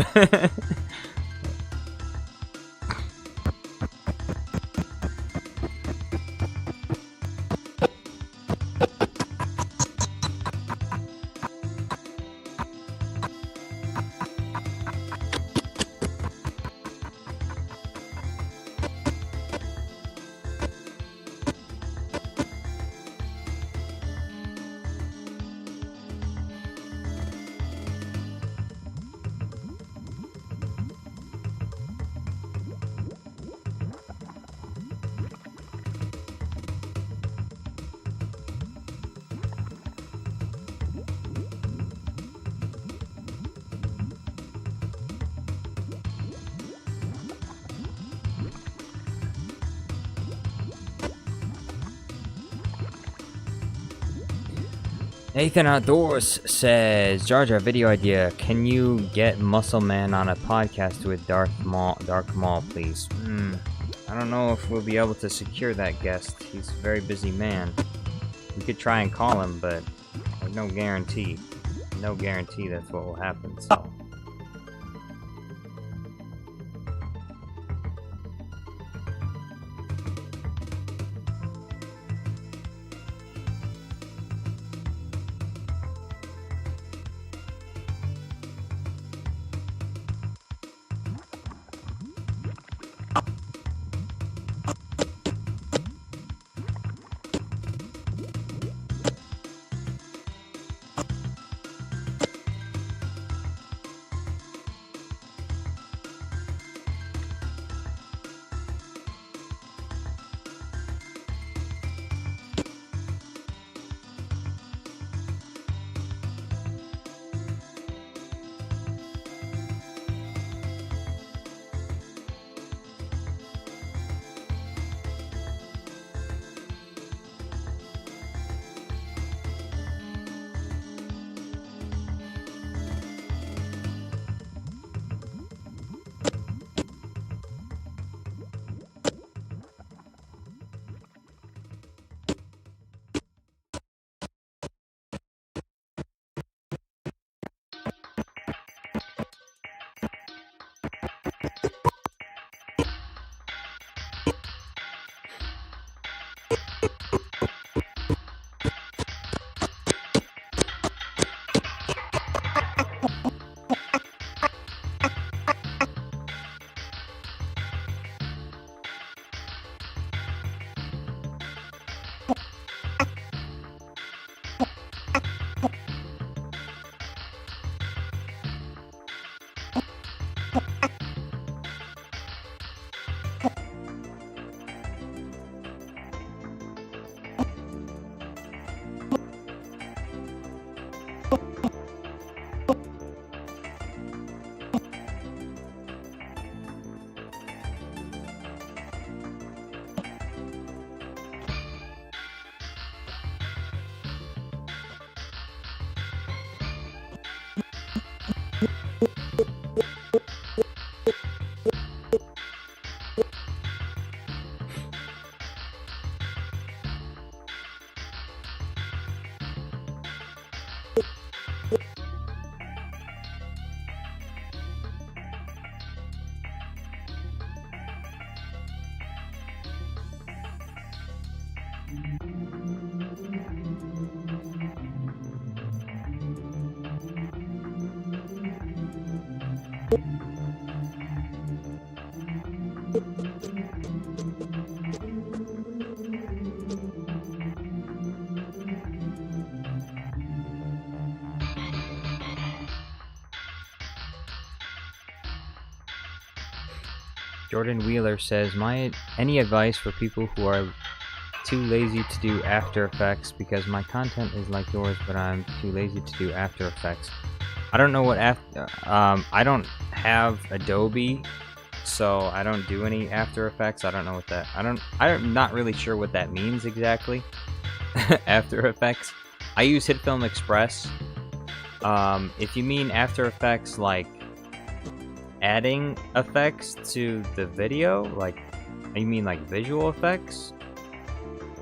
Nathan Outdoors says, Jar Jar, video idea. Can you get Muscle Man on a podcast with Dark Maul, please? I don't know if we'll be able to secure that guest. He's a very busy man. We could try and call him, but there's no guarantee. No guarantee that's what will happen, so... Jordan Wheeler says, any advice for people who are too lazy to do After Effects, because my content is like yours, but I'm too lazy to do After Effects. I don't know what I don't have Adobe, so I don't do any After Effects. I don't know what that, I'm not really sure what that means exactly. After Effects. I use HitFilm Express. If you mean After Effects like adding effects to the video, like, you mean like visual effects?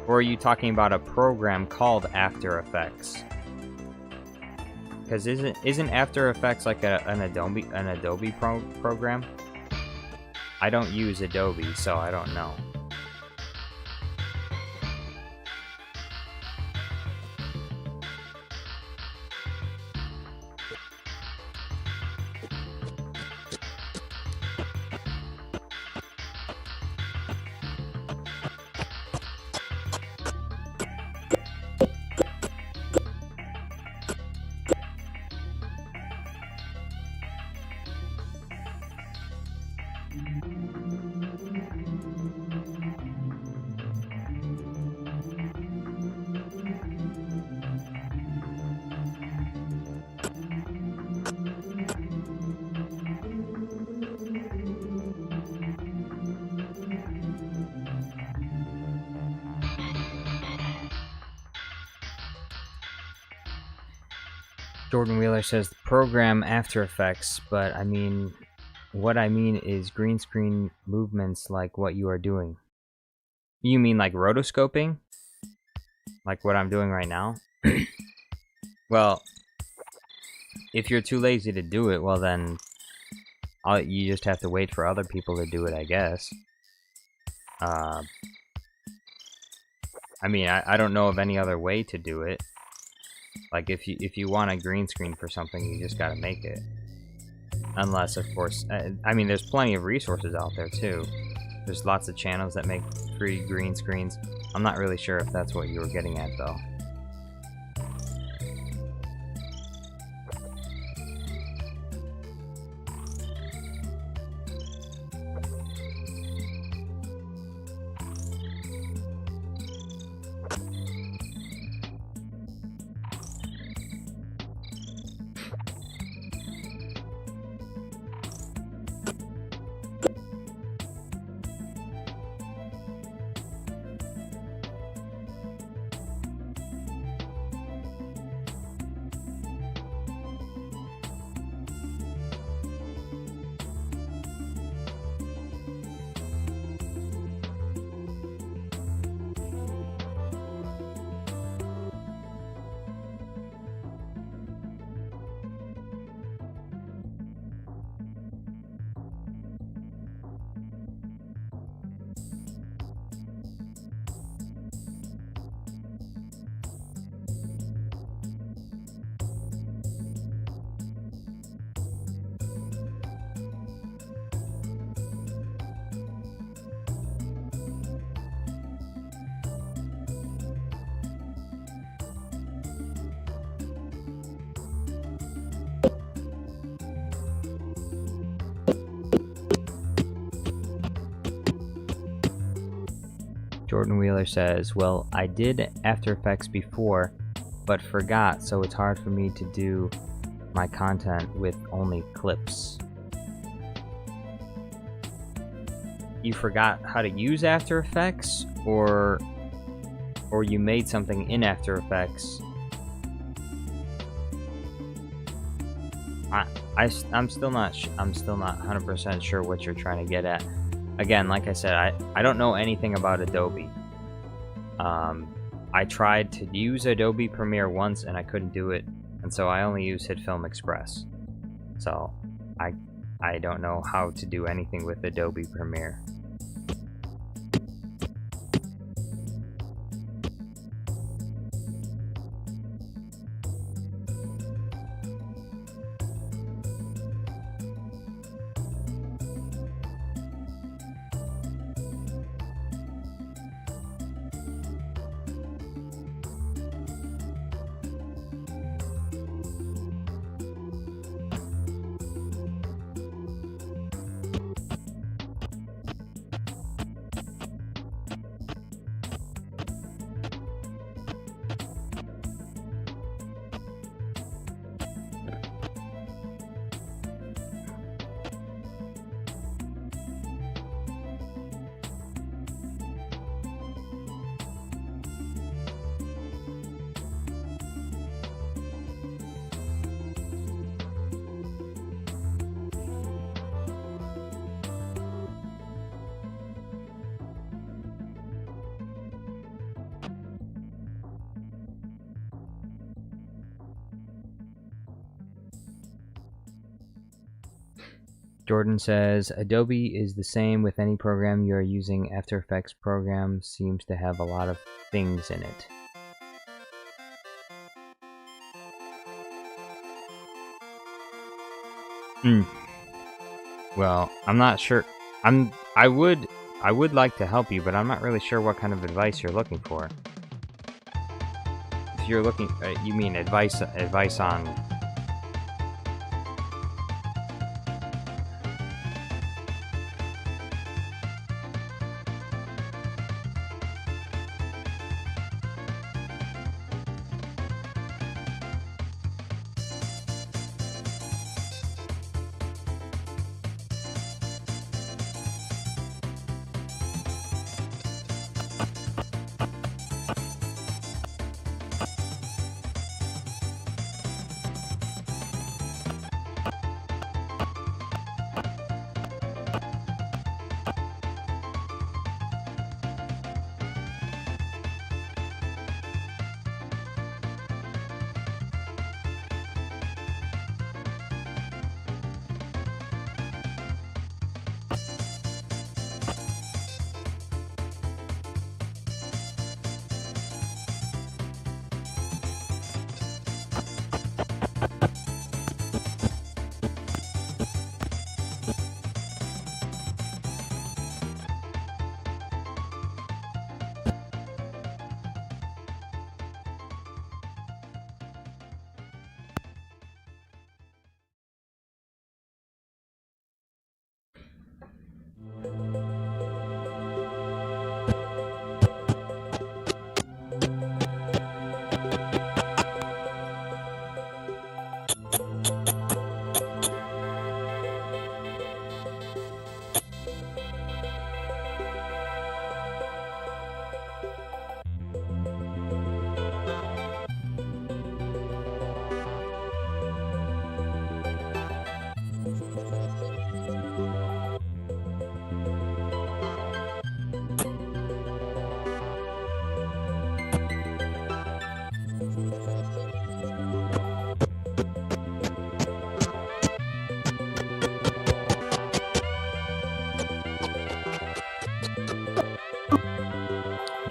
Or are you talking about a program called After Effects? Because isn't After Effects like an Adobe program? I don't use Adobe, so I don't know. Jordan Wheeler says program After Effects, but I mean, what I mean is green screen movements like what you are doing. You mean like rotoscoping? Like what I'm doing right now? Well, if you're too lazy to do it, well then, you just have to wait for other people to do it, I guess. I mean, I don't know of any other way to do it. Like, if you want a green screen for something, you just gotta make it. Unless, of course, I mean, there's plenty of resources out there, too. There's lots of channels that make free green screens. I'm not really sure if that's what you were getting at, though. Jordan Wheeler says, well, I did After Effects before, but forgot, so it's hard for me to do my content with only clips. You forgot how to use After Effects, or you made something in After Effects? I'm still not 100% sure what you're trying to get at. Again, like I said, I don't know anything about Adobe. I tried to use Adobe Premiere once and I couldn't do it, and so I only use HitFilm Express. So I don't know how to do anything with Adobe Premiere. Jordan says, Adobe is the same with any program you are using. After Effects program seems to have a lot of things in it. Well, I'm not sure. I would like to help you, but I'm not really sure what kind of advice you're looking for. If you're looking, you mean advice on...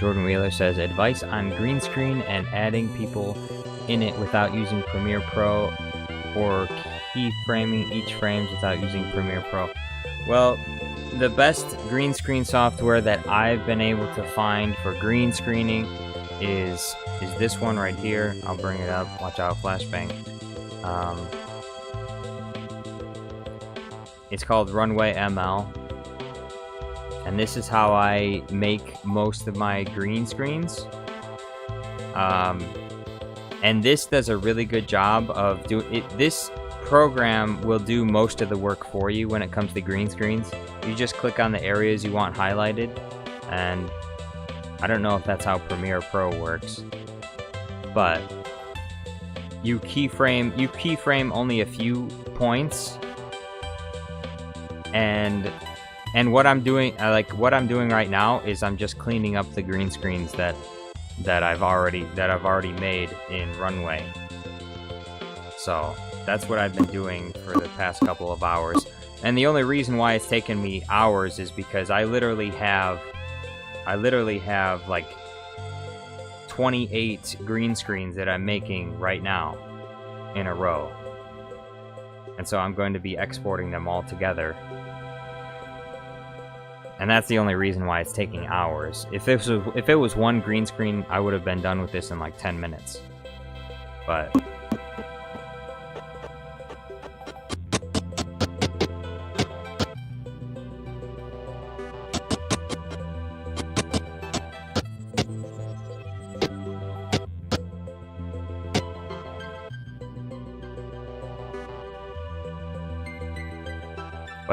Jordan Wheeler says, advice on green screen and adding people in it without using Premiere Pro, or keyframing each frames without using Premiere Pro. Well, the best green screen software that I've been able to find for green screening is this one right here. I'll bring it up. Watch out, flashbang. It's called Runway ML. And this is how I make most of my green screens. And this does a really good job of doing it. This program will do most of the work for you when it comes to green screens. You just click on the areas you want highlighted, and I don't know if that's how Premiere Pro works, but you keyframe only a few points, and what I'm doing right now is I'm just cleaning up the green screens that I've already made in Runway. So that's what I've been doing for the past couple of hours. And the only reason why it's taken me hours is because I literally have like 28 green screens that I'm making right now in a row. And so I'm going to be exporting them all together. And that's the only reason why it's taking hours. If it was one green screen, I would have been done with this in like 10 minutes. But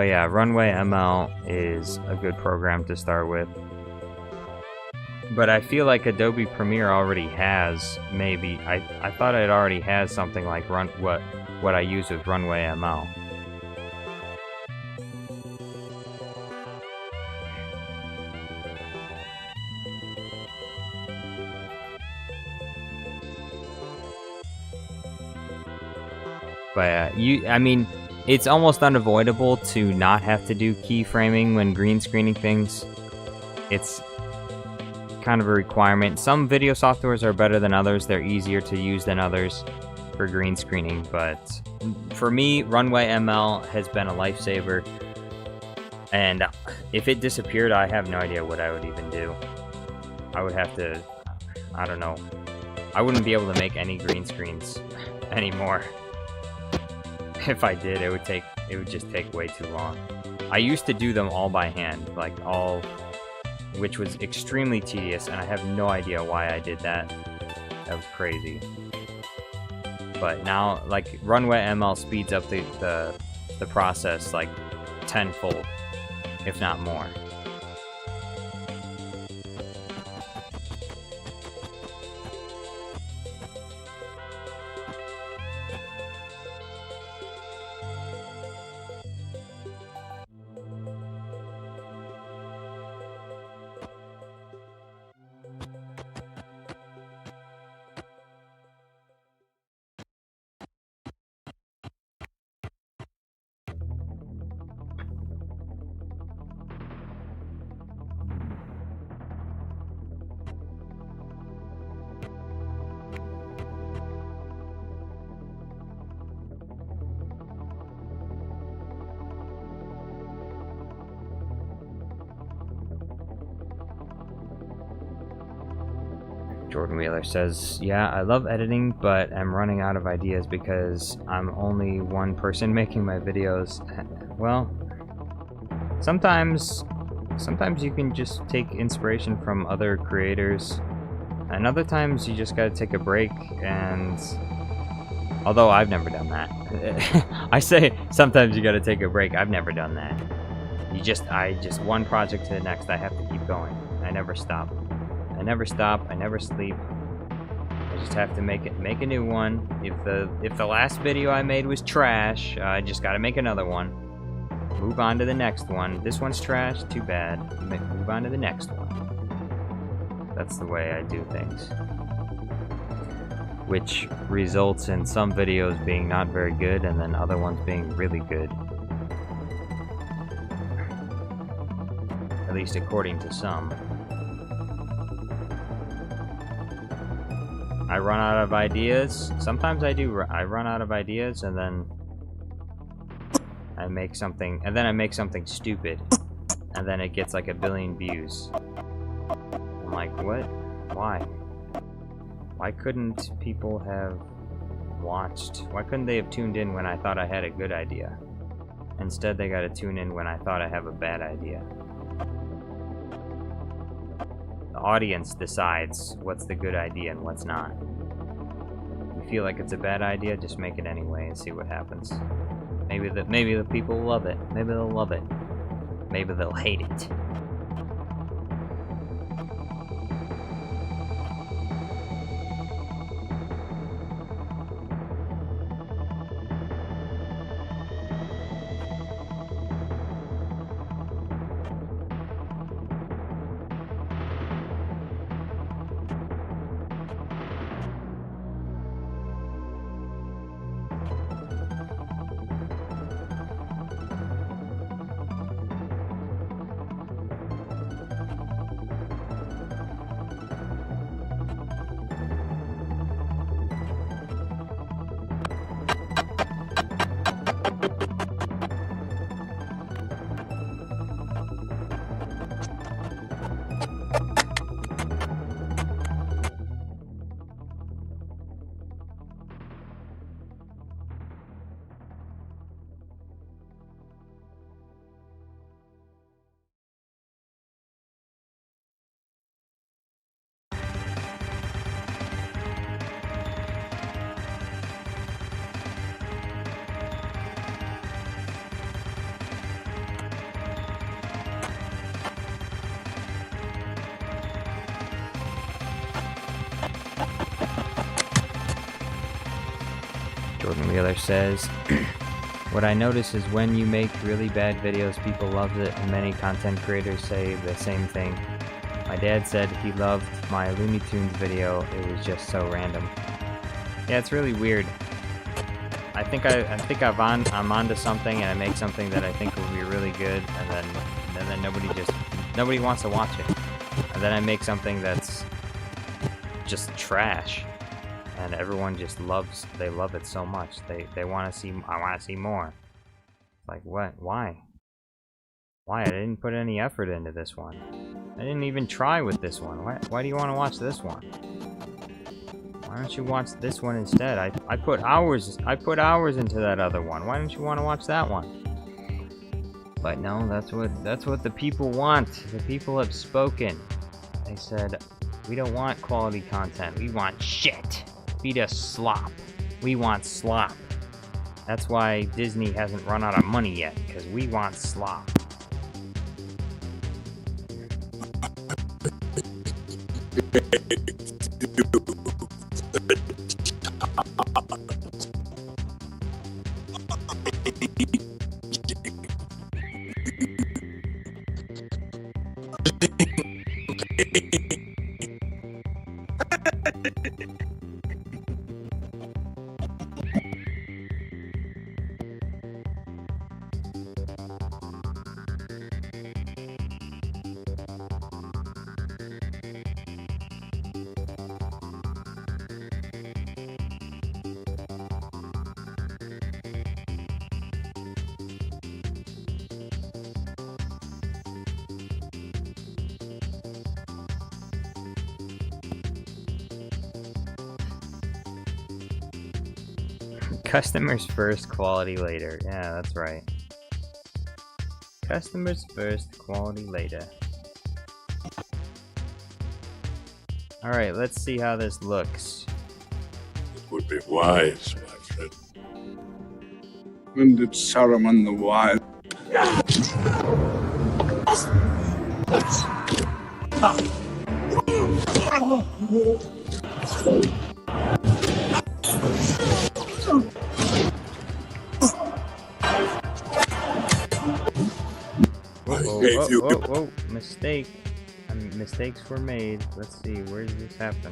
yeah, Runway ML is a good program to start with. But I feel like Adobe Premiere already has, maybe, I thought it already has something like what I use with Runway ML. But I mean, it's almost unavoidable to not have to do keyframing when green screening things. It's kind of a requirement. Some video softwares are better than others. They're easier to use than others for green screening. But for me, Runway ML has been a lifesaver. And if it disappeared, I have no idea what I would even do. I would have to, I don't know. I wouldn't be able to make any green screens anymore. If I did, it would just take way too long. I used to do them all by hand, which was extremely tedious, and I have no idea why I did that. That was crazy. But now, like, Runway ML speeds up the process like tenfold, if not more. Jordan Wheeler says, yeah, I love editing, but I'm running out of ideas because I'm only one person making my videos. Well, sometimes you can just take inspiration from other creators, and other times you just gotta take a break. And although I've never done that, I say sometimes you gotta take a break. I've never done that. I just one project to the next. I have to keep going. I never stop. I never stop. I never sleep. I just have to make a new one. If the last video I made was trash, I just gotta make another one. Move on to the next one. This one's trash. Too bad. Move on to the next one. That's the way I do things. Which results in some videos being not very good, and then other ones being really good. At least according to some. I run out of ideas. Sometimes I do. I run out of ideas, and then I make something, stupid, and then it gets like 1 billion views. I'm like, what? Why? Why couldn't people have watched? Why couldn't they have tuned in when I thought I had a good idea? Instead, they got to tune in when I thought I have a bad idea. The audience decides what's the good idea and what's not. You feel like it's a bad idea, just make it anyway and see what happens. Maybe the people love it. Maybe they'll love it. Maybe they'll hate it. Jordan Wheeler says, what I notice is when you make really bad videos, people love it, and many content creators say the same thing. My dad said he loved my Looney Tunes video, it was just so random. Yeah, it's really weird. I think I'm onto something, and I make something that I think will be really good, and then nobody wants to watch it. And then I make something that's just trash. And everyone just they love it so much. They want to see, I want to see more. Like, what? Why? Why? I didn't put any effort into this one. I didn't even try with this one. Why do you want to watch this one? Why don't you watch this one instead? I put hours into that other one. Why don't you want to watch that one? But no, that's what the people want. The people have spoken. They said, we don't want quality content. We want shit. Feed us slop. We want slop. That's why Disney hasn't run out of money yet, because we want slop. Customers first, quality later. Yeah, that's right. Customers first, quality later. Alright, let's see how this looks. It would be wise, my friend. When did Saruman the Wise? Whoa, mistake. Mistakes were made. Let's see, where did this happen?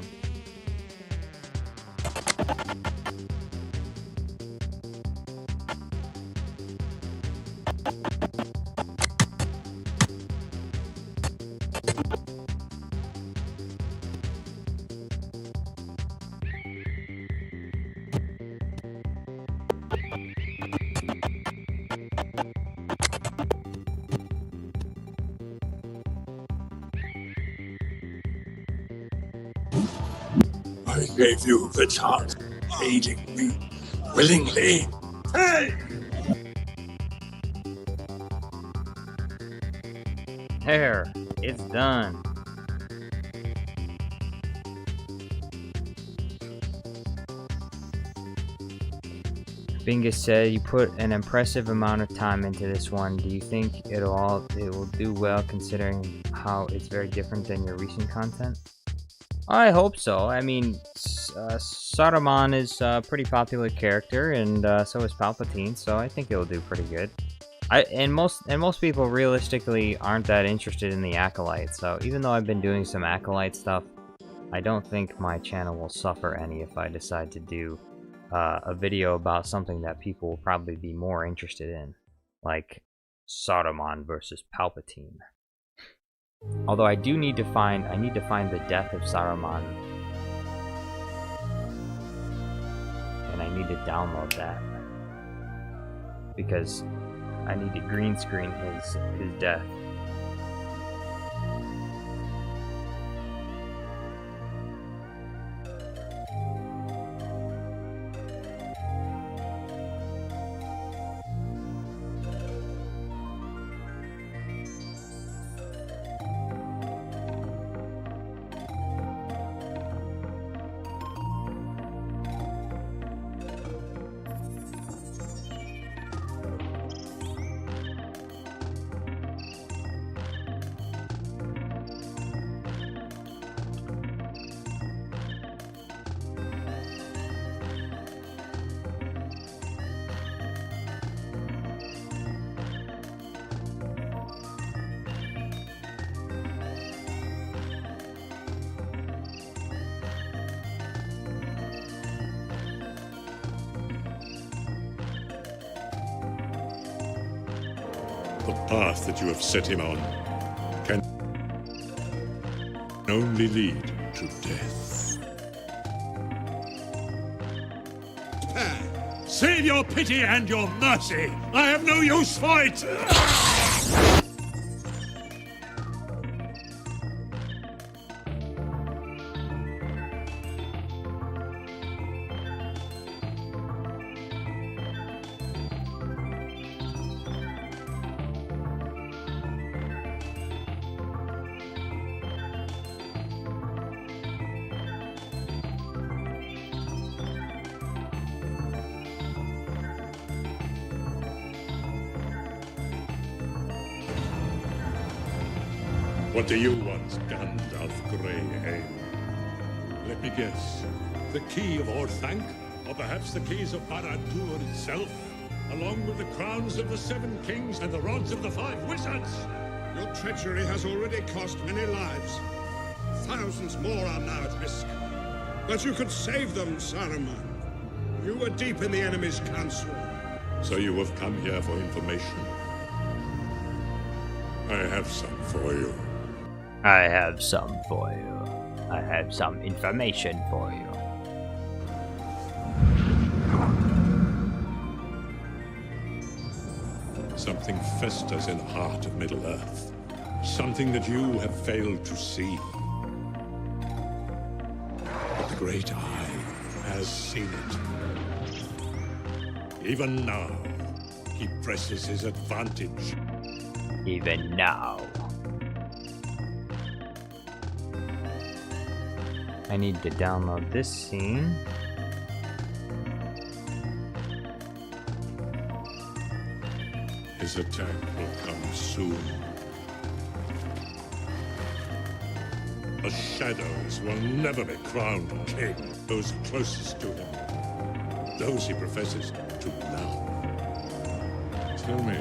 gave you the chance, aiding me willingly. Hey! There, it's done. Bingus said you put an impressive amount of time into this one. Do you think it will do well considering how it's very different than your recent content? I hope so. I mean, Saruman is a pretty popular character, and so is Palpatine, so I think it'll do pretty good. And most people realistically aren't that interested in the Acolyte, so even though I've been doing some Acolyte stuff, I don't think my channel will suffer any if I decide to do a video about something that people will probably be more interested in, like Saruman versus Palpatine. Although I need to find the death of Saruman, and I need to download that because I need to green screen his death. The path that you have set him on can only lead to death. Save your pity and your mercy! I have no use for it! What do you want, Gandalf Greyhair? Let me guess. The key of Orthanc? Or perhaps the keys of Barad-dûr itself? Along with the crowns of the Seven Kings and the rods of the Five Wizards? Your treachery has already cost many lives. Thousands more are now at risk. But you could save them, Saruman. You were deep in the enemy's council. So you have come here for information. I have some for you. I have some for you. I have some information for you. Something festers in the heart of Middle-earth. Something that you have failed to see. But the Great Eye has seen it. Even now, he presses his advantage. Even now. I need to download this scene. His attack will come soon. The Shadows will never be crowned king. Those closest to him. Those he professes to love. Tell me,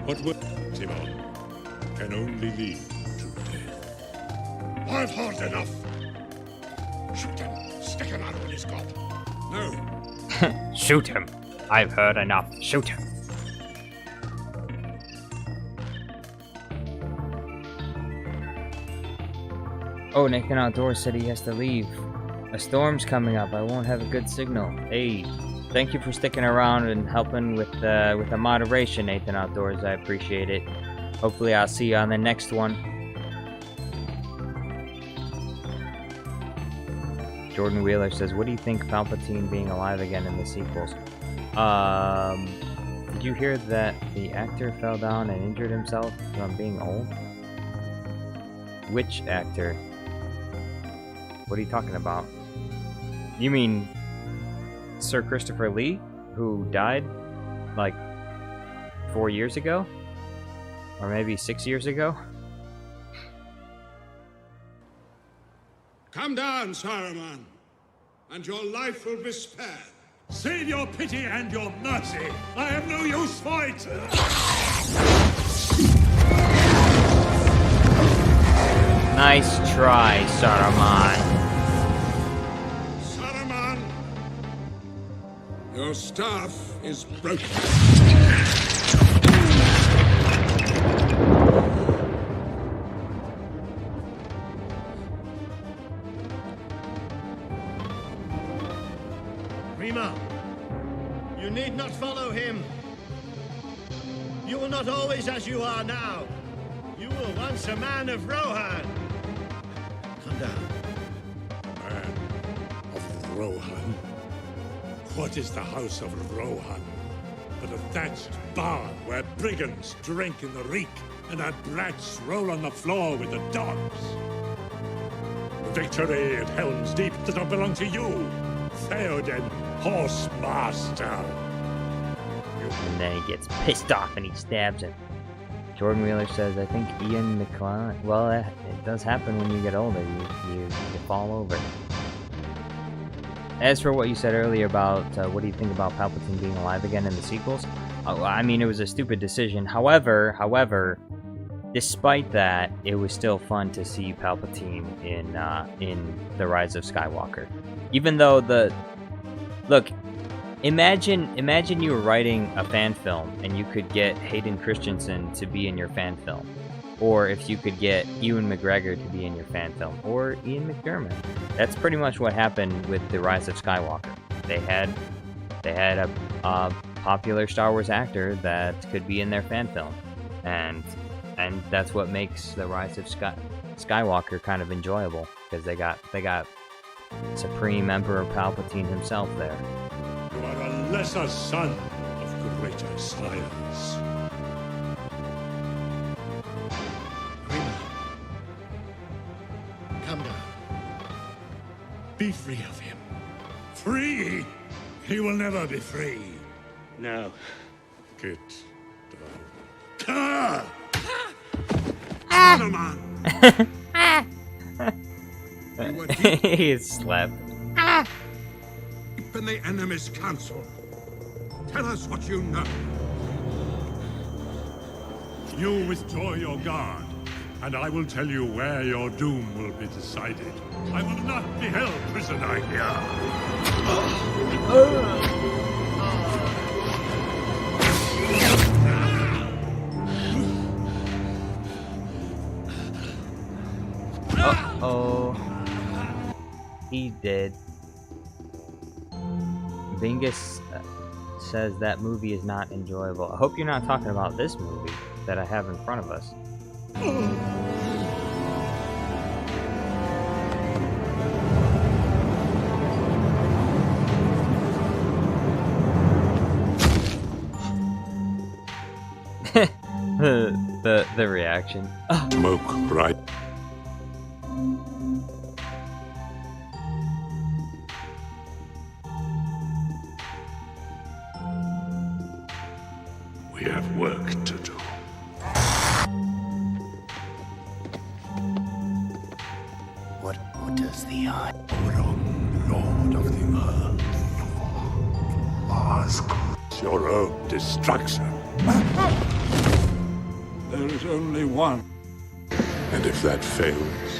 what will him on can only lead to death. I've heard enough. Shoot him. Stick an arrow in his gob. No. Shoot him. I've heard enough. Shoot him. Oh, Nathan Outdoors said he has to leave. A storm's coming up. I won't have a good signal. Hey, thank you for sticking around and helping with the moderation, Nathan Outdoors. I appreciate it. Hopefully I'll see you on the next one. Jordan Wheeler says, what do you think Palpatine being alive again in the sequels? Did you hear that the actor fell down and injured himself from being old? Which actor? What are you talking about? You mean Sir Christopher Lee, who died like 4 years ago? Or maybe 6 years ago? Come down, Saruman, and your life will be spared. Save your pity and your mercy. I have no use for it. Nice try, Saruman. Saruman, your staff is broken. Rima, you need not follow him. You will not always as you are now. You were once a man of Rohan. Come down. Man of Rohan? What is the house of Rohan but a thatched barn where brigands drink in the reek and our brats roll on the floor with the dogs? Victory at Helm's Deep does not belong to you, Theoden Horsemaster. And then he gets pissed off and he stabs him. Jordan Wheeler says, I think Ian McClellan... Well, it does happen when you get older. You fall over. As for what you said earlier about what do you think about Palpatine being alive again in the sequels? I mean, it was a stupid decision. However, despite that, it was still fun to see Palpatine in The Rise of Skywalker. Even though Look, imagine you were writing a fan film and you could get Hayden Christensen to be in your fan film. Or if you could get Ewan McGregor to be in your fan film. Or Ian McDiarmid. That's pretty much what happened with The Rise of Skywalker. They had a popular Star Wars actor that could be in their fan film. And that's what makes The Rise of Skywalker kind of enjoyable. Because they got Supreme Emperor Palpatine himself there. You are a lesser son of greater sires. Rima, come down. Be free of him. Free? He will never be free. No. Get down. Saruman! You were deep He slept. in the enemy's council. Tell us what you know. You withdraw your guard, and I will tell you where your doom will be decided. I will not be held prisoner here. Uh-oh. He did. Bingus says that movie is not enjoyable. I hope you're not talking about this movie that I have in front of us. the reaction. Smoke, right? We have work to do. What does the eye? Lord of the earth, ask your own destruction. There is only one. And if that fails,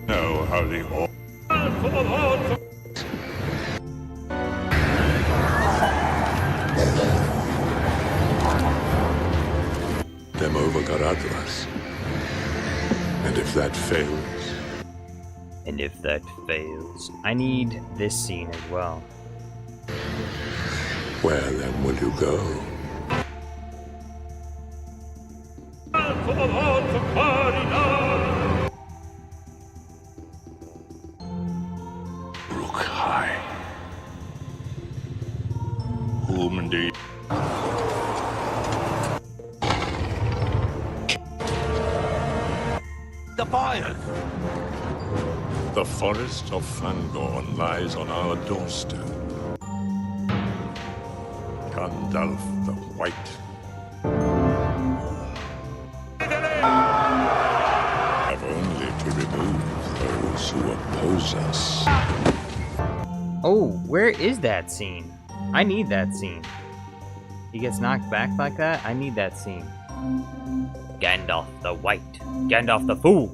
know how the them over Garadras. And if that fails, And if that fails, I need this scene as well. where then will you go? Normandy. The fires! The forest of Fangorn lies on our doorstep. Gandalf the White. Have only to remove those who oppose us. Oh, where is that scene? I need that scene. He gets knocked back like that? I need that scene. Gandalf the White. Gandalf the Fool.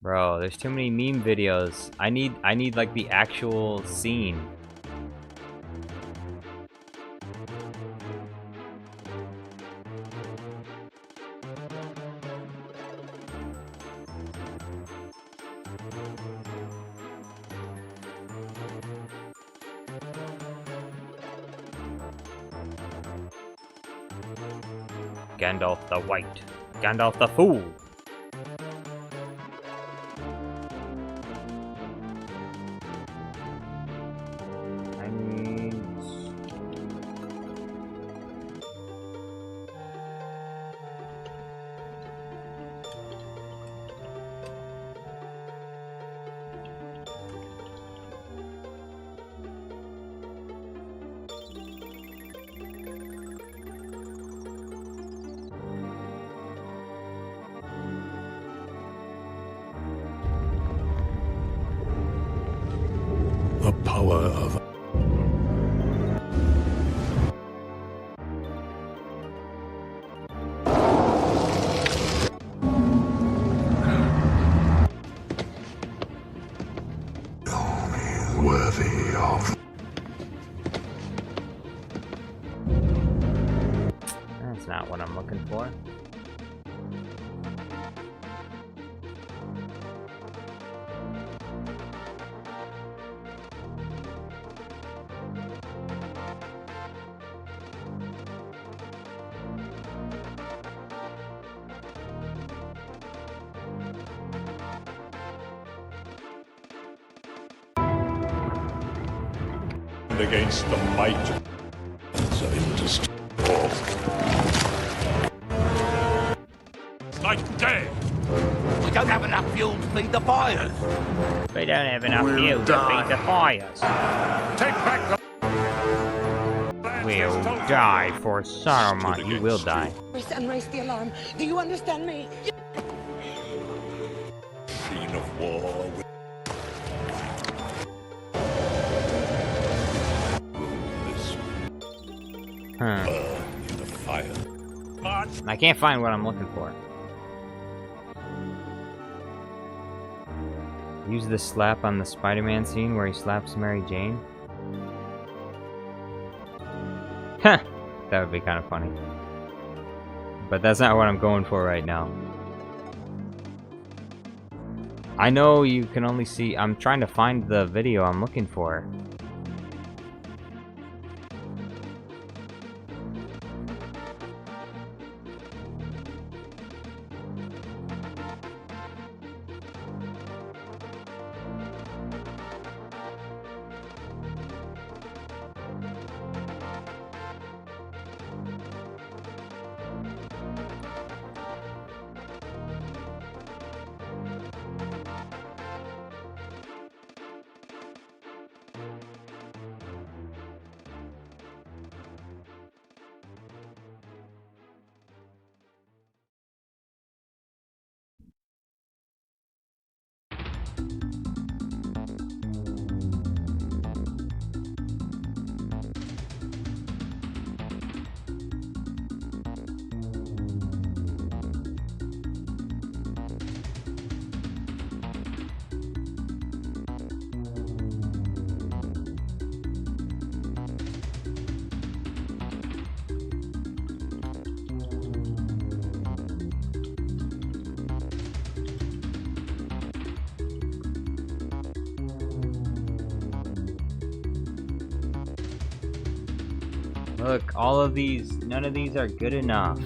Bro, there's too many meme videos. I need like the actual scene. Gandalf the White. Gandalf the Fool. The power of worthy of. That's not what I'm looking for. against the might of indestructible. Like day. We don't have enough fuel to feed the fires. We don't have enough fuel to feed the fires. Take back the We'll die for Saruman. You will die. Raise and raise the alarm. Do you understand me? scene of war with Huh. burn in the fire. But I can't find what I'm looking for. Use the slap on the Spider-Man scene where he slaps Mary Jane. Huh! That would be kind of funny. But that's not what I'm going for right now. I know you can only see... I'm trying to find the video I'm looking for. Look, all of these, none of these are good enough.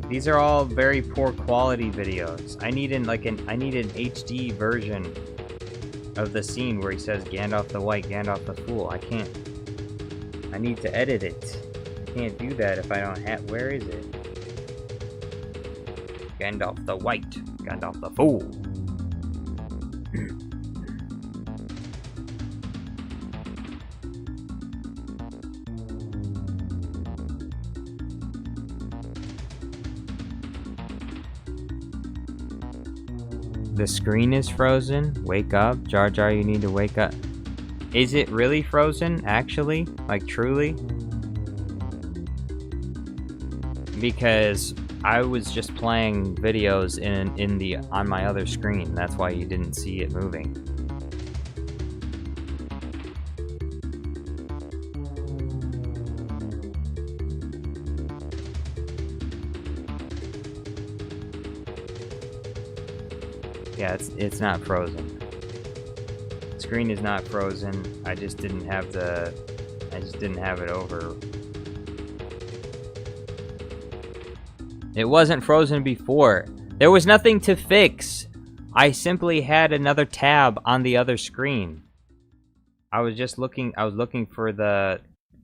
These are all very poor quality videos. I need an HD version of the scene where he says Gandalf the White, Gandalf the Fool. I can't. I need to edit it. I can't do that if I don't have. Where is it? Gandalf the White, Gandalf the Fool. The screen is frozen. Wake up. Jar Jar, you need to wake up. Is it really frozen, actually? Like, truly? Because I was just playing videos on my other screen. That's why you didn't see it moving. Yeah, it's not frozen. The screen is not frozen. I just didn't have it over. It wasn't frozen before. There was nothing to fix. I simply had another tab on the other screen. I was looking for that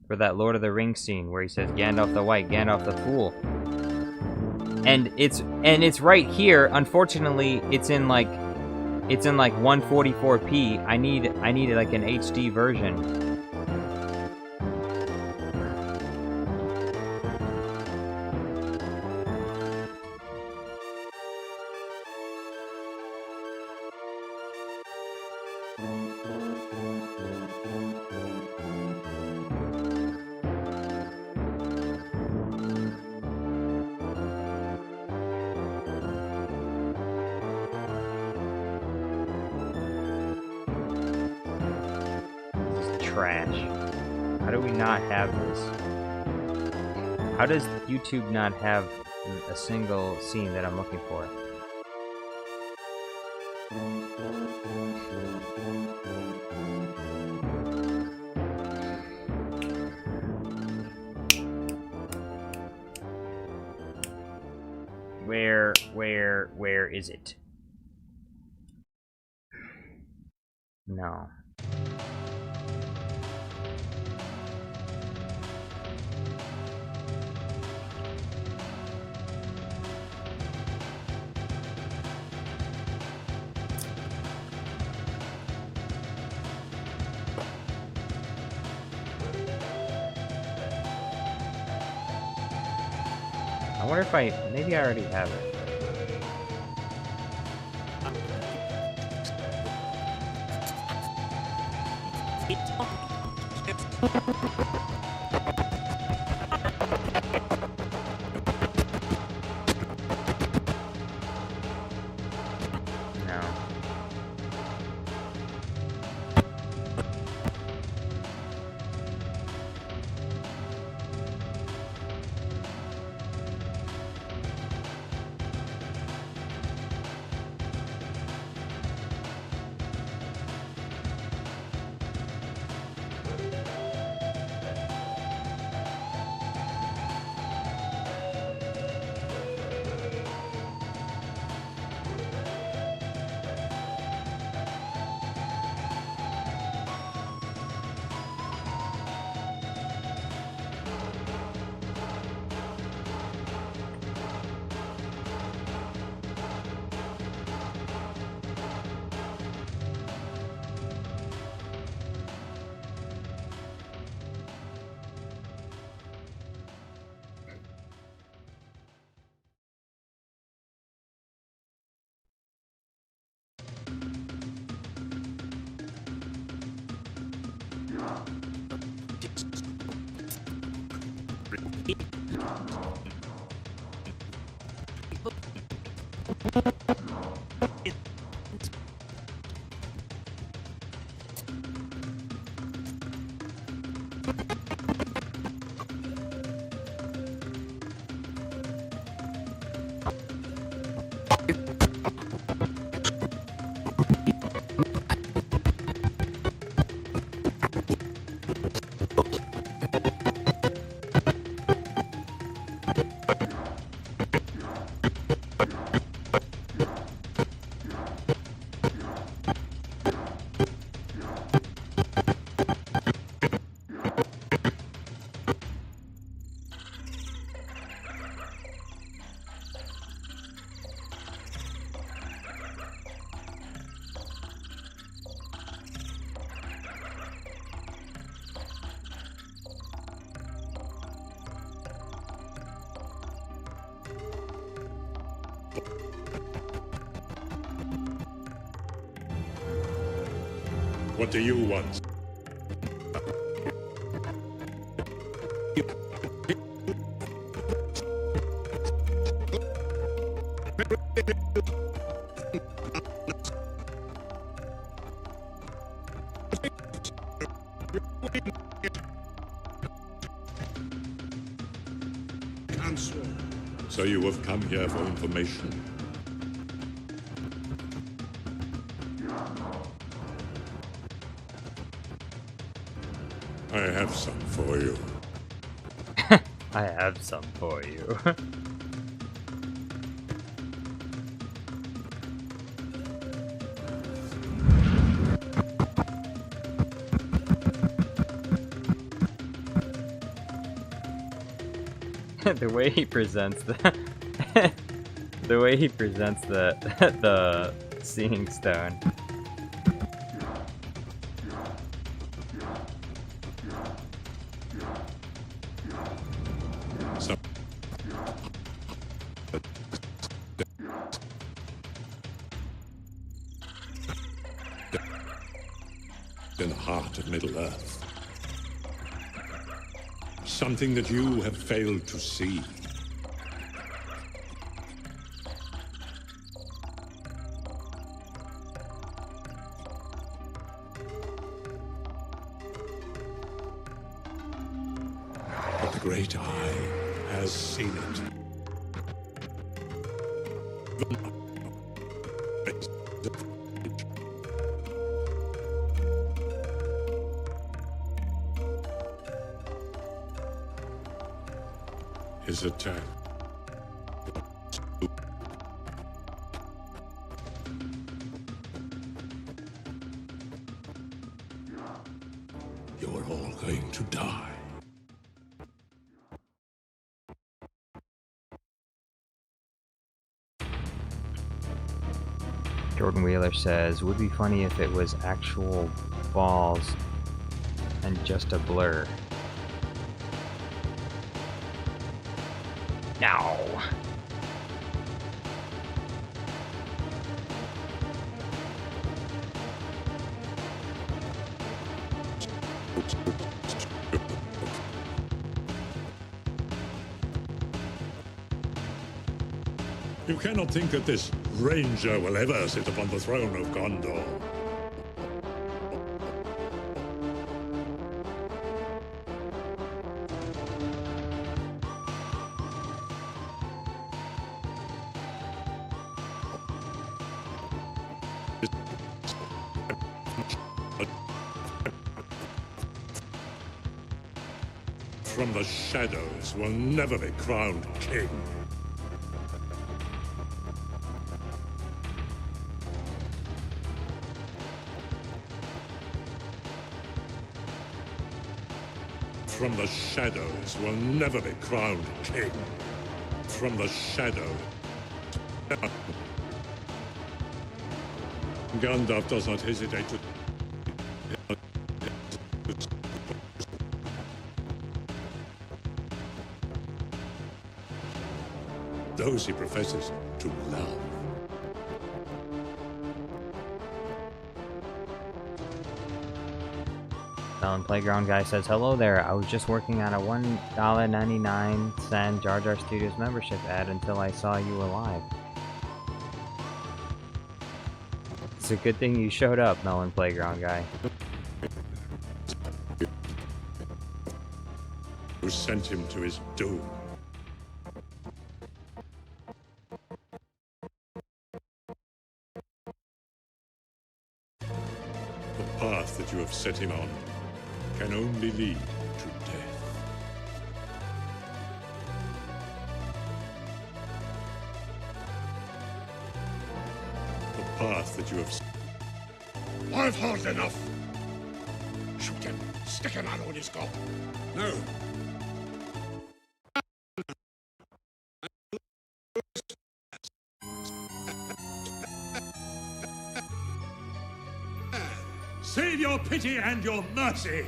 Lord of the Rings scene where he says Gandalf the White, Gandalf the Fool. And it's right here. Unfortunately, it's in like 144p. I need like an HD version. Trash. How do we not have this? How does YouTube not have a single scene that I'm looking for? Where is it? No. I wonder if maybe I already have it. No. What do you want? Council. So you have come here for information. I have some for you. I have some for you. The way he presents the the way he presents the the seeing stone. Some in the heart of Middle-earth. Something that you have failed to see. But the great eye has seen it. His attack. You're all going to die. Jordan Wheeler says, would be funny if it was actual balls and just a blur. No. You cannot think that this ranger will ever sit upon the throne of Gondor. From the shadows will never be crowned king. From the shadows will never be crowned king. From the shadow. Gandalf does not hesitate to... those he professes to love. Melon Playground Guy says, hello there, I was just working on a $1.99 Jar Jar Studios membership ad until I saw you were live. It's a good thing you showed up, Melon Playground Guy. Who sent him to his doom. The path that you have set him on can only lead to death. The path that you have... I've heard enough. Shoot him. Stick him out on his gob. No. Save your pity and your mercy!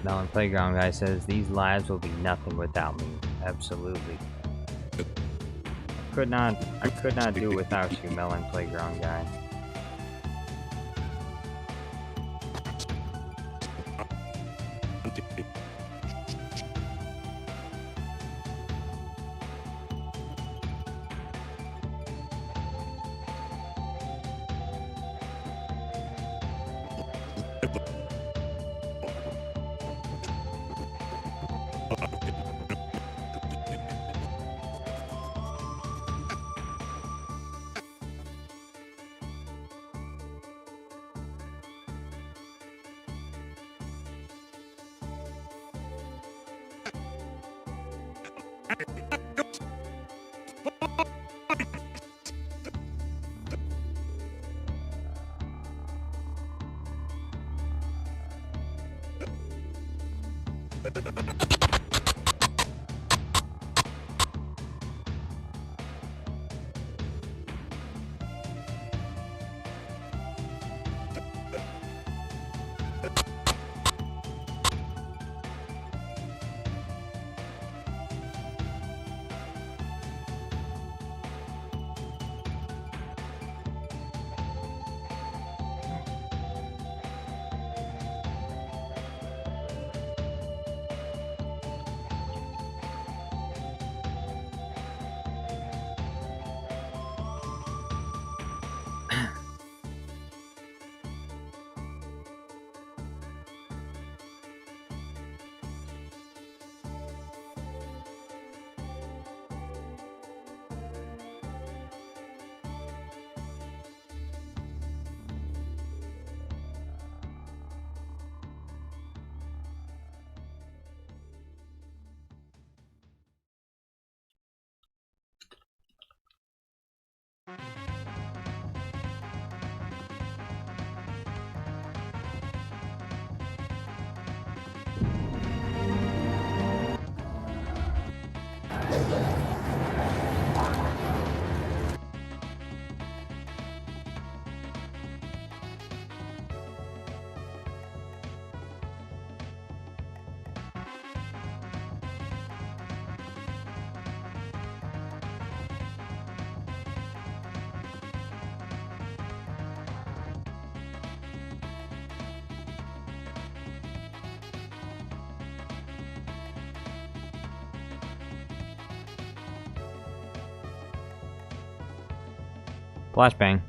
Melon Playground guy says these lives will be nothing without me. Absolutely. I could not do without you, Melon Playground guy. Flashbang.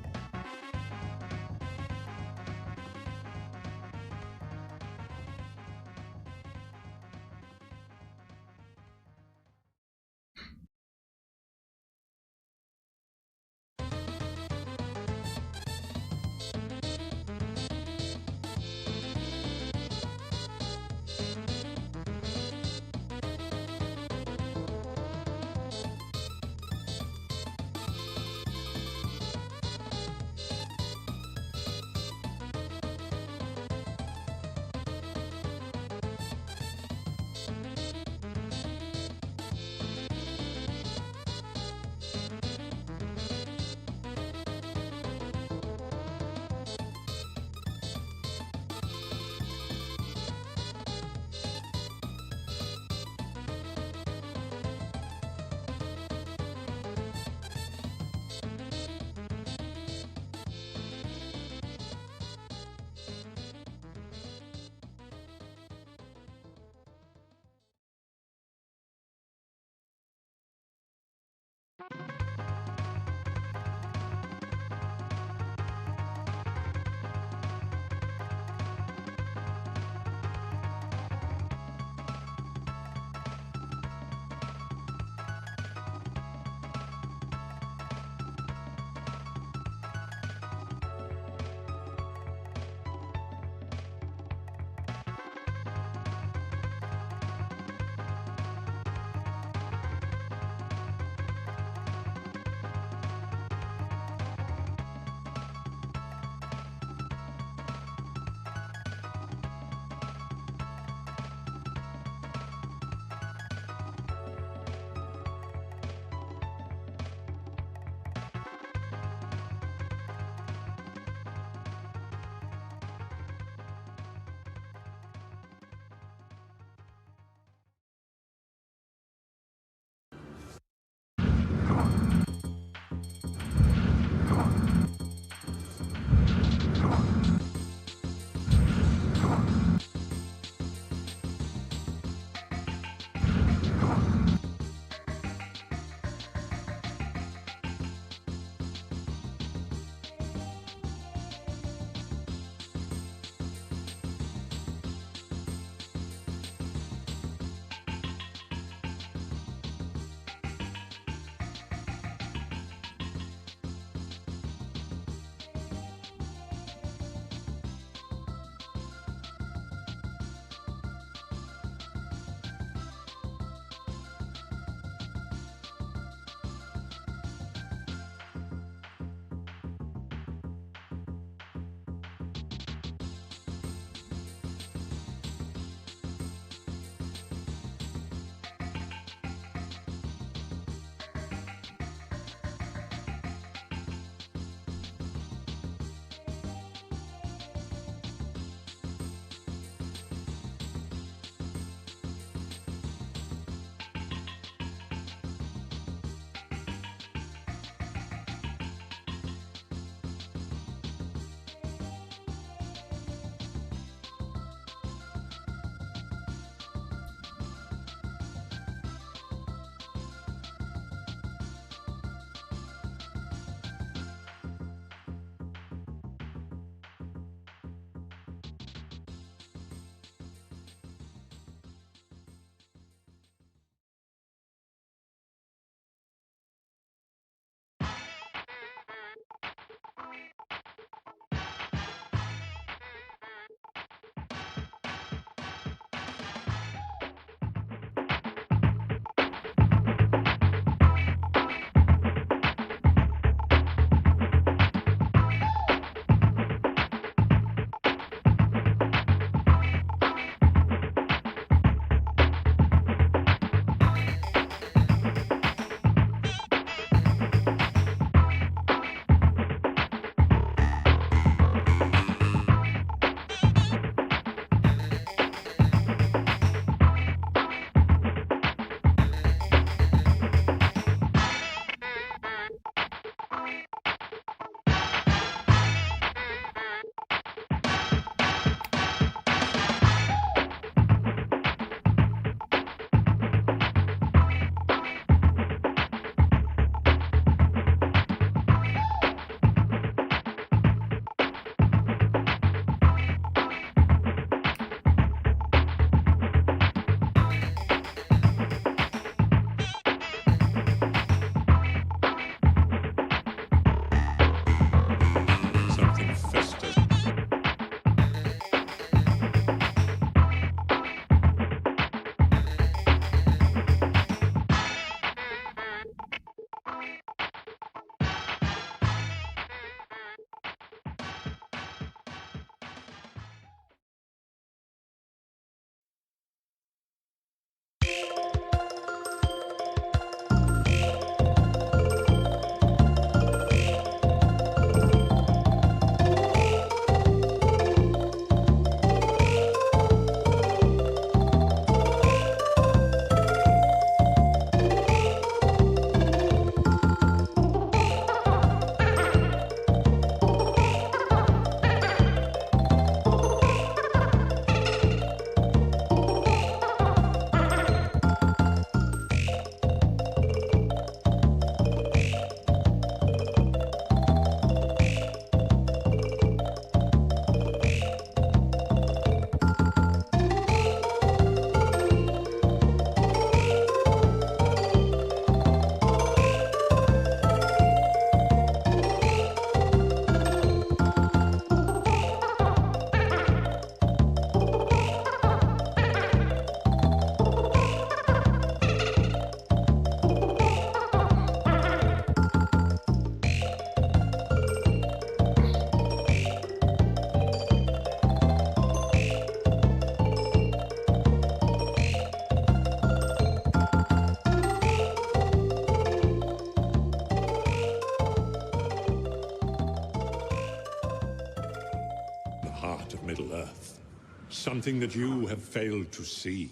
heart of Middle-earth. Something that you have failed to see.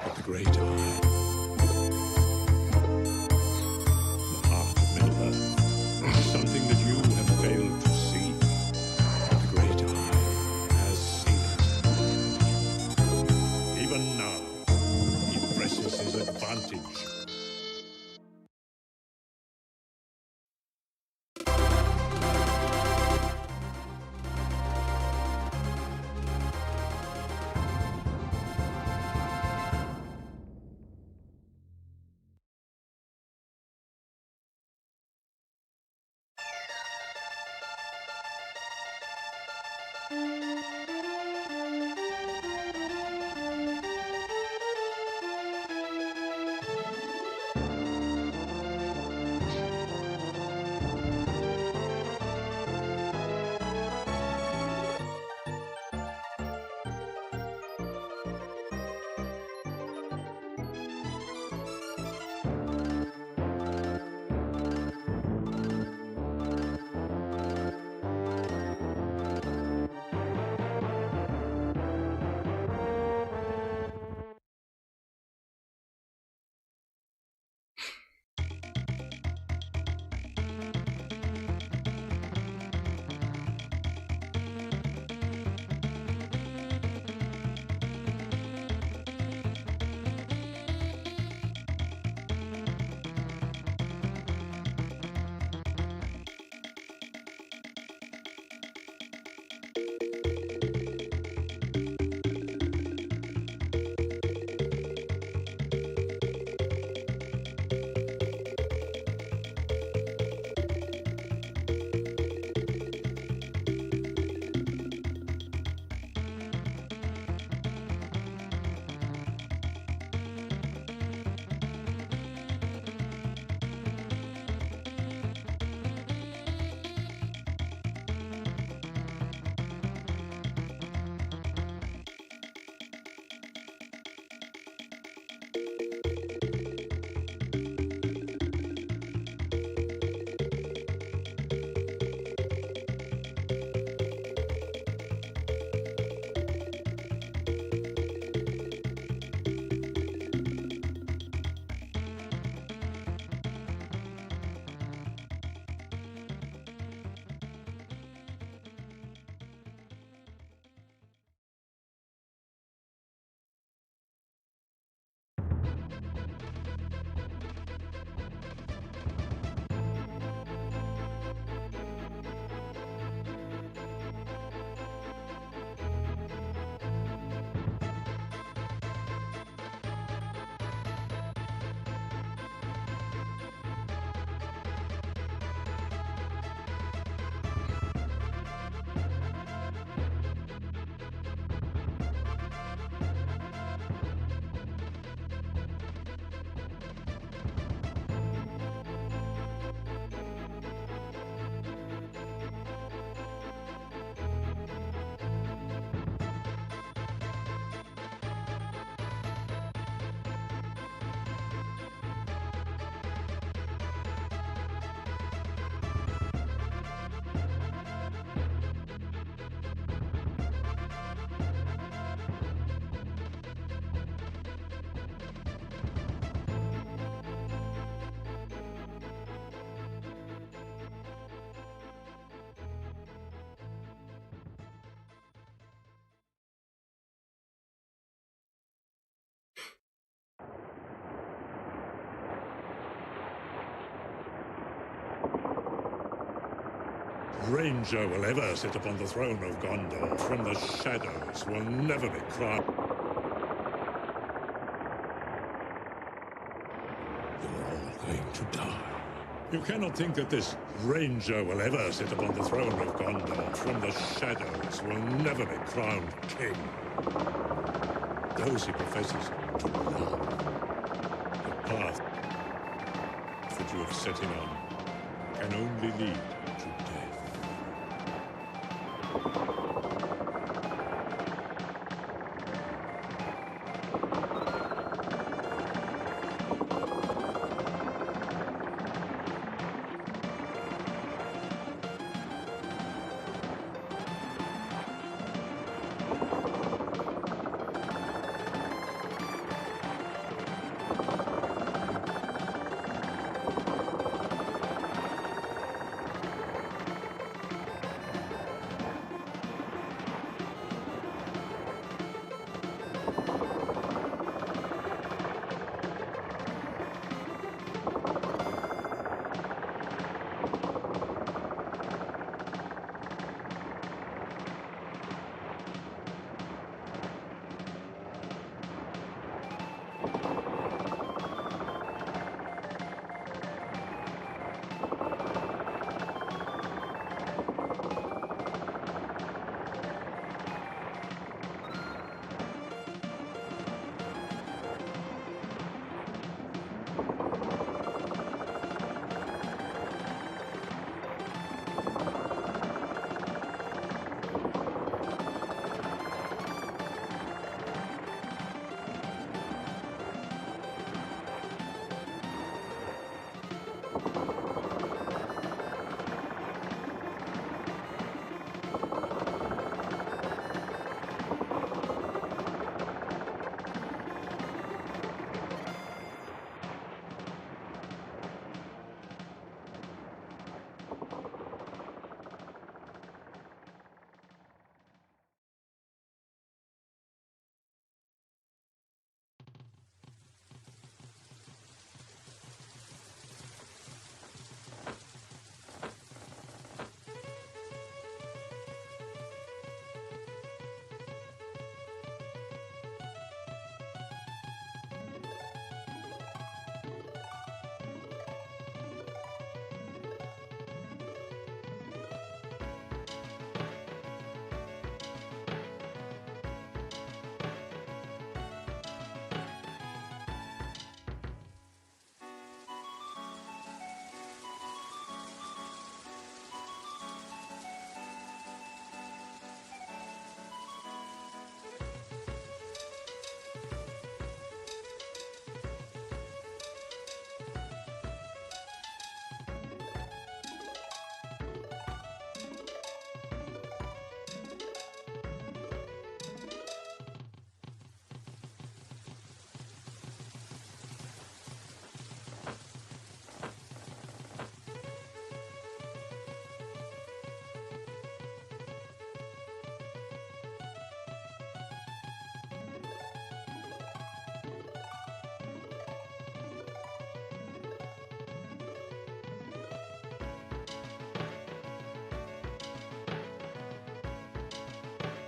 But the Great Eye... the heart of Middle-earth. Something that you have failed to see. But the Great Eye has seen it. Even now, he presses his advantage. Ranger will ever sit upon the throne of Gondor. From the shadows will never be crowned. You're all going to die. You cannot think that this Ranger will ever sit upon the throne of Gondor. From the shadows will never be crowned king. Those he professes to love. The path that you have set him on can only lead to death.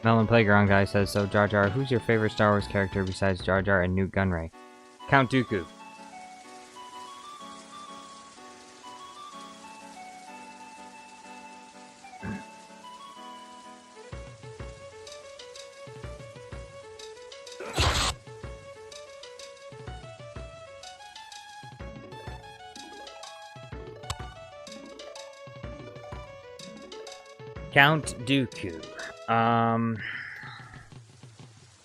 Melon Playground Guy says, so Jar Jar, who's your favorite Star Wars character besides Jar Jar and Newt Gunray? Count Dooku. Count Dooku.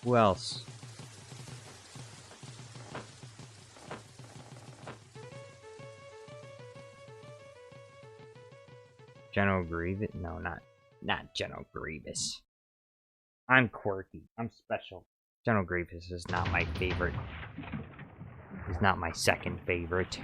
Who else? General Grievous? No, not General Grievous. I'm quirky. I'm special. General Grievous is not my favorite. He's not my second favorite.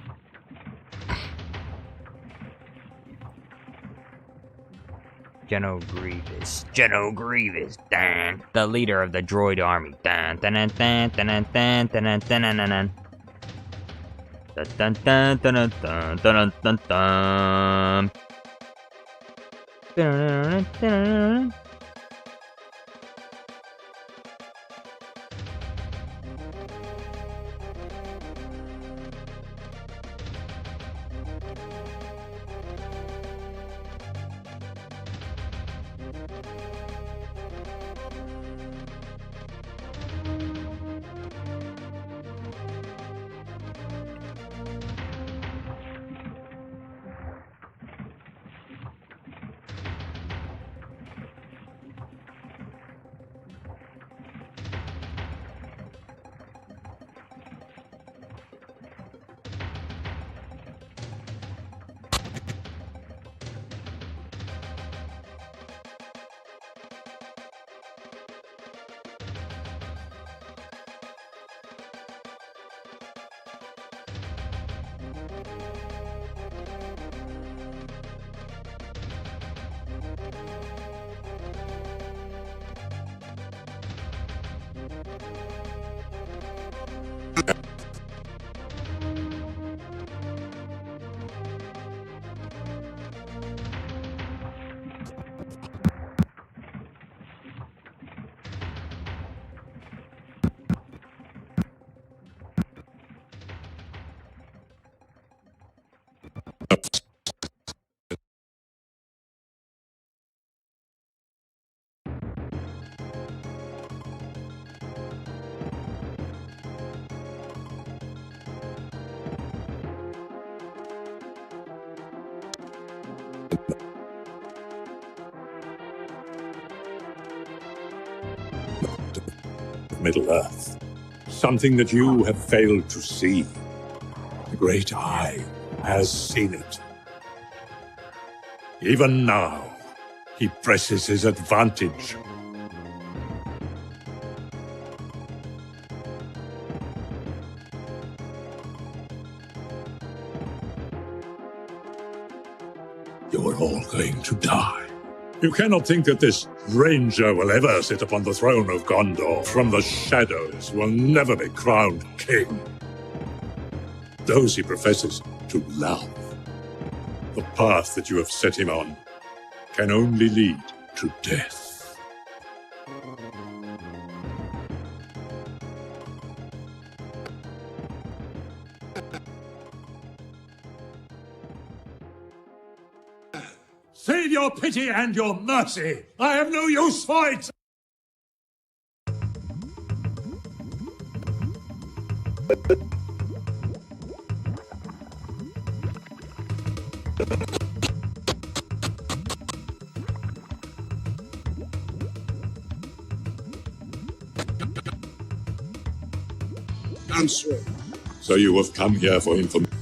General Grievous. General Grievous. Dan. The leader of the droid army. Dan dan dan dan dan dan dan dan dan dan. Dun dun dun dun dun dun dun dun. Dun dun dun. Middle-earth. Something that you have failed to see. The Great Eye has seen it. Even now, he presses his advantage. You're all going to die. You cannot think that this ranger will ever sit upon the throne of Gondor. From the shadows will never be crowned king. Those he professes to love. The path that you have set him on can only lead to death. Save your pity and your mercy! I have no use for it! Answer. So you have come here for information?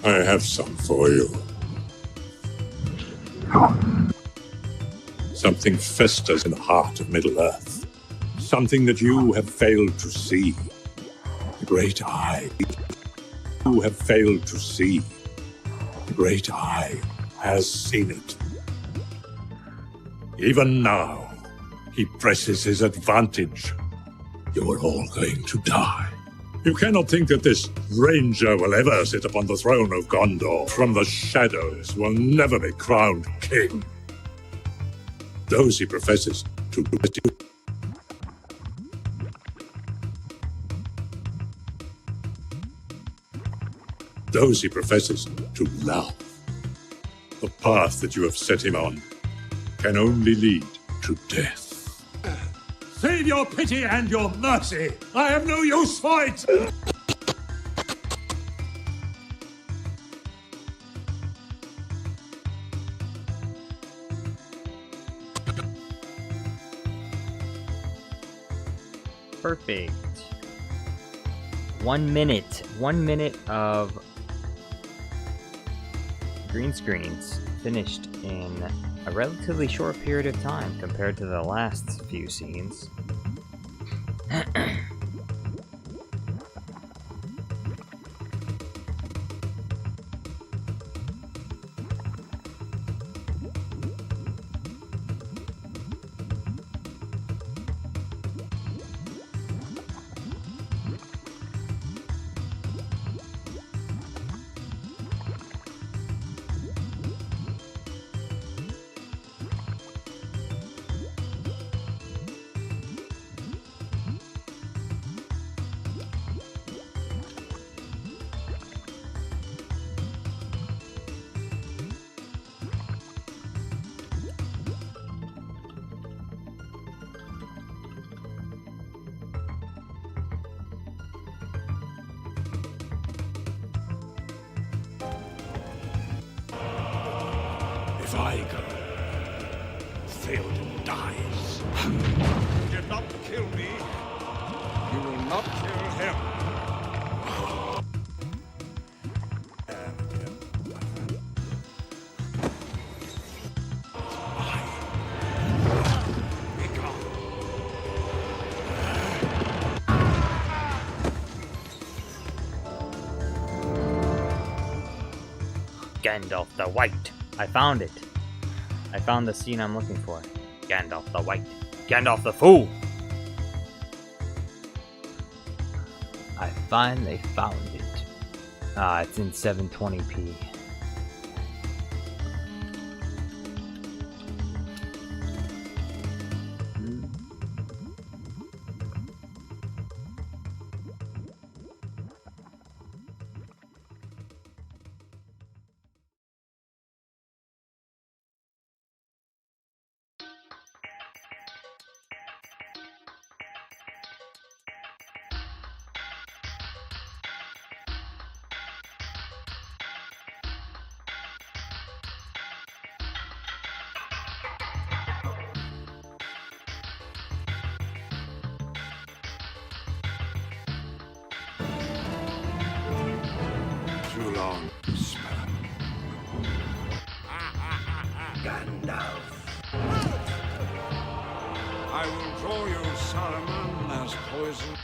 I have some for you. Something festers in the heart of Middle-earth. Something that you have failed to see. The Great Eye. You have failed to see. The Great Eye has seen it. Even now, he presses his advantage. You're all going to die. You cannot think that this ranger will ever sit upon the throne of Gondor. From the shadows will never be crowned king. those he professes to rescue. Those he professes to love. The path that you have set him on can only lead to death. Save your pity and your mercy! I have no use for it! Perfect. 1 minute. 1 minute of green screens finished in a relatively short period of time compared to the last few scenes. If I go, Theoden dies. You did not kill me. You will not kill him. Gandalf the White. I found it. I found the scene I'm looking for. Gandalf the White. Gandalf the Fool! I finally found it. Ah, it's in 720p. Too long, Smaug. Gandalf. I will draw you, Saruman, as poison.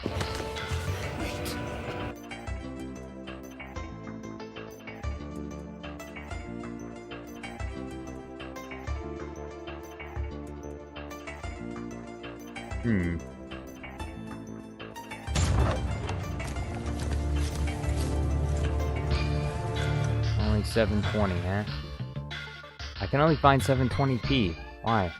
Only 720, huh? I can only find 720p. Why?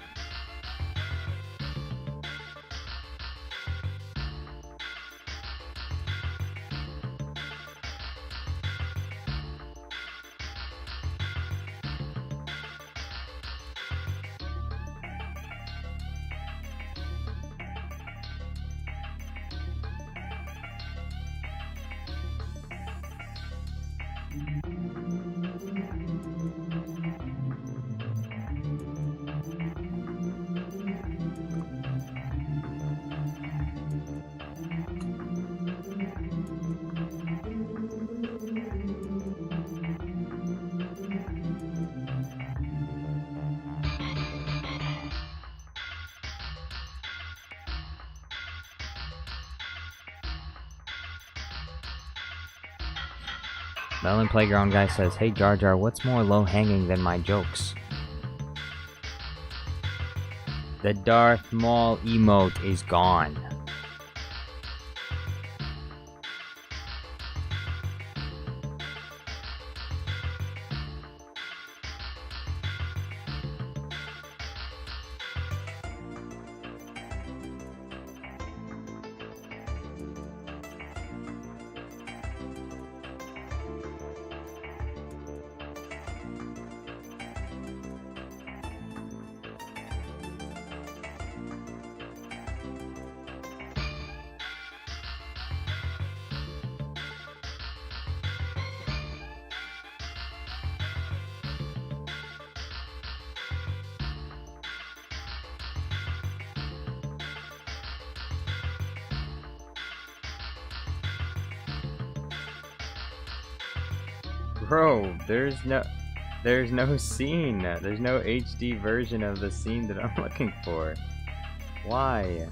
Melon Playground guy says, "Hey Jar Jar, what's more low-hanging than my jokes?" The Darth Maul emote is gone. Bro, there's no scene. There's no HD version of the scene that I'm looking for. Why?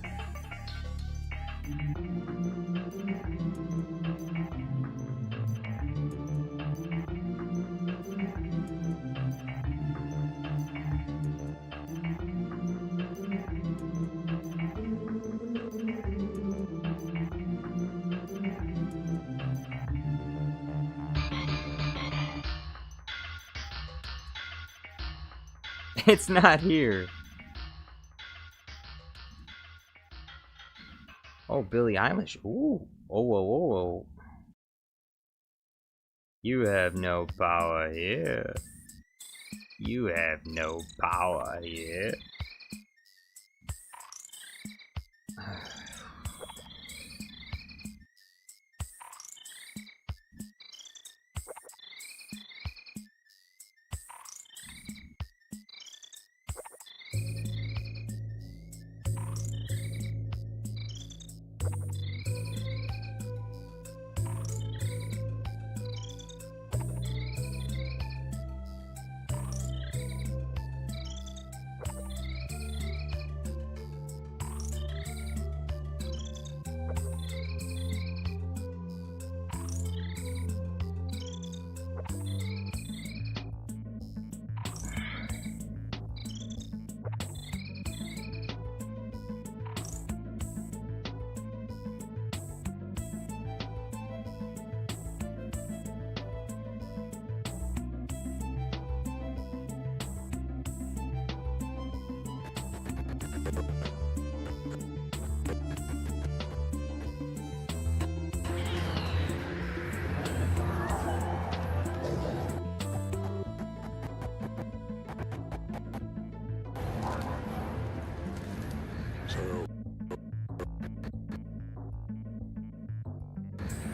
It's not here. Oh, Billie Eilish. Ooh. Oh, whoa, whoa, whoa. You have no power here. You have no power here.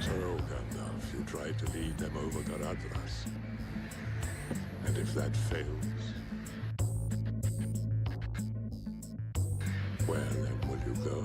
So, Gandalf, you tried to lead them over Garadras. And if that fails, where then will you go?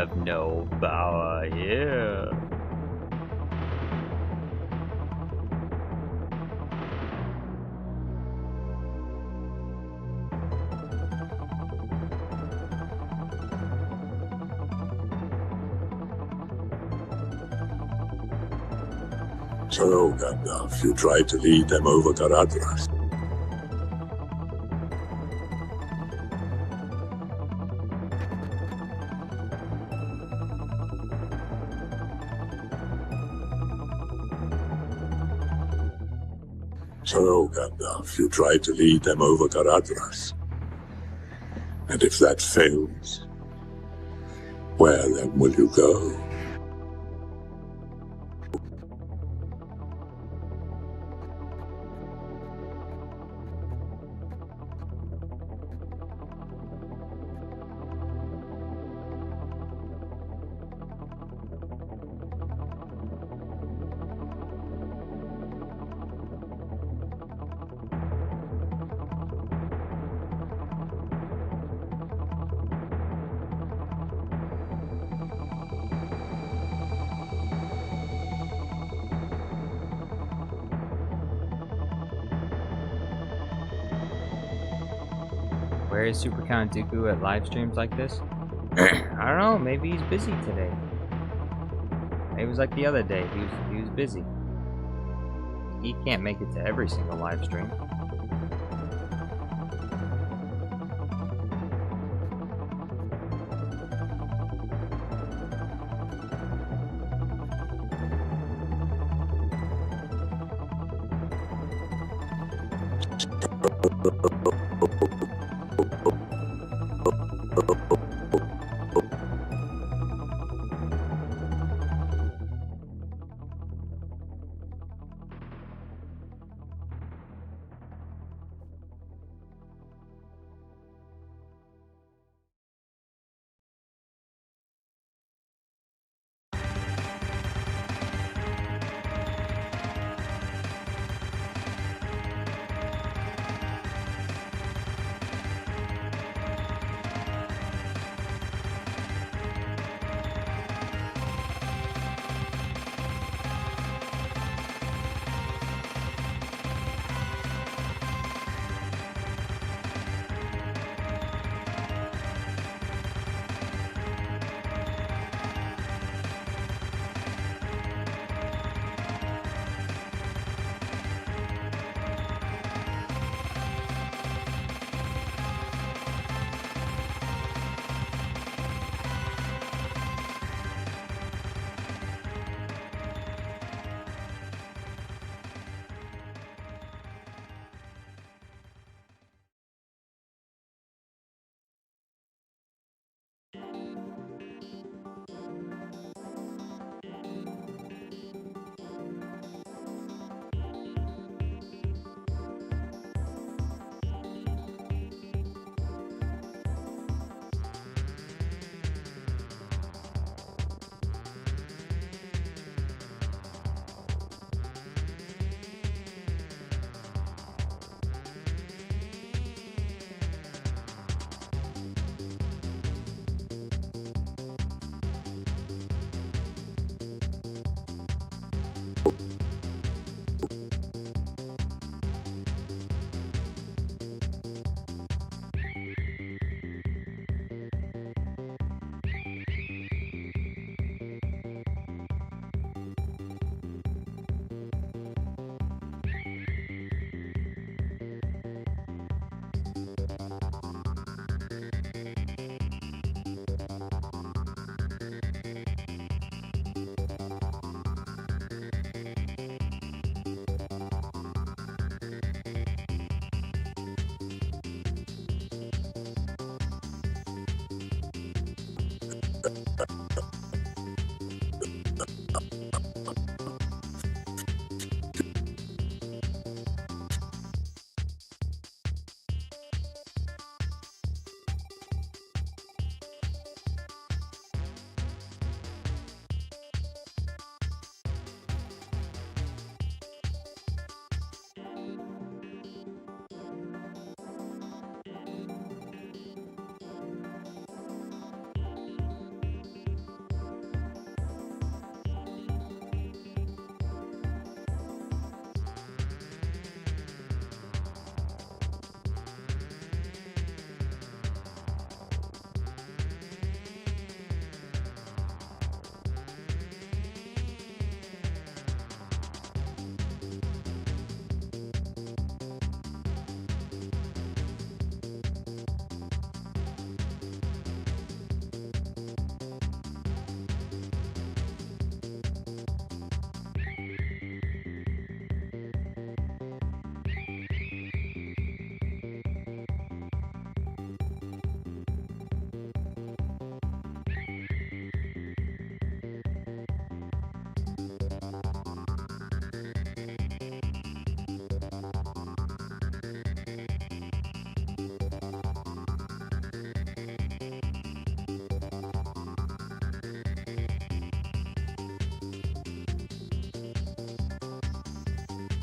have no power here. So, Gandalf, you tried to lead them over Garadras. So, Gandalf, you tried to lead them over Garadras. And if that fails, where then will you go? Where is Super Count Dooku at live streams like this? I don't know, maybe he's busy today. It was like the other day, he was busy. He can't make it to every single live stream.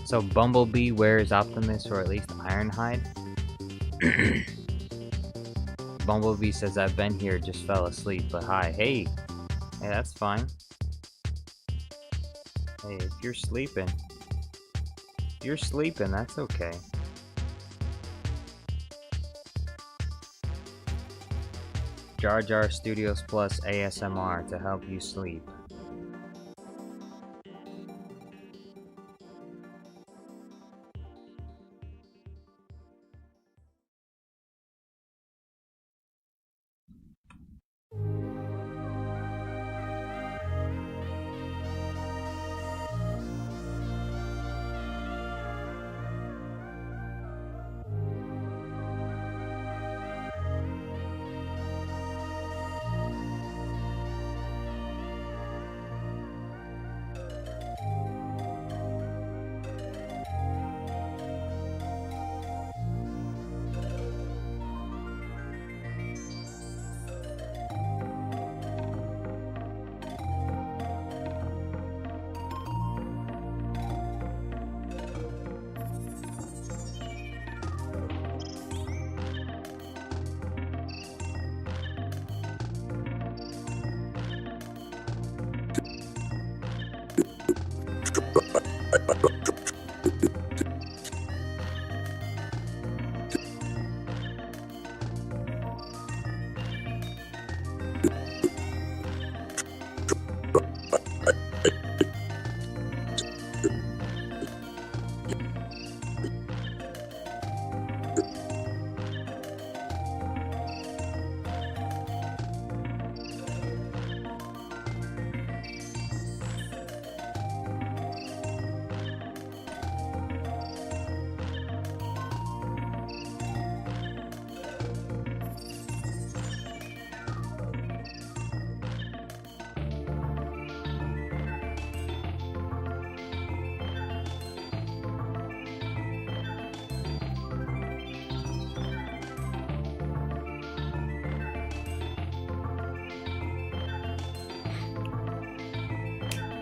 So Bumblebee wears Optimus, or at least Ironhide. Bumblebee says, I've been here, just fell asleep, but hi. Hey, that's fine. Hey, if you're sleeping, that's okay. Jar Jar Studios Plus ASMR to help you sleep.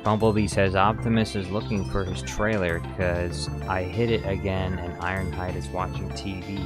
Bumblebee says Optimus is looking for his trailer because I hit it again and Ironhide is watching TV.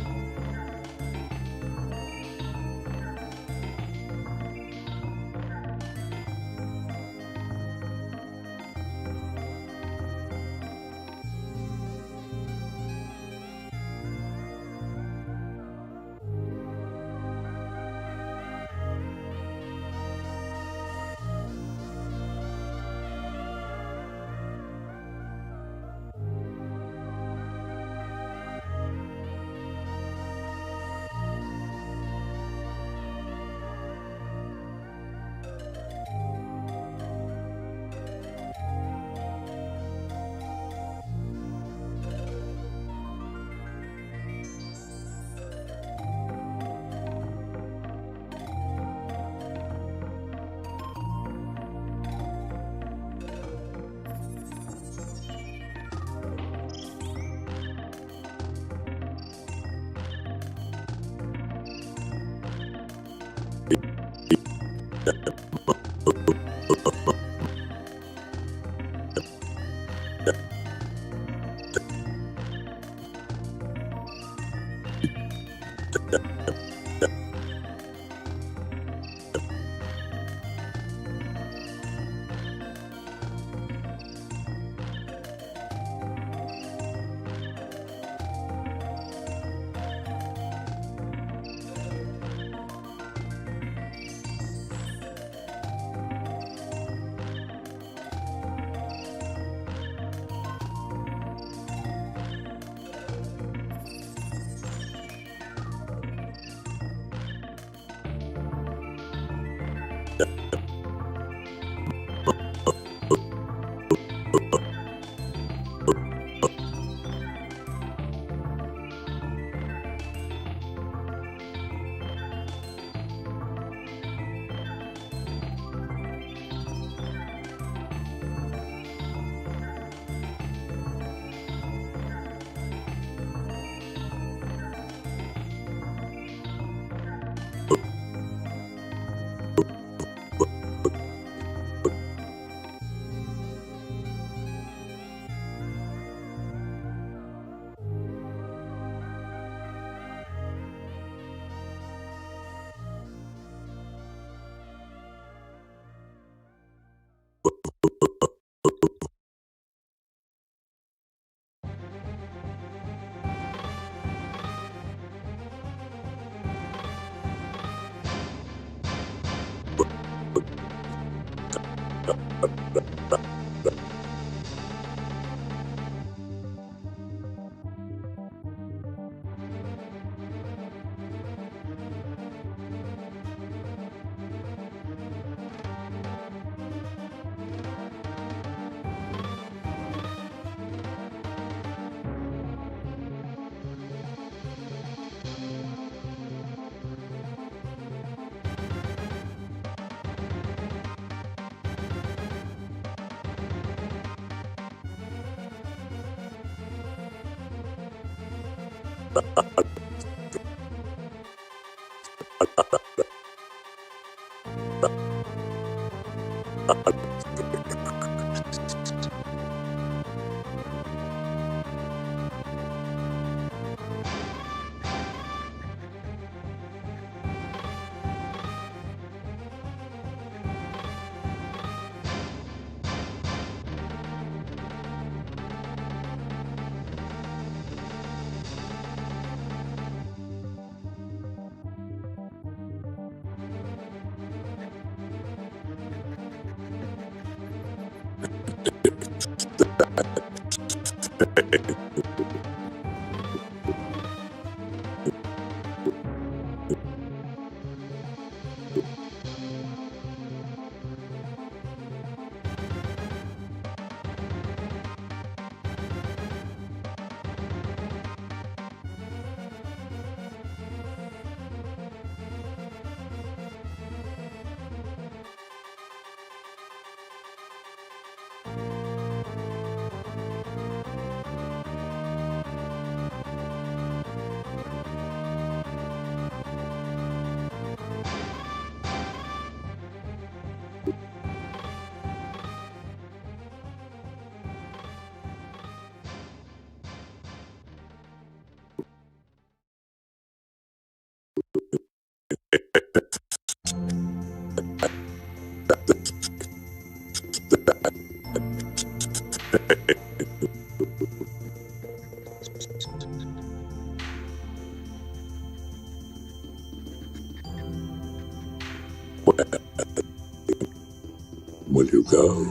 Will you go?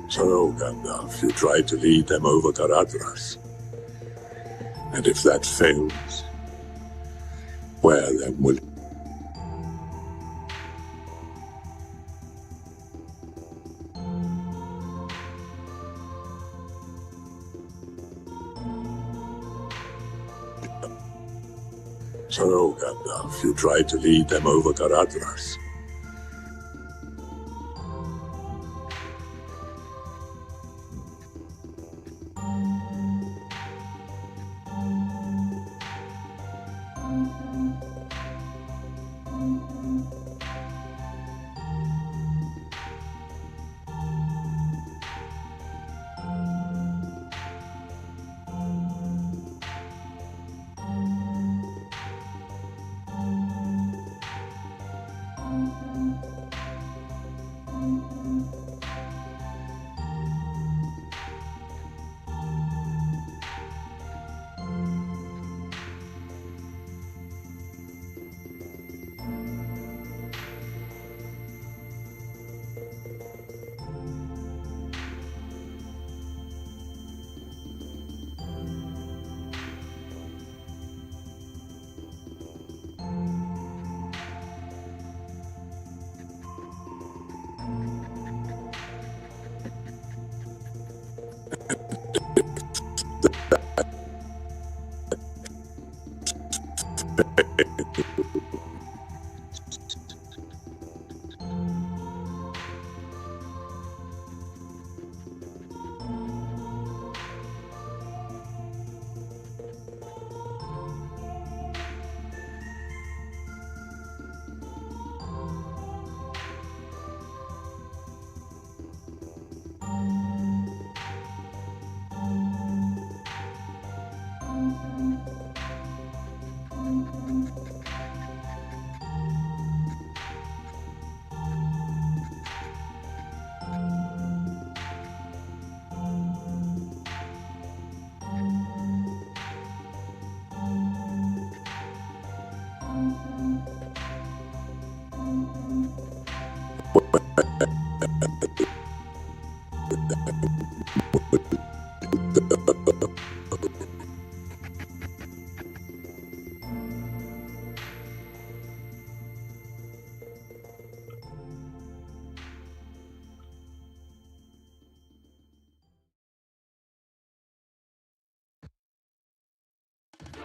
So, Gandalf, you tried to lead them over to Radras. And if that fails, where then will... So, Gandalf, you tried to lead them over to Radras.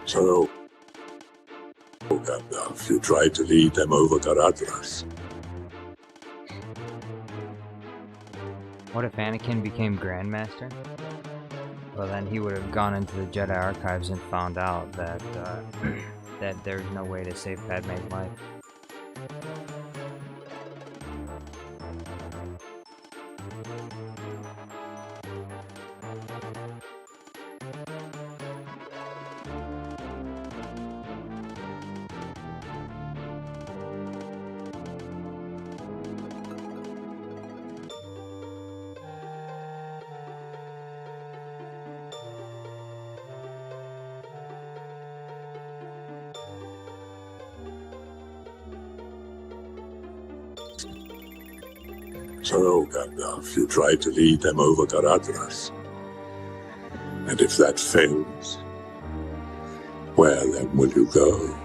So, Gandalf, you tried to lead them over Garadras. What if Anakin became Grandmaster? Well, then he would have gone into the Jedi archives and found out that that there's no way to save Padme's life. So, Gandalf, you tried to lead them over Garadras. And if that fails, where then will you go?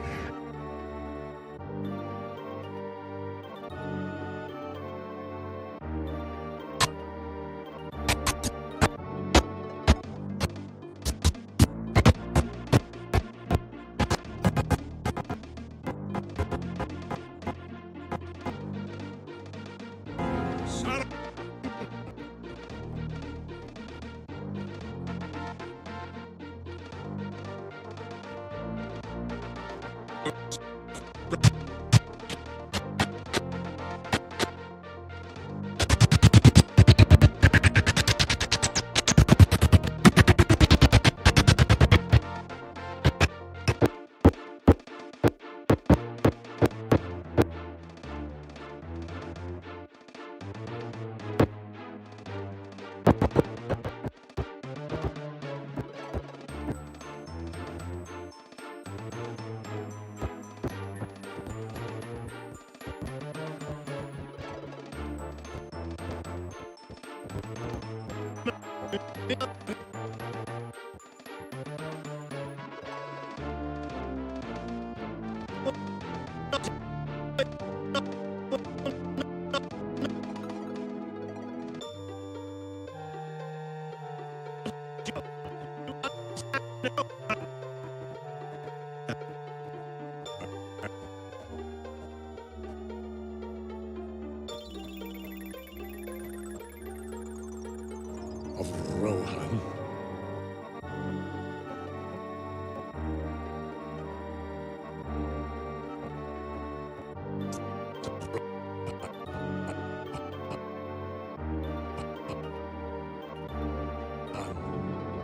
Of Rohan.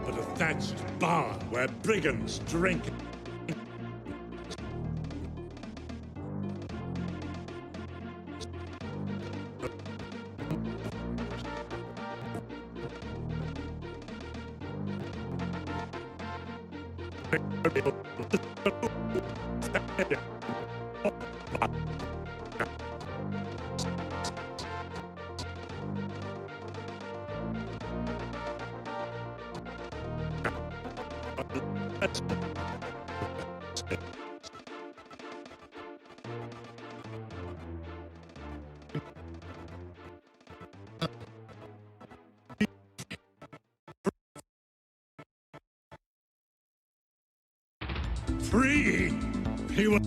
But a thatched barn where brigands drink. Free! He was...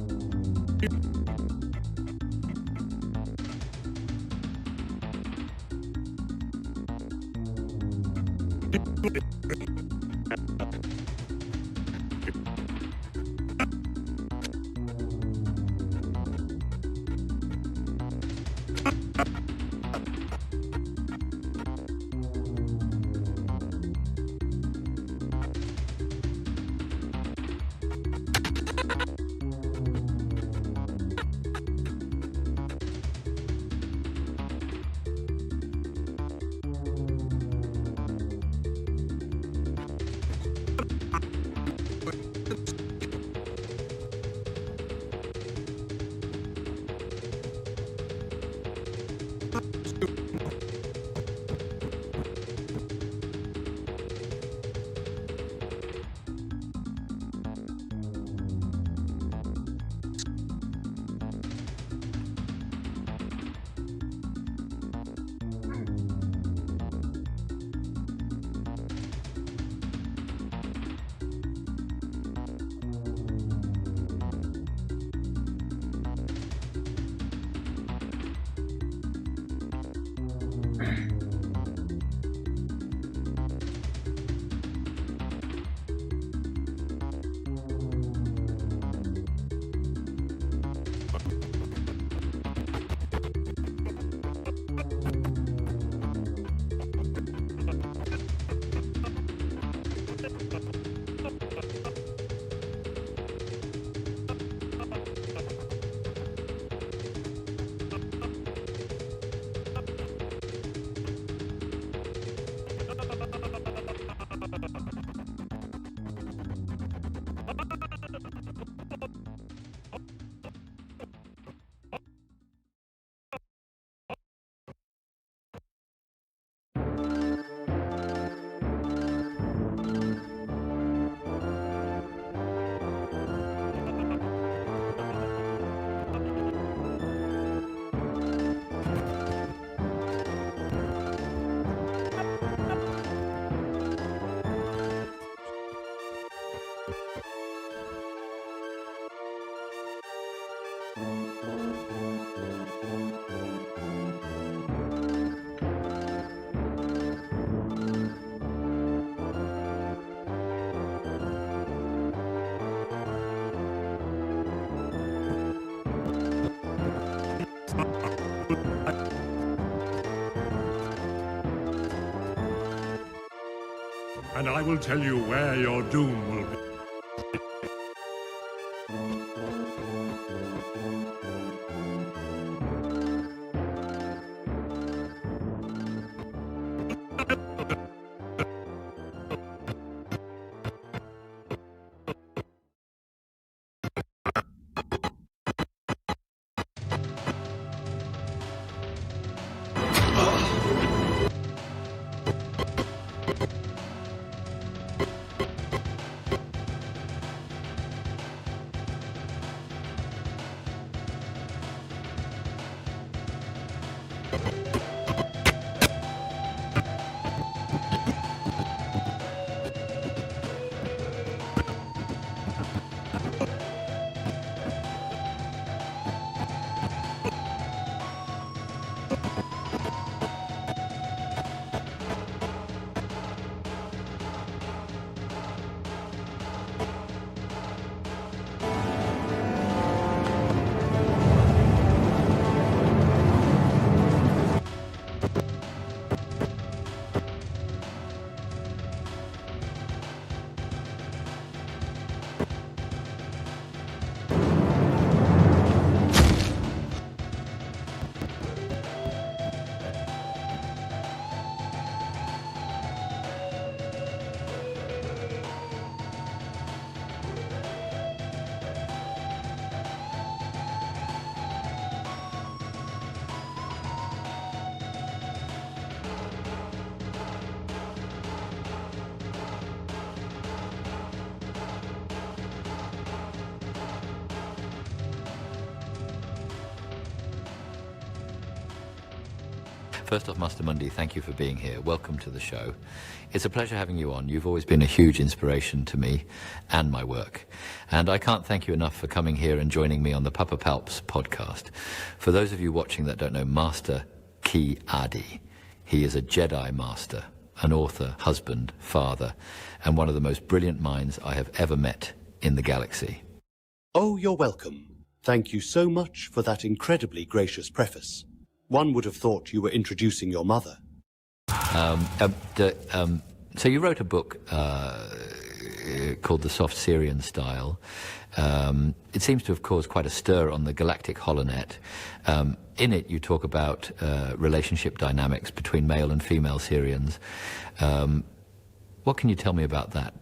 And I will tell you where your doom will be. First off, Master Mundi, thank you for being here. Welcome to the show. It's a pleasure having you on. You've always been a huge inspiration to me and my work. And I can't thank you enough for coming here and joining me on the Papa Palps podcast. For those of you watching that don't know Master Ki Adi, he is a Jedi Master, an author, husband, father, and one of the most brilliant minds I have ever met in the galaxy. Oh, you're welcome. Thank you so much for that incredibly gracious preface. One would have thought you were introducing your mother. So you wrote a book called The Soft Syrian Style. It seems to have caused quite a stir on the galactic holonet. In it, you talk about relationship dynamics between male and female Syrians. What can you tell me about that?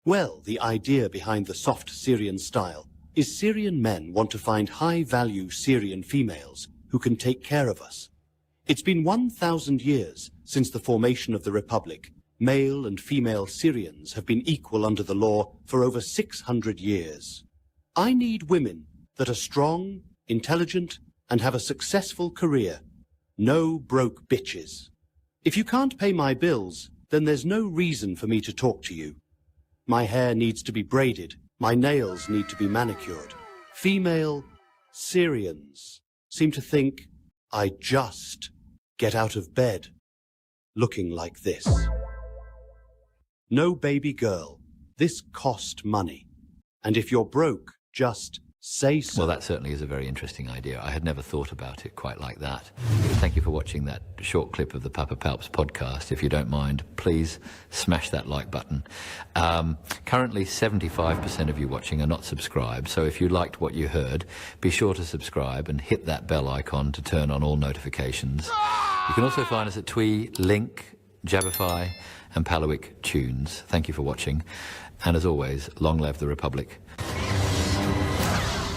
Well, the idea behind the soft Syrian style is Syrian men want to find high-value Syrian females who can take care of us. It's been 1,000 years since the formation of the Republic. Male and female Syrians have been equal under the law for over 600 years. I need women that are strong, intelligent, and have a successful career. No broke bitches. If you can't pay my bills, then there's no reason for me to talk to you. My hair needs to be braided. My nails need to be manicured. Female Syrians seem to think I just get out of bed looking like this. No, baby girl, this cost money. And if you're broke, just say so. Well, that certainly is a very interesting idea. I had never thought about it quite like that. Thank you for watching that short clip of the Papa Palps podcast. If you don't mind, please smash that like button. Currently, 75% of you watching are not subscribed, so if you liked what you heard, be sure to subscribe and hit that bell icon to turn on all notifications. You can also find us at Twee, Link, Jabberfy, and Palawick Tunes. Thank you for watching, and as always, long live the Republic.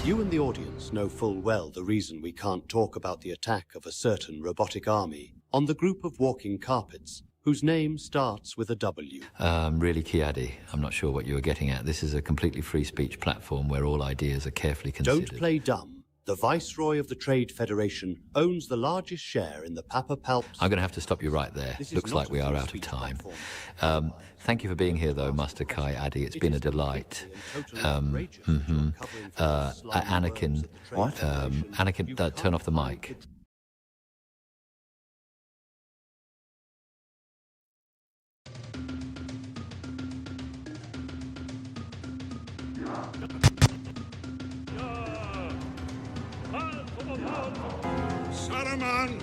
You and the audience know full well the reason we can't talk about the attack of a certain robotic army on the group of walking carpets, whose name starts with a W. Really, Kiadi, I'm not sure what you were getting at. This is a completely free speech platform where all ideas are carefully considered. Don't play dumb. The Viceroy of the Trade Federation owns the largest share in the Papa Palps. I'm going to have to stop you right there. Looks like we are out of time. Thank you for being here, though, Master Kai Adi. It's been a delight. Anakin. What? Anakin, turn off the mic. Saruman!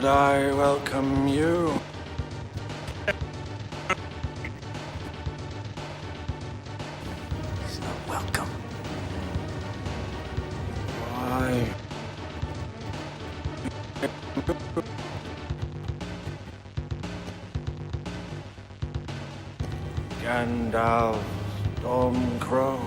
should I welcome you? He's not welcome. Why? Gandalf, Stormcrow.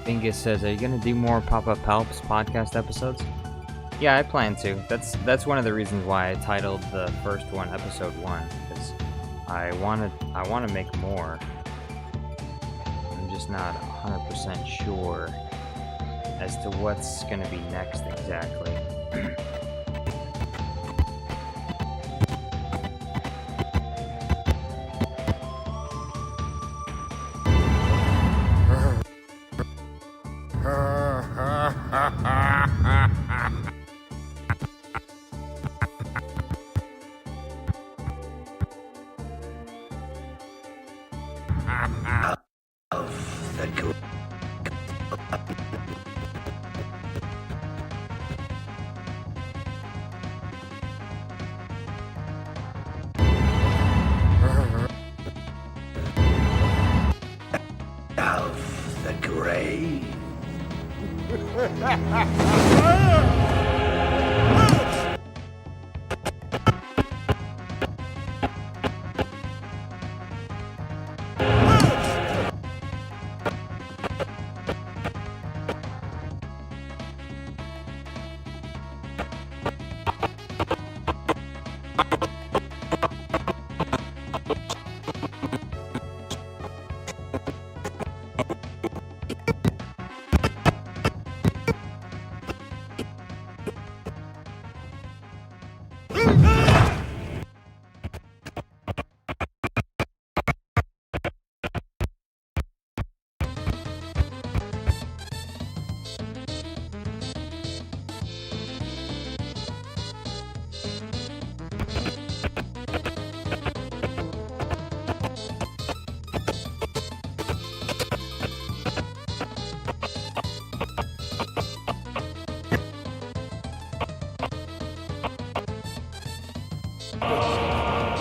Bingus says, "Are you gonna do more Pop-Up Helps podcast episodes?" Yeah, I plan to. That's one of the reasons why I titled the first one Episode 1, because I wanna make more. I'm just not 100% sure as to what's gonna be next exactly.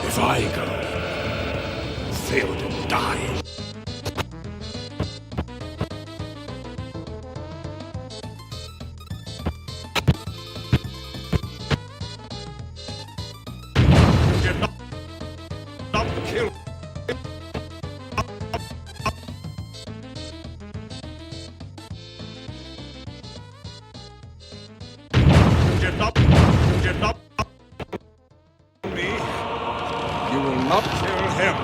If I go, failed and die. Did not kill. Did not me. You will not kill him.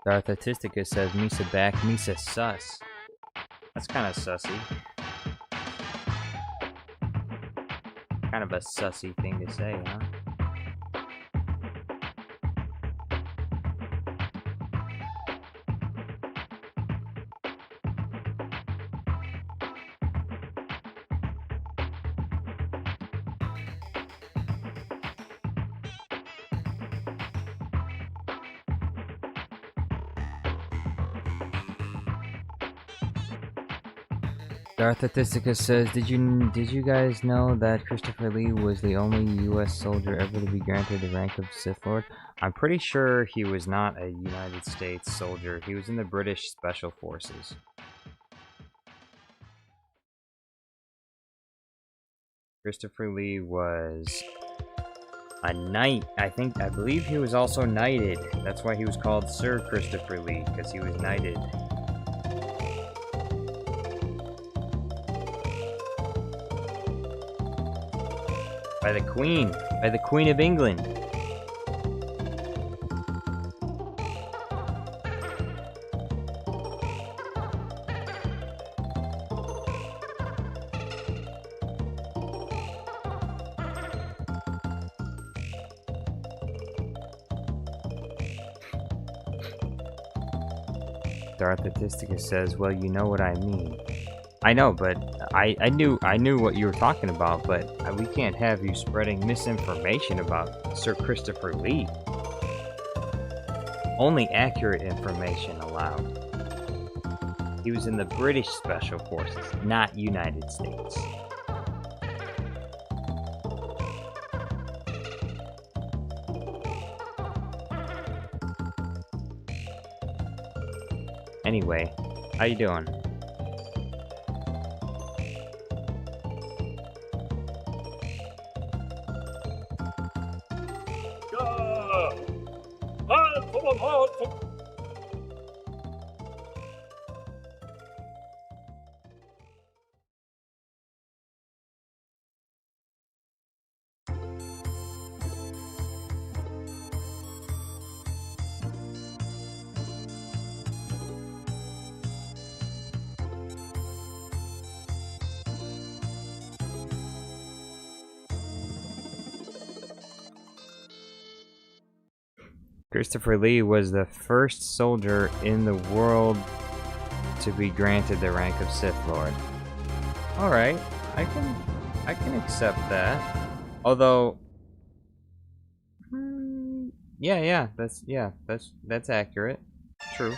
Darth Artisticus says Misa back, Misa sus. That's kind of sussy. Kind of a sussy thing to say, huh? Darth Artisticus says, did you guys know that Christopher Lee was the only U.S. soldier ever to be granted the rank of Sith Lord? I'm pretty sure he was not a United States soldier. He was in the British Special Forces. Christopher Lee was a knight. I believe he was also knighted. That's why he was called Sir Christopher Lee, because he was knighted. By the Queen of England. Darth Artisticus says, well, you know what I mean. I know, but I knew what you were talking about, but we can't have you spreading misinformation about Sir Christopher Lee. Only accurate information allowed. He was in the British Special Forces, not United States. Anyway, how you doing? Christopher Lee was the first soldier in the world to be granted the rank of Sith Lord. Alright, I can accept that. Although, that's accurate. True.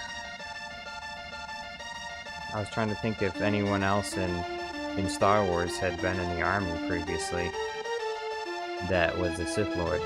I was trying to think if anyone else in Star Wars had been in the army previously that was a Sith Lord.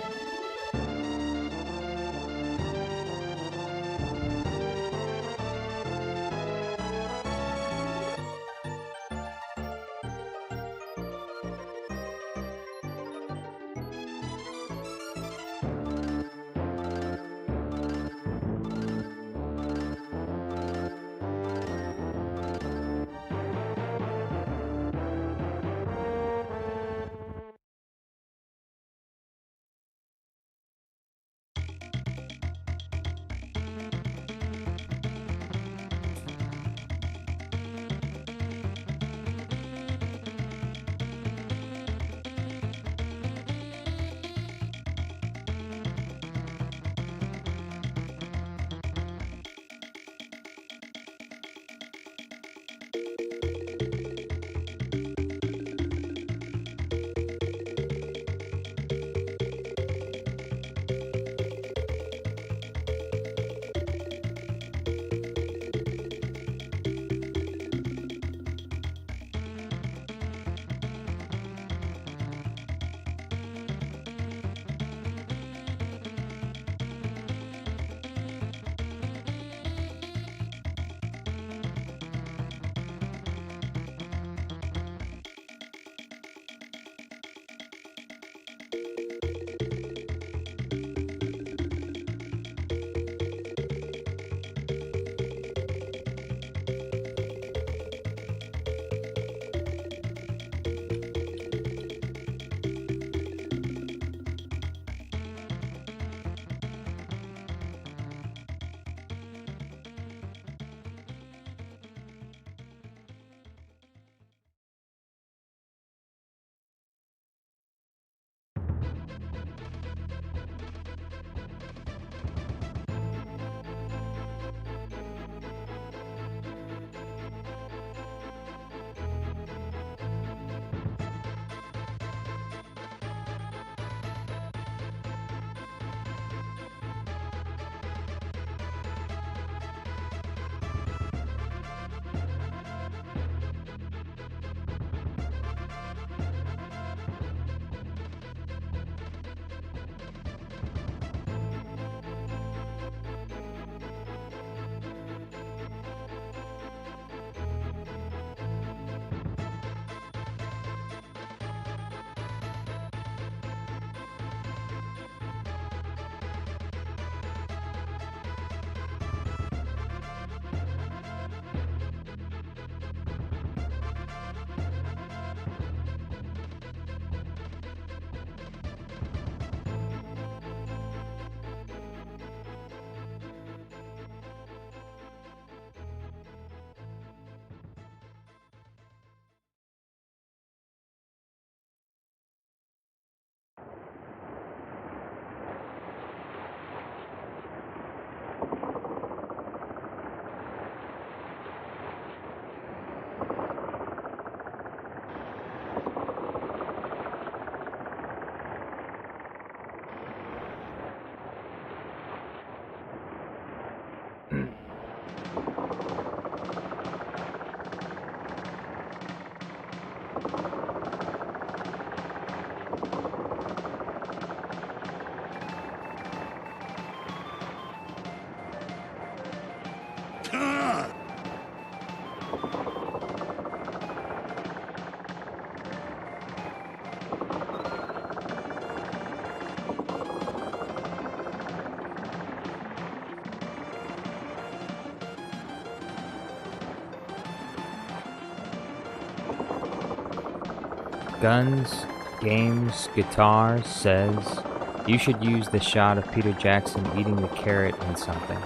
Guns, Games, Guitars says you should use the shot of Peter Jackson eating the carrot in something.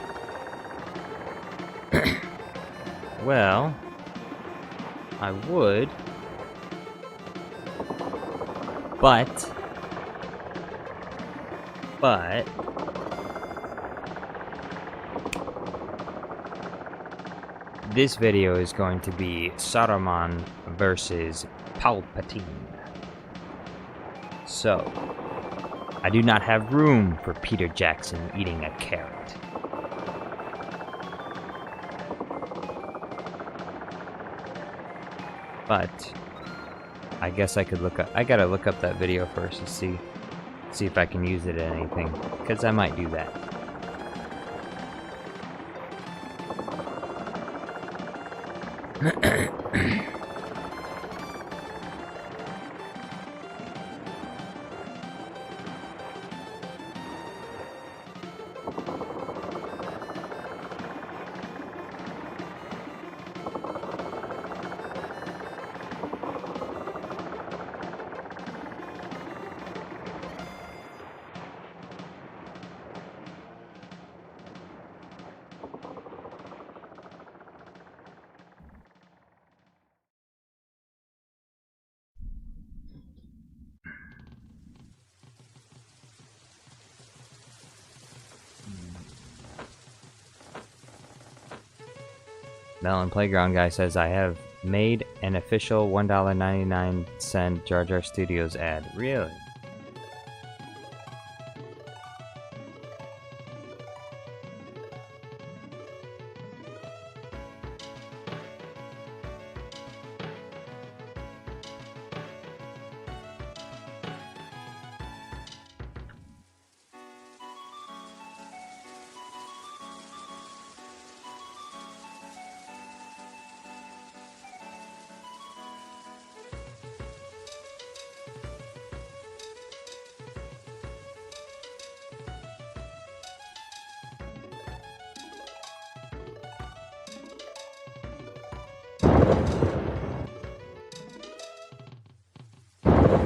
Well, I would, but this video is going to be Saruman versus Palpatine. So, I do not have room for Peter Jackson eating a carrot. But I guess I could look up. I gotta look up that video first to see if I can use it in anything, because I might do that. Melon Playground Guy says, I have made an official $1.99 Jar Jar Studios ad. Really?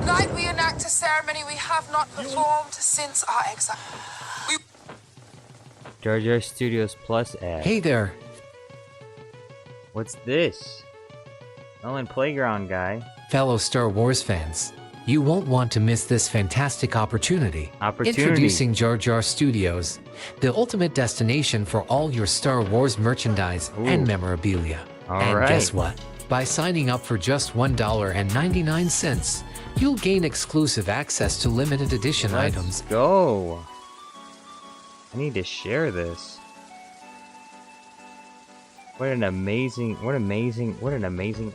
Tonight we enact a ceremony we have not performed since our exile. Jar Jar Studios Plus ad. Hey there. What's this? Melon Playground Guy. Fellow Star Wars fans, you won't want to miss this fantastic opportunity. Introducing Jar Jar Studios, the ultimate destination for all your Star Wars merchandise and memorabilia. Guess what? By signing up for just $1.99, you'll gain exclusive access to limited edition items. Let's go. I need to share this. What an amazing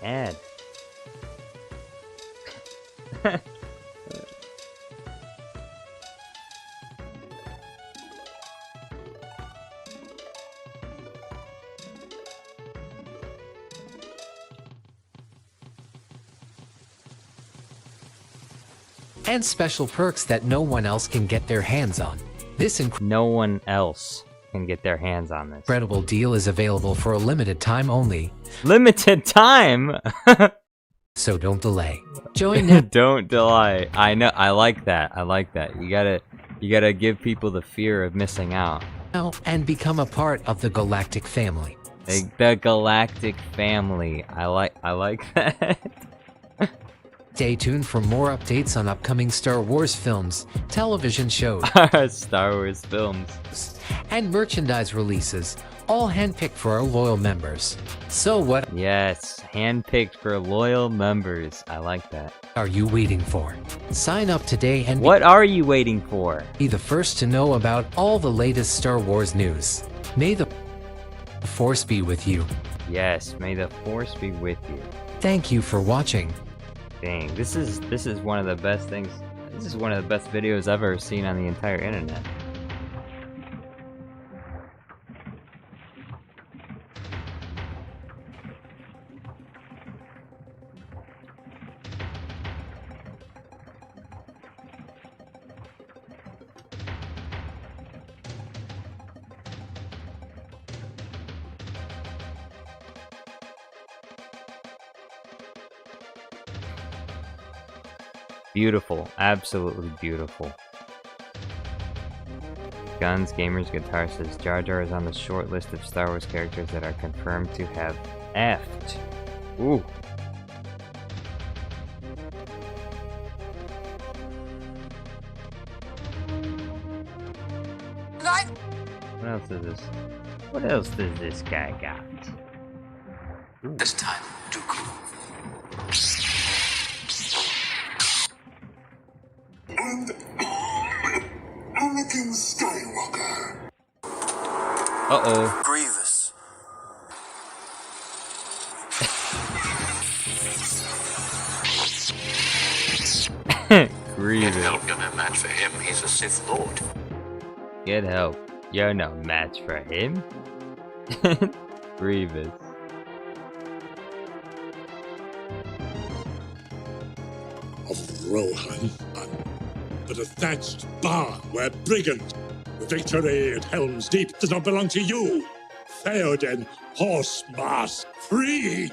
ad. And special perks that no one else can get their hands on. This no one else can get their hands on this. Incredible deal is available for a limited time only. Limited time? So don't delay. Join now. Don't delay. I know. I like that. I like that. You gotta give people the fear of missing out. And become a part of the Galactic family. The Galactic family. I like that. Stay tuned for more updates on upcoming Star Wars films, television shows, Star Wars films, and merchandise releases, all handpicked for our loyal members. So what? Yes, handpicked for loyal members. I like that. Are you waiting for? Sign up today and what are you waiting for? Be the first to know about all the latest Star Wars news. May the Force be with you. Yes, may the Force be with you. Thank you for watching. Dang, this is one of the best things. This is one of the best videos I've ever seen on the entire internet. Beautiful, absolutely beautiful. Guns, Gamers, Guitar says Jar Jar is on the short list of Star Wars characters that are confirmed to have effed. Ooh. What else is this? What else does this guy got? Ooh. This time, Dooku. And Anakin Skywalker. Uh-oh. Grievous. Grievous. Get help, you're no match for him. He's a Sith Lord. Get help. You're no match for him. Grievous. Of Rohan, but a thatched barn where brigands. Victory at Helm's Deep does not belong to you. Theoden, horse mask, free!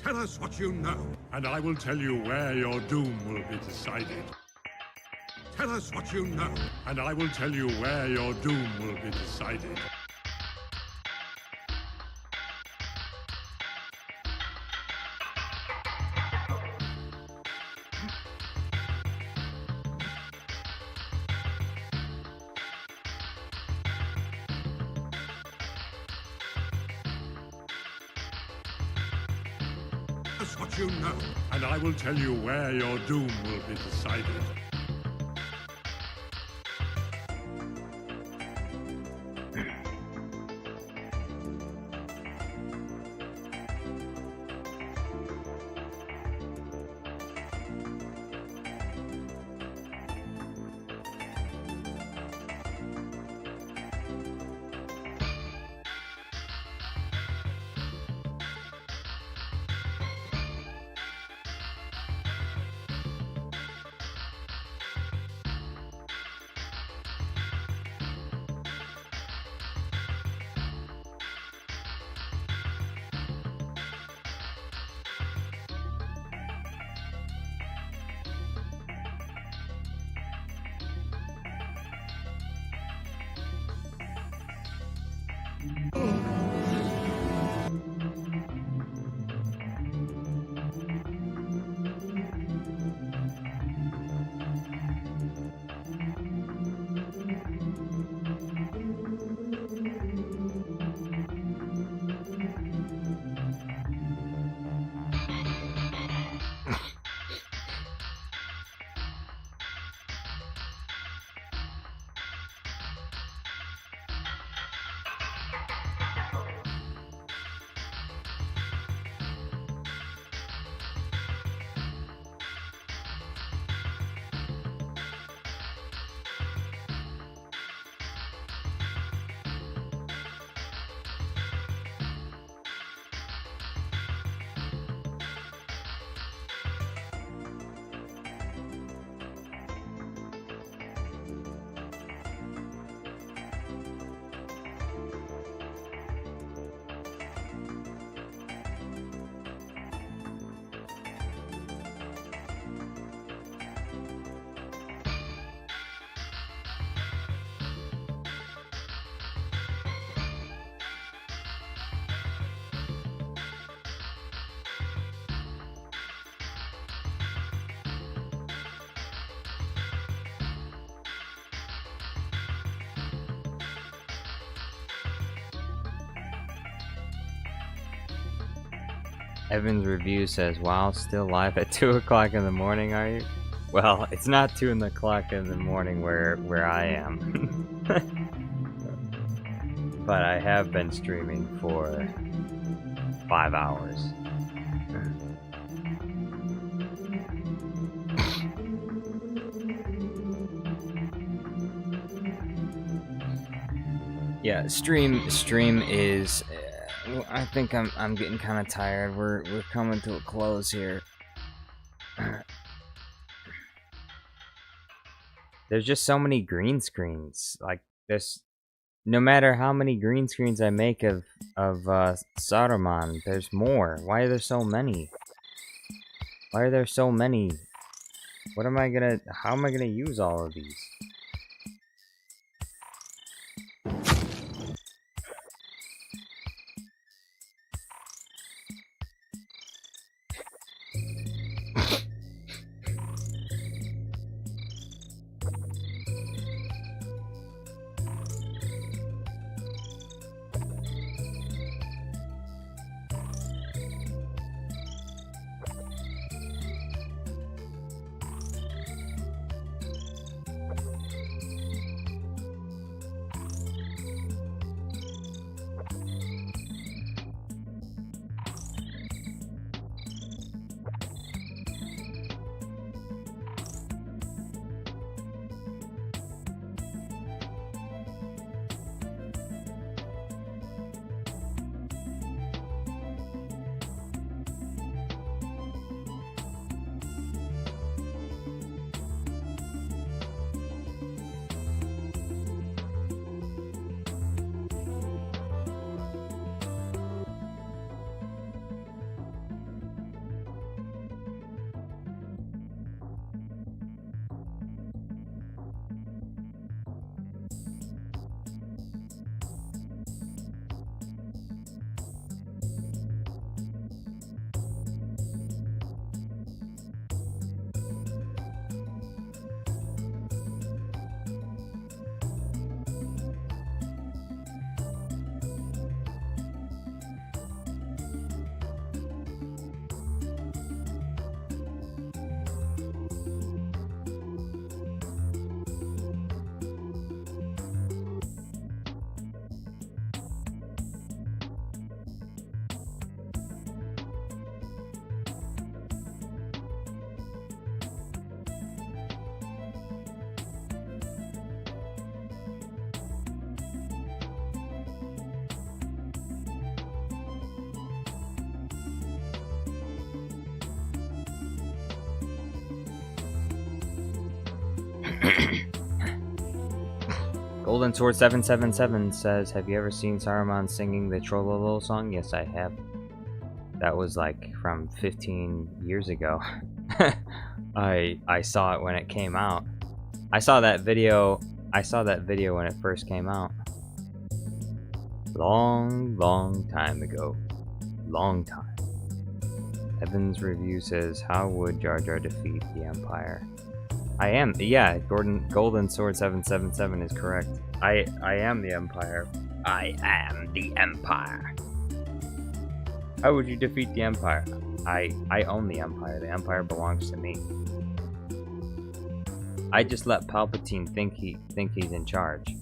Tell us what you know. And I will tell you where your doom will be decided. Tell us what you know. And I will tell you where your doom will be decided. That's what you know. And I will tell you where your doom will be decided. Evan's review says, wow, still live at 2 o'clock in the morning, are you? Well, it's not 2 o'clock in the morning where I am. But I have been streaming for 5 hours. Yeah, stream is... I think I'm getting kind of tired. We're coming to a close here. There's just so many green screens. Like this, no matter how many green screens I make of Saruman, there's more. Why are there so many? Why are there so many? How am I gonna use all of these? Golden Sword 777 says, have you ever seen Saruman singing the Trollolo song? Yes, I have. That was like from 15 years ago. I saw it when it came out. I saw that video when it first came out. Long time ago. Long time. Evan's review says, how would Jar Jar defeat the Empire? Yeah, Golden Sword 777 is correct. I am the Empire. I am the Empire. How would you defeat the Empire? I own the Empire. The Empire belongs to me. I just let Palpatine think he's in charge.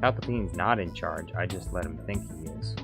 Palpatine's not in charge. I just let him think he is.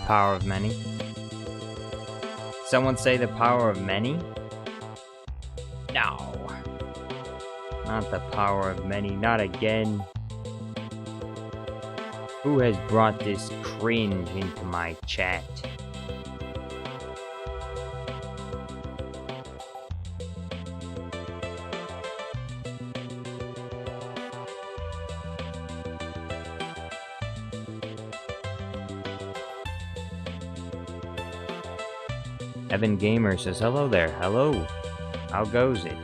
Power of many. Someone say the power of many? No. Not the power of many, not again. Who has brought this cringe into my chat? Evan Gamer says, hello there, hello. How goes it?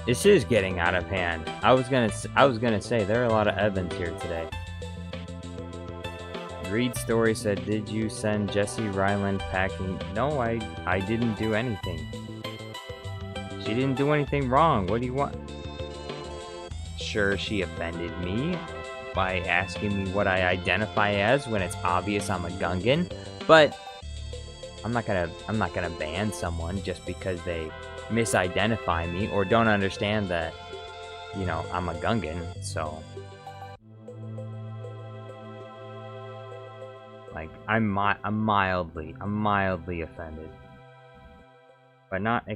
This is getting out of hand. I was gonna say there are a lot of Evans here today. Reed Story said, "Did you send Jesse Ryland packing?" No, I didn't do anything. She didn't do anything wrong. What do you want? Sure, she offended me by asking me what I identify as when it's obvious I'm a Gungan, but I'm not gonna ban someone just because they misidentify me or don't understand that, you know, I'm a Gungan. So, like, I'm mildly offended, but not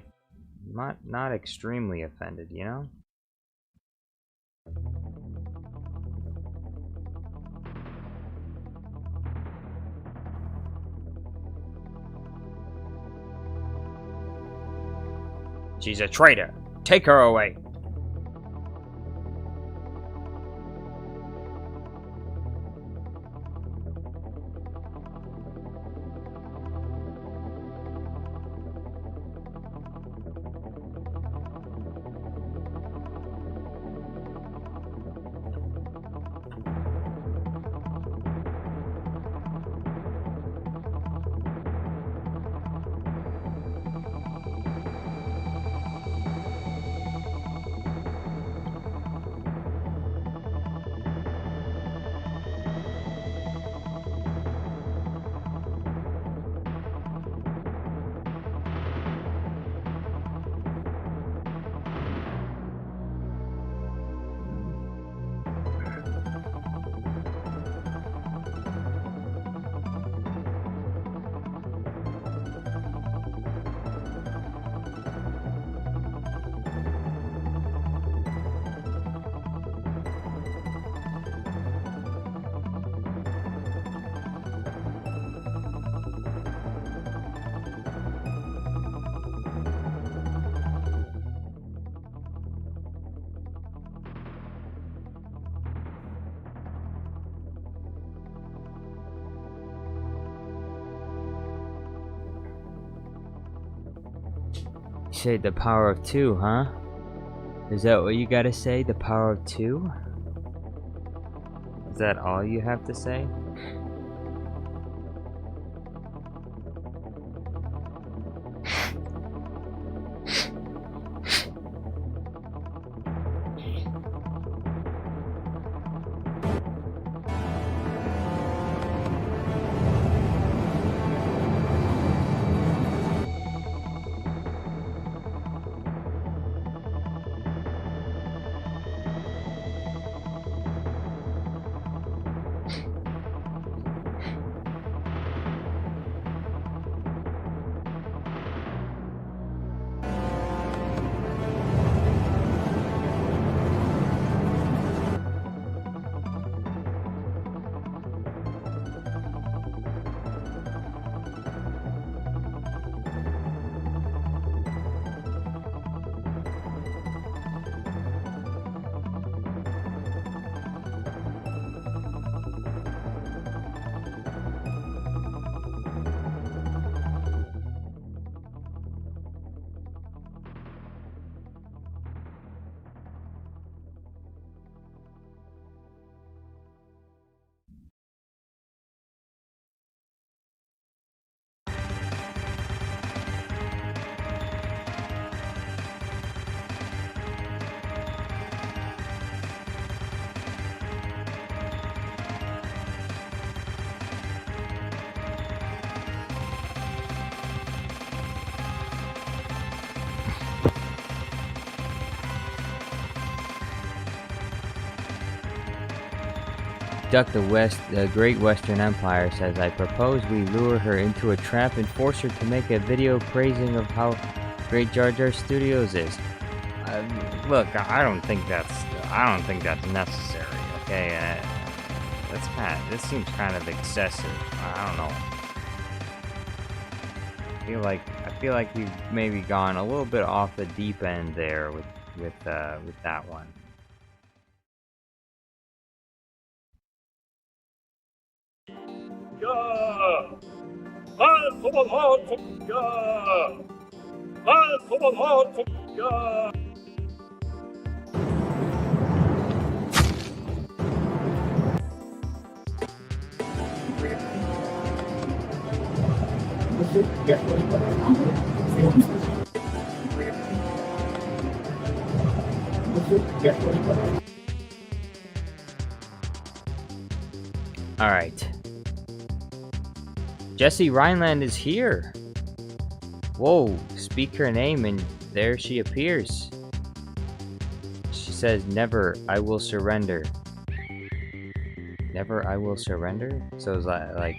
extremely offended, you know. She's a traitor. Take her away. Say the power of two, huh? Is that what you gotta say? The power of two? Is that all you have to say? Duck the Great Western Empire says, "I propose we lure her into a trap and force her to make a video praising of how great Jar Jar Studios is." Look, I don't think that's necessary. Okay, this seems kind of excessive. I don't know. I feel like we've maybe gone a little bit off the deep end there with that one. Alright. Jesse Rhineland is here. Whoa, speak her name and there she appears. She says, never, I will surrender. Never, I will surrender? So it's like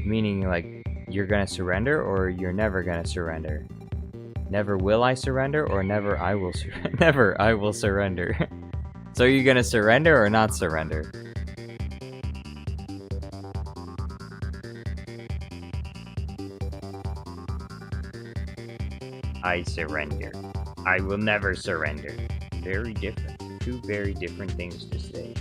meaning like you're gonna surrender or you're never gonna surrender? Never will I surrender or never I will surrender? Never, I will surrender. So are you gonna surrender or not surrender? I surrender. I will never surrender. Very different. Two very different things to say.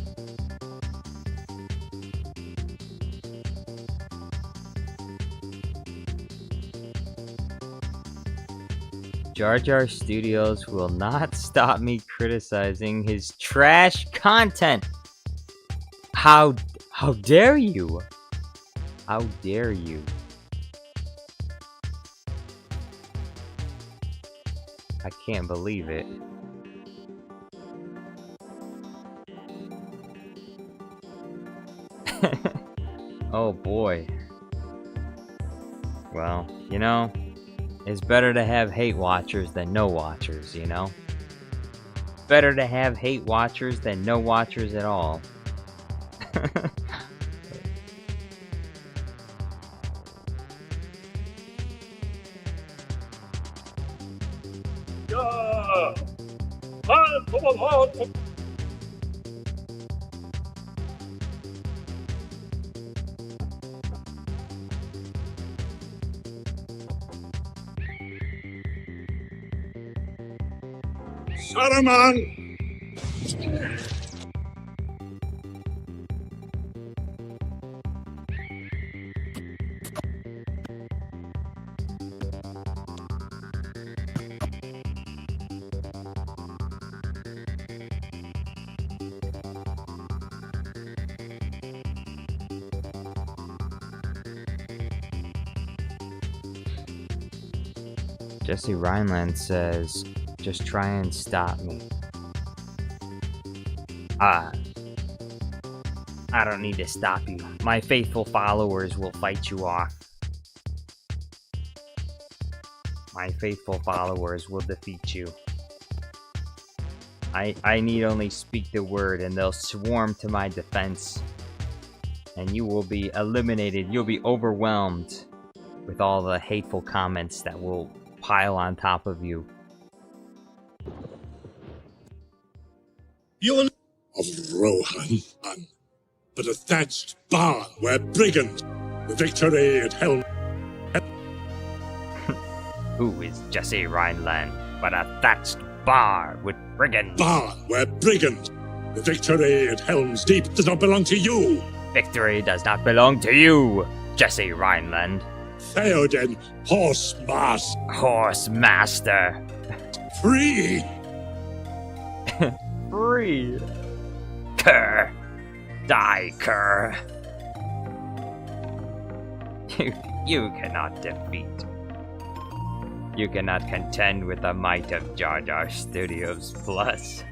Jar Jar Studios will not stop me criticizing his trash content. How dare you? How dare you? I can't believe it. Oh boy. Well, you know, it's better to have hate watchers than no watchers, you know? Better to have hate watchers than no watchers at all. Saruman! Jesse Rhineland says, just try and stop me. I don't need to stop you. My faithful followers will fight you off. My faithful followers will defeat you. I need only speak the word and they'll swarm to my defense. And you will be eliminated. You'll be overwhelmed with all the hateful comments that will pile on top of you. You will of Rohan, but a thatched bar where brigands, the victory at Helm. Who is Jesse Rhineland but a thatched bar with brigands? Bar where brigands, the victory at Helm's Deep does not belong to you. Victory does not belong to you, Jesse Rhineland. Theoden, horse master. Horse master. Free. Free. Cur. Die, cur. You cannot defeat. You cannot contend with the might of Jar Jar Studios Plus.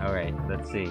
Alright, let's see.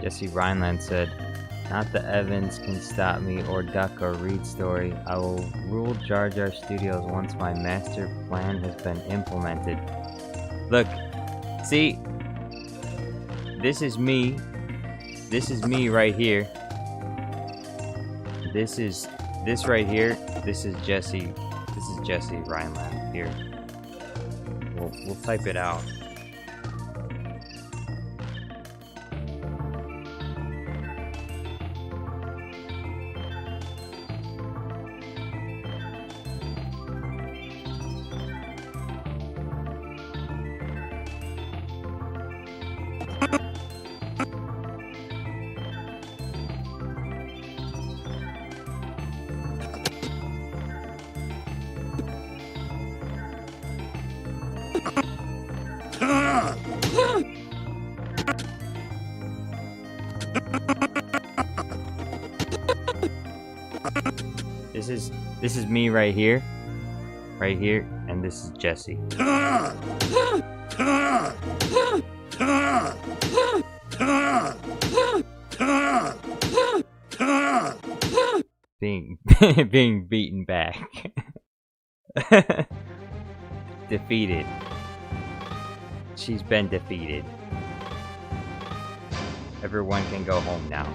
Jesse Rhineland said, "Not the Evans can stop me or duck or read story. I will rule Jar Jar Studios once my master plan has been implemented." Look, see, this is me. This is me right here. This right here. This is Jesse. This is Jesse Rhineland here. We'll type it out. This is me right here, and this is Jesse. Being beaten back. Defeated. She's been defeated. Everyone can go home now.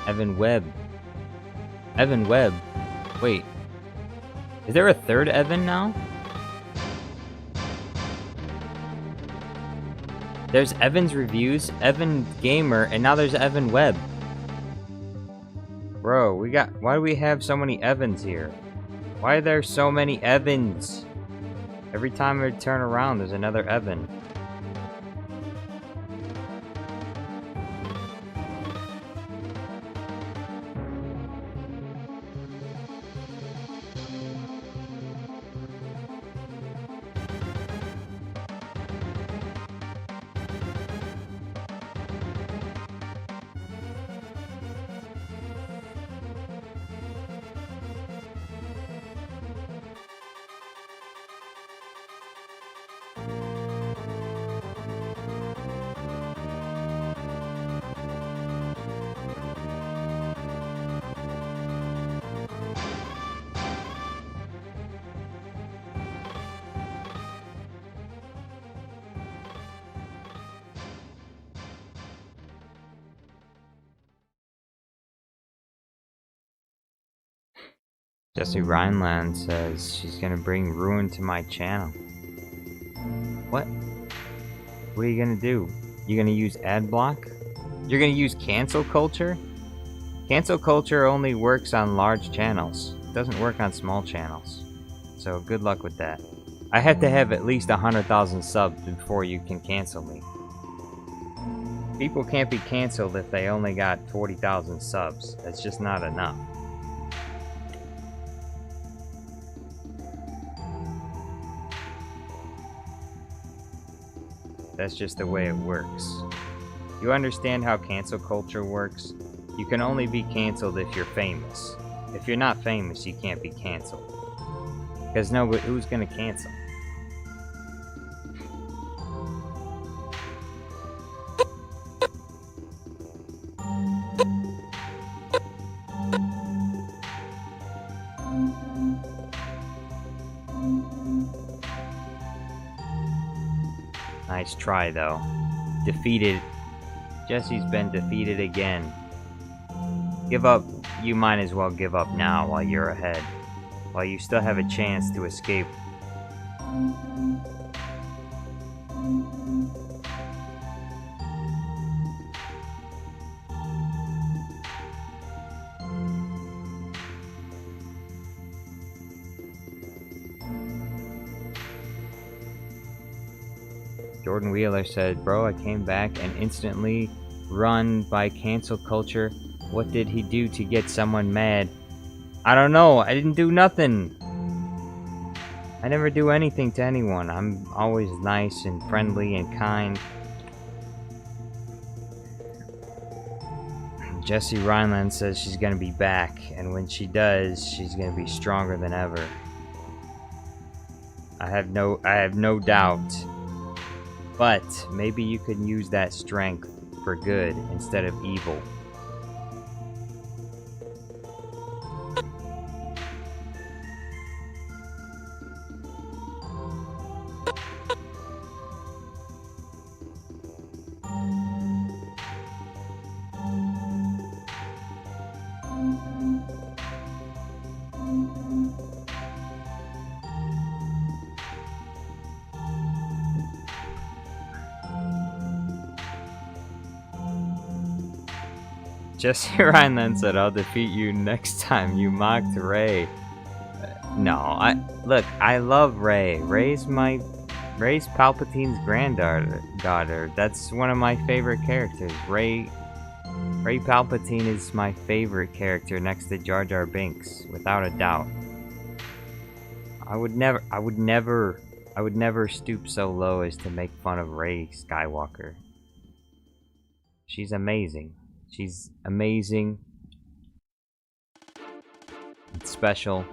Evan Webb. Evan Webb. Wait. Is there a third Evan now? There's Evan's Reviews, Evan Gamer, and now there's Evan Webb. Bro, why do we have so many Evans here? Why are there so many Evans? Every time I turn around, there's another Evan. Jesse Rhineland says she's gonna bring ruin to my channel. What? What are you gonna do? You gonna use ad block? You're gonna use cancel culture? Cancel culture only works on large channels. It doesn't work on small channels. So good luck with that. I have to have at least 100,000 subs before you can cancel me. People can't be canceled if they only got 40,000 subs. That's just not enough. That's just the way it works. You understand how cancel culture works? You can only be canceled if you're famous. If you're not famous, you can't be canceled. Because nobody, who's gonna cancel? Nice try, though. Defeated Jesse's been defeated again. Give up. You might as well give up now while you're ahead. While you still have a chance to escape. Jordan Wheeler said, bro, I came back and instantly run by cancel culture. What did he do to get someone mad? I don't know. I didn't do nothing. I never do anything to anyone. I'm always nice and friendly and kind. Jessie Rhineland says she's gonna be back, and when she does, she's gonna be stronger than ever. I have no doubt. But maybe you could use that strength for good instead of evil. Jesse Rhineland said, I'll defeat you next time you mocked Rey. No, I love Rey. Rey's Palpatine's granddaughter. That's one of my favorite characters. Rey Palpatine is my favorite character next to Jar Jar Binks, without a doubt. I would never stoop so low as to make fun of Rey Skywalker. She's amazing. She's amazing. It's special.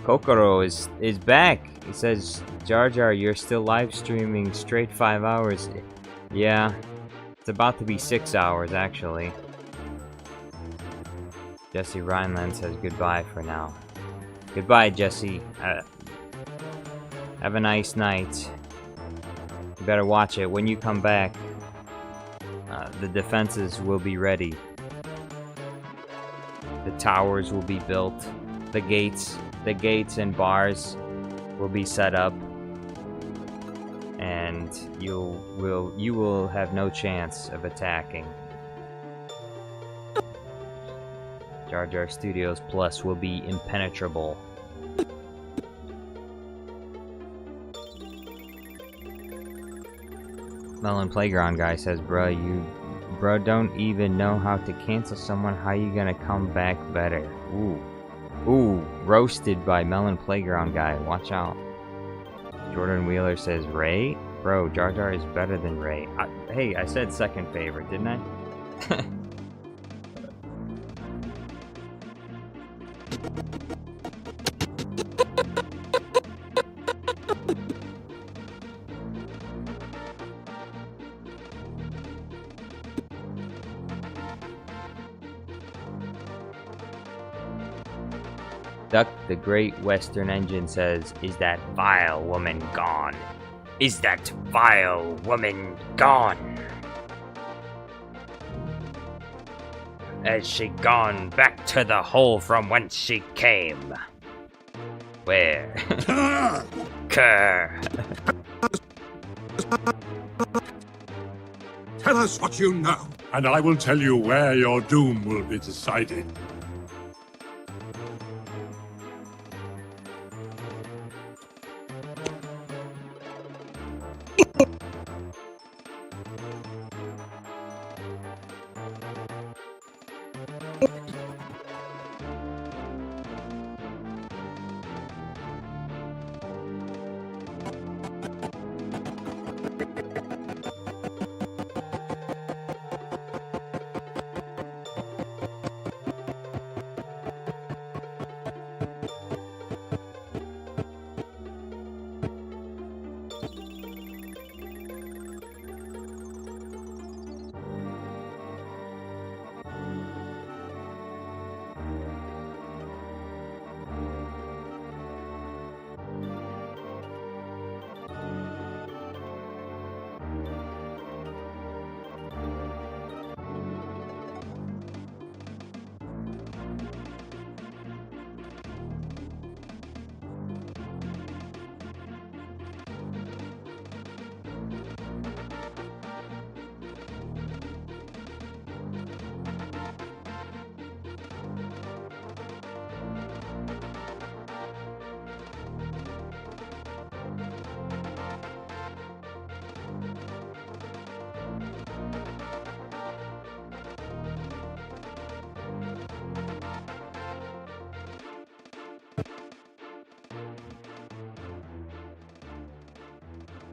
Kokoro is back. He says, Jar Jar, you're still live streaming straight 5 hours. Yeah, it's about to be 6 hours actually. Jesse Rhineland says goodbye for now. Goodbye, Jesse. Have a nice night. You better watch it when you come back. The defenses will be ready. The towers will be built. The gates and bars will be set up. And you will have no chance of attacking. Jar Jar Studios Plus will be impenetrable. Melon Playground guy says, bro, don't even know how to cancel someone. How you gonna come back better? Ooh, roasted by Melon Playground guy. Watch out. Jordan Wheeler says, Rey? Bro, Jar Jar is better than Rey. Hey, I said second favorite, didn't I? Duck the Great Western Engine says, is that vile woman gone? Is that vile woman gone? Has she gone back to the hole from whence she came? Where? Kerr! Tell us what you know, and I will tell you where your doom will be decided.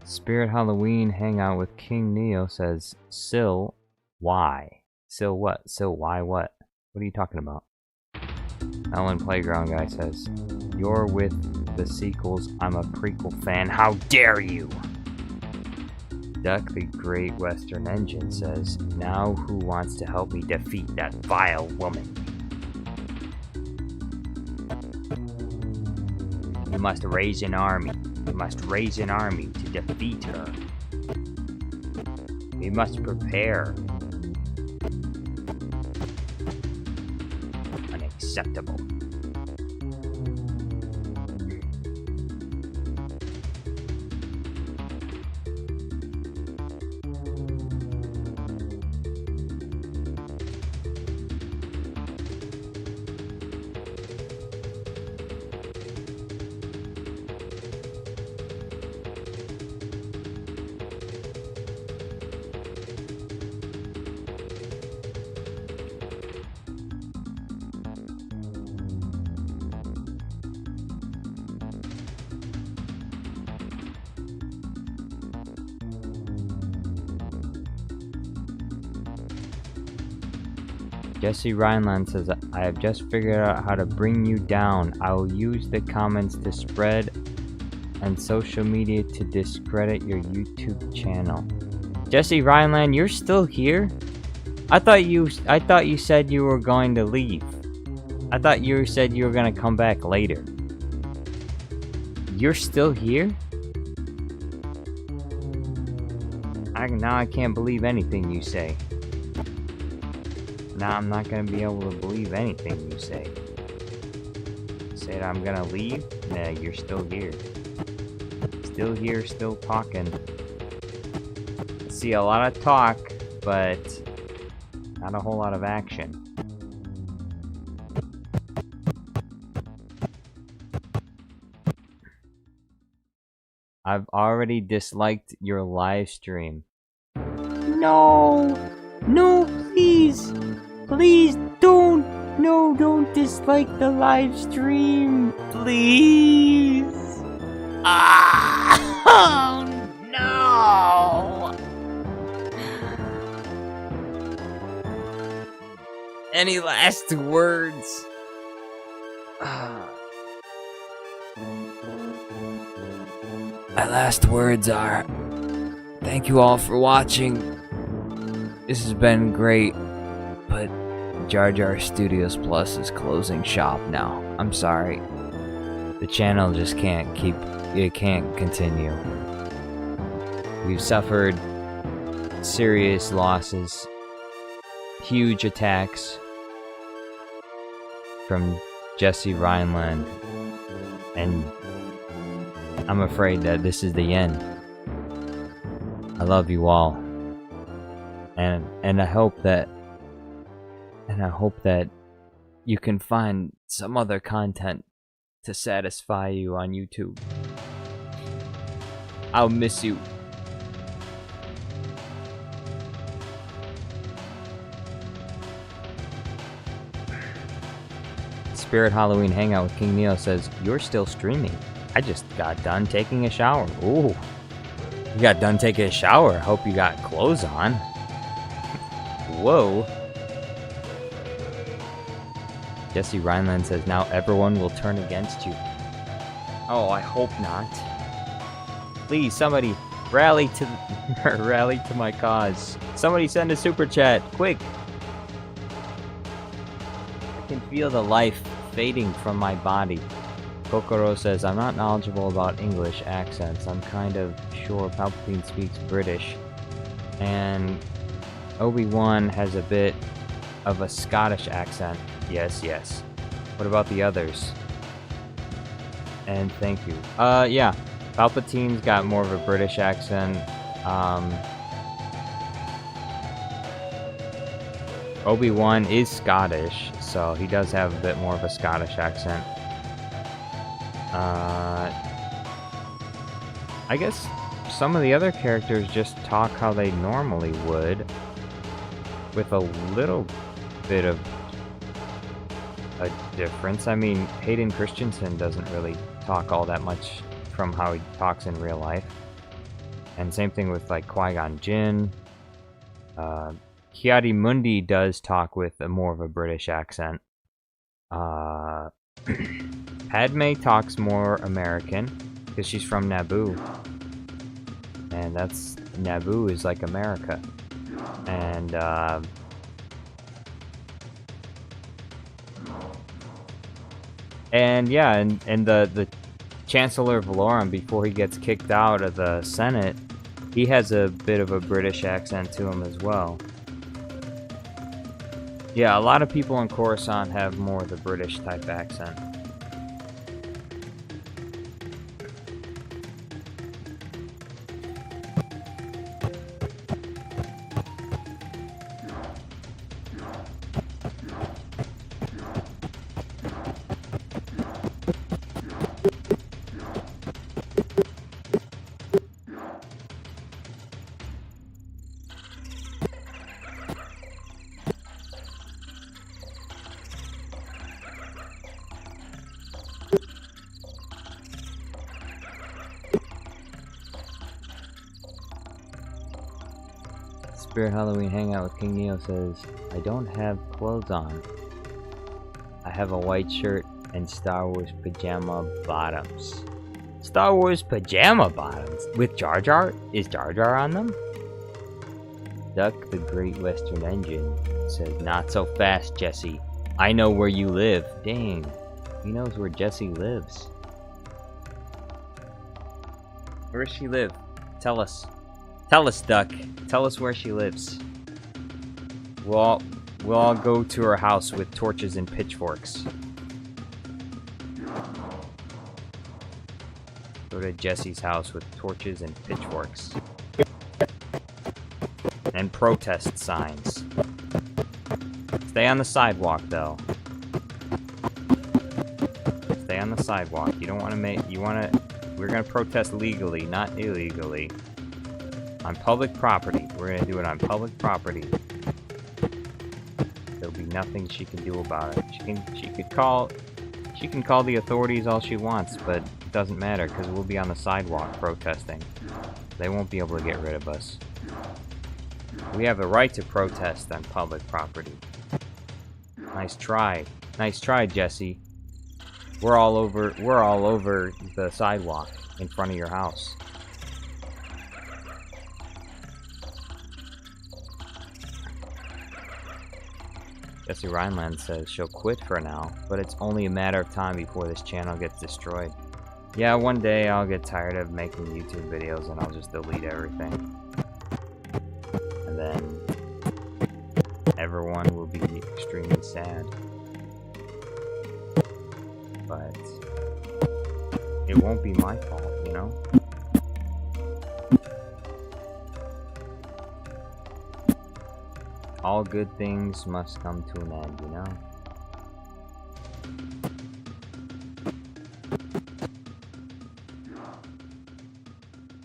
Spirit Halloween Hangout with King Neo says, Sil, why? Sil what? Sil, why what? What are you talking about? Ellen Playground Guy says, you're with the sequels, I'm a prequel fan, how dare you? Duck the Great Western Engine says, now who wants to help me defeat that vile woman? You must raise an army. We must raise an army to defeat her. We must prepare. Unacceptable. Jesse Rhineland says, I have just figured out how to bring you down. I will use the comments to spread and social media to discredit your YouTube channel. Jesse Rhineland, you're still here? I thought you said you were going to leave. I thought you said you were going to come back later. You're still here? Now I can't believe anything you say. Now I'm not gonna be able to believe anything you say. Said I'm gonna leave? Nah, you're still here. Still here, still talking. See a lot of talk, but not a whole lot of action. I've already disliked your live stream. No! No, please! Please don't! No, don't dislike the live stream! Please! Ah! Oh, no! Any last words? My last words are, thank you all for watching. This has been great, but Jar Jar Studios Plus is closing shop now. I'm sorry. The channel just can't continue. We've suffered serious losses, huge attacks from Jesse Rhineland, and I'm afraid that this is the end. I love you all. And I hope that you can find some other content to satisfy you on YouTube. I'll miss you. Spirit Halloween Hangout with King Neo says, you're still streaming. I just got done taking a shower. Ooh. You got done taking a shower. Hope you got clothes on. Whoa. Jesse Rhineland says, now everyone will turn against you. Oh, I hope not. Please, somebody, rally to my cause. Somebody send a super chat, quick. I can feel the life fading from my body. Kokoro says, I'm not knowledgeable about English accents. I'm kind of sure Palpatine speaks British. And Obi-Wan has a bit of a Scottish accent. Yes, yes. What about the others? And thank you. Yeah. Palpatine's got more of a British accent. Obi-Wan is Scottish, so he does have a bit more of a Scottish accent. I guess some of the other characters just talk how they normally would, with a little bit of a difference. I mean, Hayden Christensen doesn't really talk all that much from how he talks in real life. And same thing with like Qui-Gon Jinn. Ki-Adi-Mundi does talk with more of a British accent. Padme talks more American because she's from Naboo, and that's Naboo is like America. And yeah, and the Chancellor Valorum, before he gets kicked out of the Senate, he has a bit of a British accent to him as well. Yeah, a lot of people in Coruscant have more of the British type accent. Spirit Halloween Hangout with King Neo says, I don't have clothes on. I have a white shirt and Star Wars pajama bottoms. Star Wars pajama bottoms? With Jar Jar? Is Jar Jar on them? Duck the Great Western Engine says, not so fast, Jesse. I know where you live. Dang, he knows where Jesse lives. Where does she live? Tell us. Tell us, Duck. Tell us where she lives. We'll all go to her house with torches and pitchforks. Go to Jesse's house with torches and pitchforks. And protest signs. Stay on the sidewalk, though. Stay on the sidewalk. You don't want to make... We're going to protest legally, not illegally. On public property. We're gonna do it on public property. There'll be nothing she can do about it. She can call the authorities all she wants, but it doesn't matter because we'll be on the sidewalk protesting. They won't be able to get rid of us. We have the right to protest on public property. Nice try. Nice try, Jesse. We're all over the sidewalk in front of your house. Jesse Rhineland says she'll quit for now, but it's only a matter of time before this channel gets destroyed. Yeah, one day I'll get tired of making YouTube videos and I'll just delete everything. And then everyone will be extremely sad. But it won't be my fault, you know? All good things must come to an end, you know?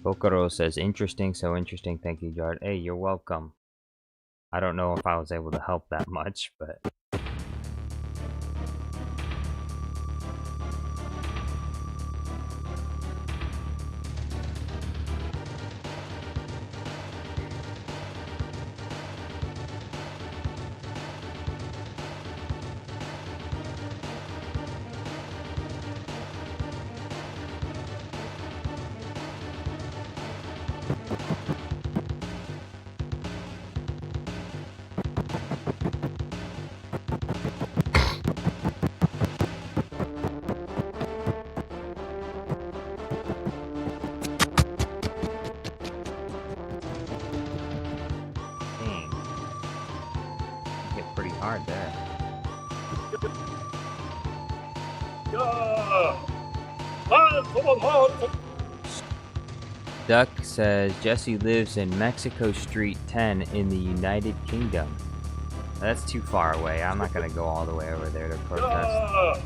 Bokaro says, interesting, so interesting, thank you, Jard. Hey, you're welcome. I don't know if I was able to help that much, but... hard there. Duck says Jesse lives in Mexico Street 10 in the United Kingdom. That's too far away. I'm not gonna go all the way over there to protest.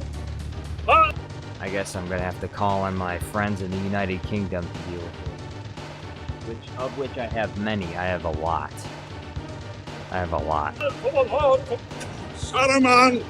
I guess I'm gonna have to call on my friends in the United Kingdom to deal with it. Of which I have many. I have a lot. I have a lot. Saruman!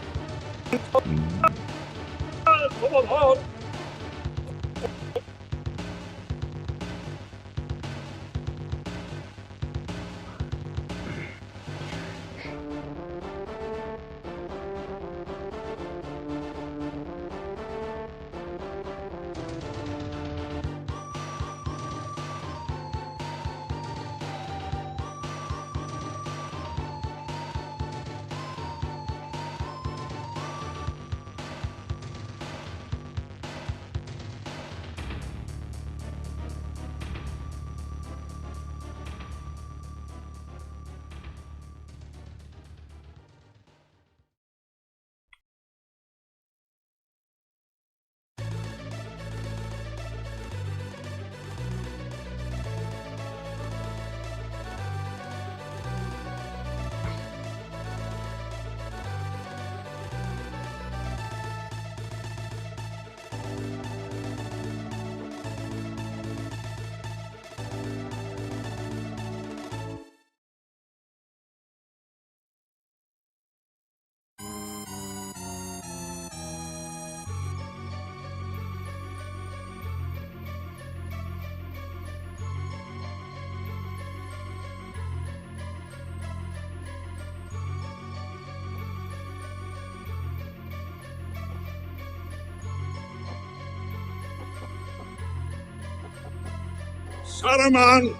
Saruman!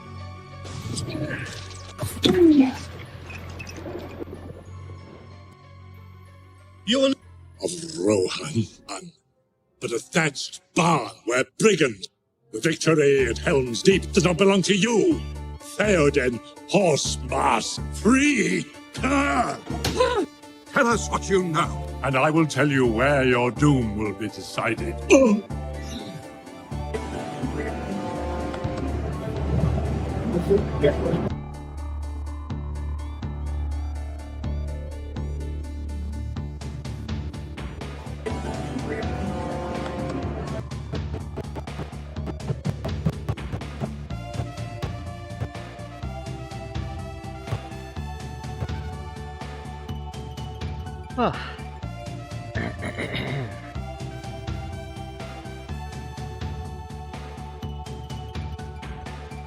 You will... Of Rohan, but a thatched barn where brigands. The victory at Helm's Deep does not belong to you. Theoden, horse mass, free! Ah! Tell us what you know, and I will tell you where your doom will be decided.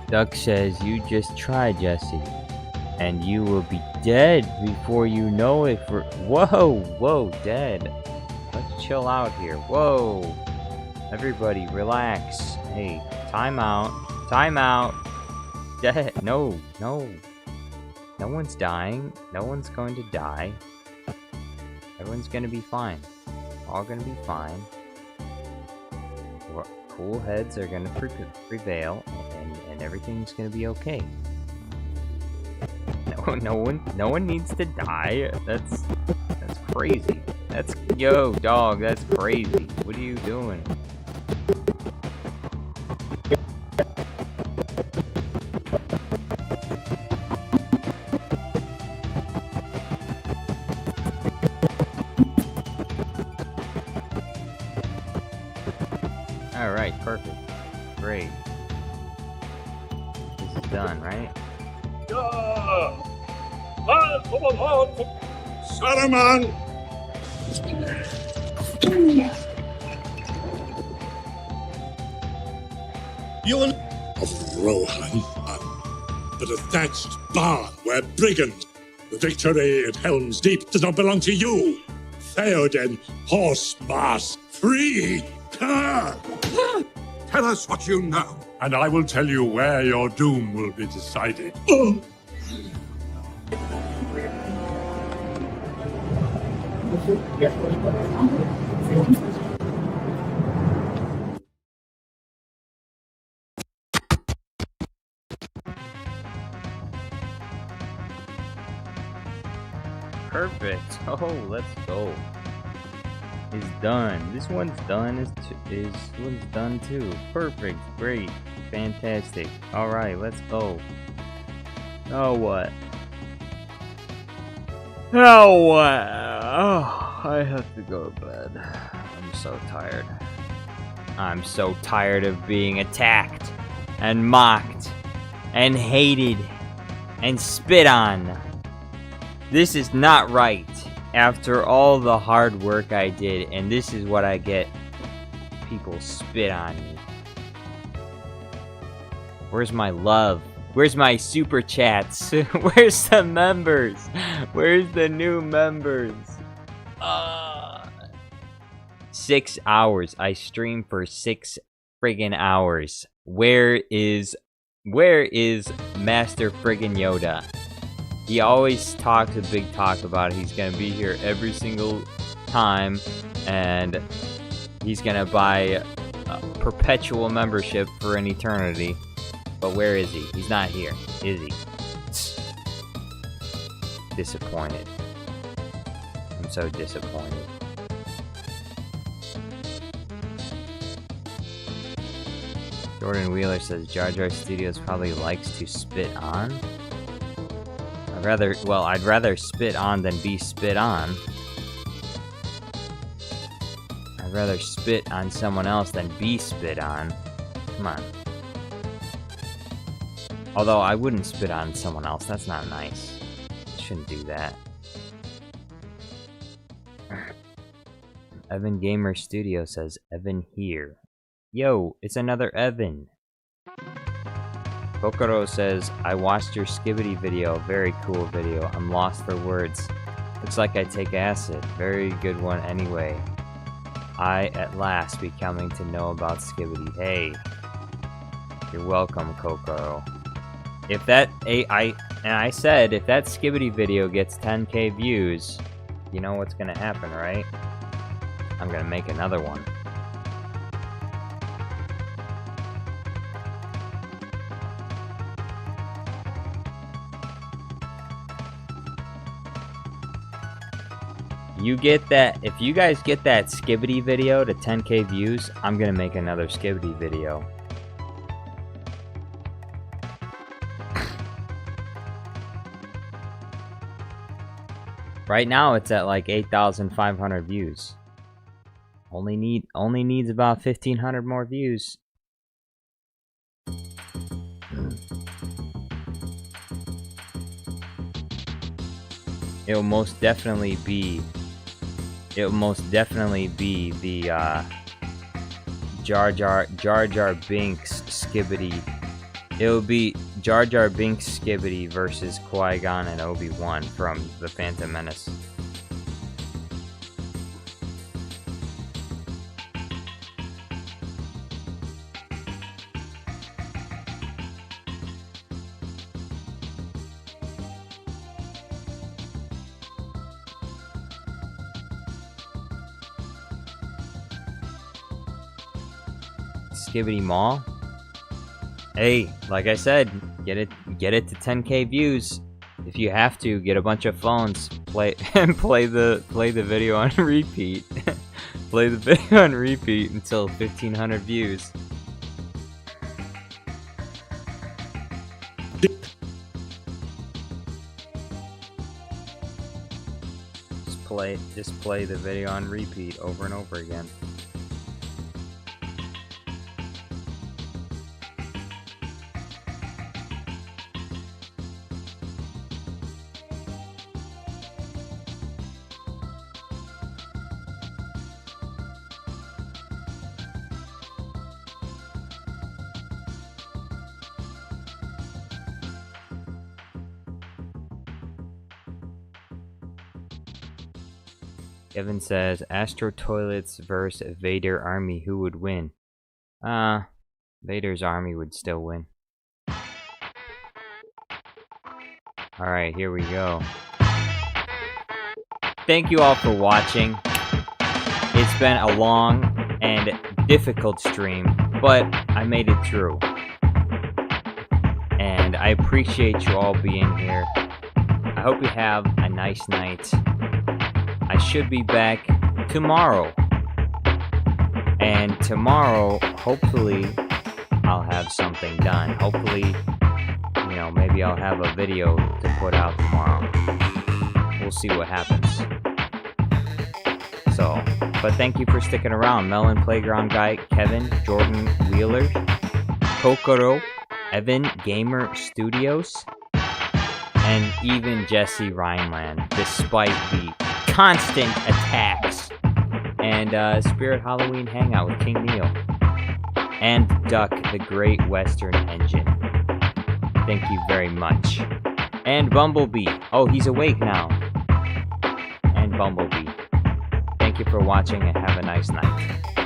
Duck says, you just try, Jesse, and you will be dead before you know it. Whoa, dead. Let's chill out here. Whoa. Everybody, relax. Hey, time out. Dead. No. No one's dying. No one's going to die. Everyone's gonna be fine. All gonna be fine. Cool heads are gonna prevail, and everything's gonna be okay. No one needs to die. That's crazy. Yo, dog, that's crazy. What are you doing? Alright, perfect. Great. This is done, right? Saruman! You will... Of Rohan, but a thatched barn where brigands. The victory at Helm's Deep does not belong to you. Theoden, horse mass, free! Ah! Tell us what you know, and I will tell you where your doom will be decided. Perfect. Oh, let's go. Is done. This one's done. This one's done too. Perfect. Great. Fantastic. All right, let's go. Oh, what? Oh, what? Oh, I have to go to bed. I'm so tired. I'm so tired of being attacked and mocked and hated and spit on. This is not right. After all the hard work I did, and this is what I get. People spit on me. Where's my love? Where's my super chats? Where's the members? Where's the new members? 6 hours. I streamed for 6 friggin' hours. Where is Master friggin' Yoda? He always talks a big talk about he's gonna be here every single time, and he's gonna buy a perpetual membership for an eternity. But where is he? He's not here, is he? Disappointed. I'm so disappointed. Jordan Wheeler says Jar Jar Studios probably likes to spit on. I'd rather spit on than be spit on. I'd rather spit on someone else than be spit on. Come on. Although I wouldn't spit on someone else, that's not nice. Shouldn't do that. Evan Gamer Studio says, Evan here. Yo, it's another Evan. Kokoro says, I watched your skibidi video. Very cool video. I'm lost for words. Looks like I take acid. Very good one anyway. I, at last, be coming to know about skibidi. Hey. You're welcome, Coco. If that I said if that skibidi video gets 10k views, you know what's gonna happen, right? I'm gonna make another one. You get that, if you guys get that skibidi video to 10k views, I'm gonna make another skibidi video. Right now it's at like 8,500 views. Only needs about 1,500 more views. It'll most definitely be the Jar Jar Binks skibidi. It'll be Jar Jar Binks skibidi versus Qui-Gon and Obi-Wan from The Phantom Menace. Skibidi Mall. Hey, like I said, get it to 10k views. If you have to, get a bunch of phones, play the video on repeat. Play the video on repeat until 1,500 views. Just play the video on repeat over and over again. Kevin says, Astro Toilets versus Vader Army, who would win? Vader's army would still win. Alright, here we go. Thank you all for watching. It's been a long and difficult stream, but I made it through. And I appreciate you all being here. I hope you have a nice night. I should be back tomorrow. And tomorrow, hopefully, I'll have something done. Hopefully, you know, maybe I'll have a video to put out tomorrow. We'll see what happens. So, but thank you for sticking around. Melon Playground Guy, Kevin, Jordan Wheeler, Kokoro, Evan Gamer Studios, and even Jesse Rhineland, despite the constant attacks, and Spirit Halloween Hangout with King Neil, and Duck, the Great Western Engine. Thank you very much. And Bumblebee. Oh, he's awake now. And Bumblebee. Thank you for watching and have a nice night.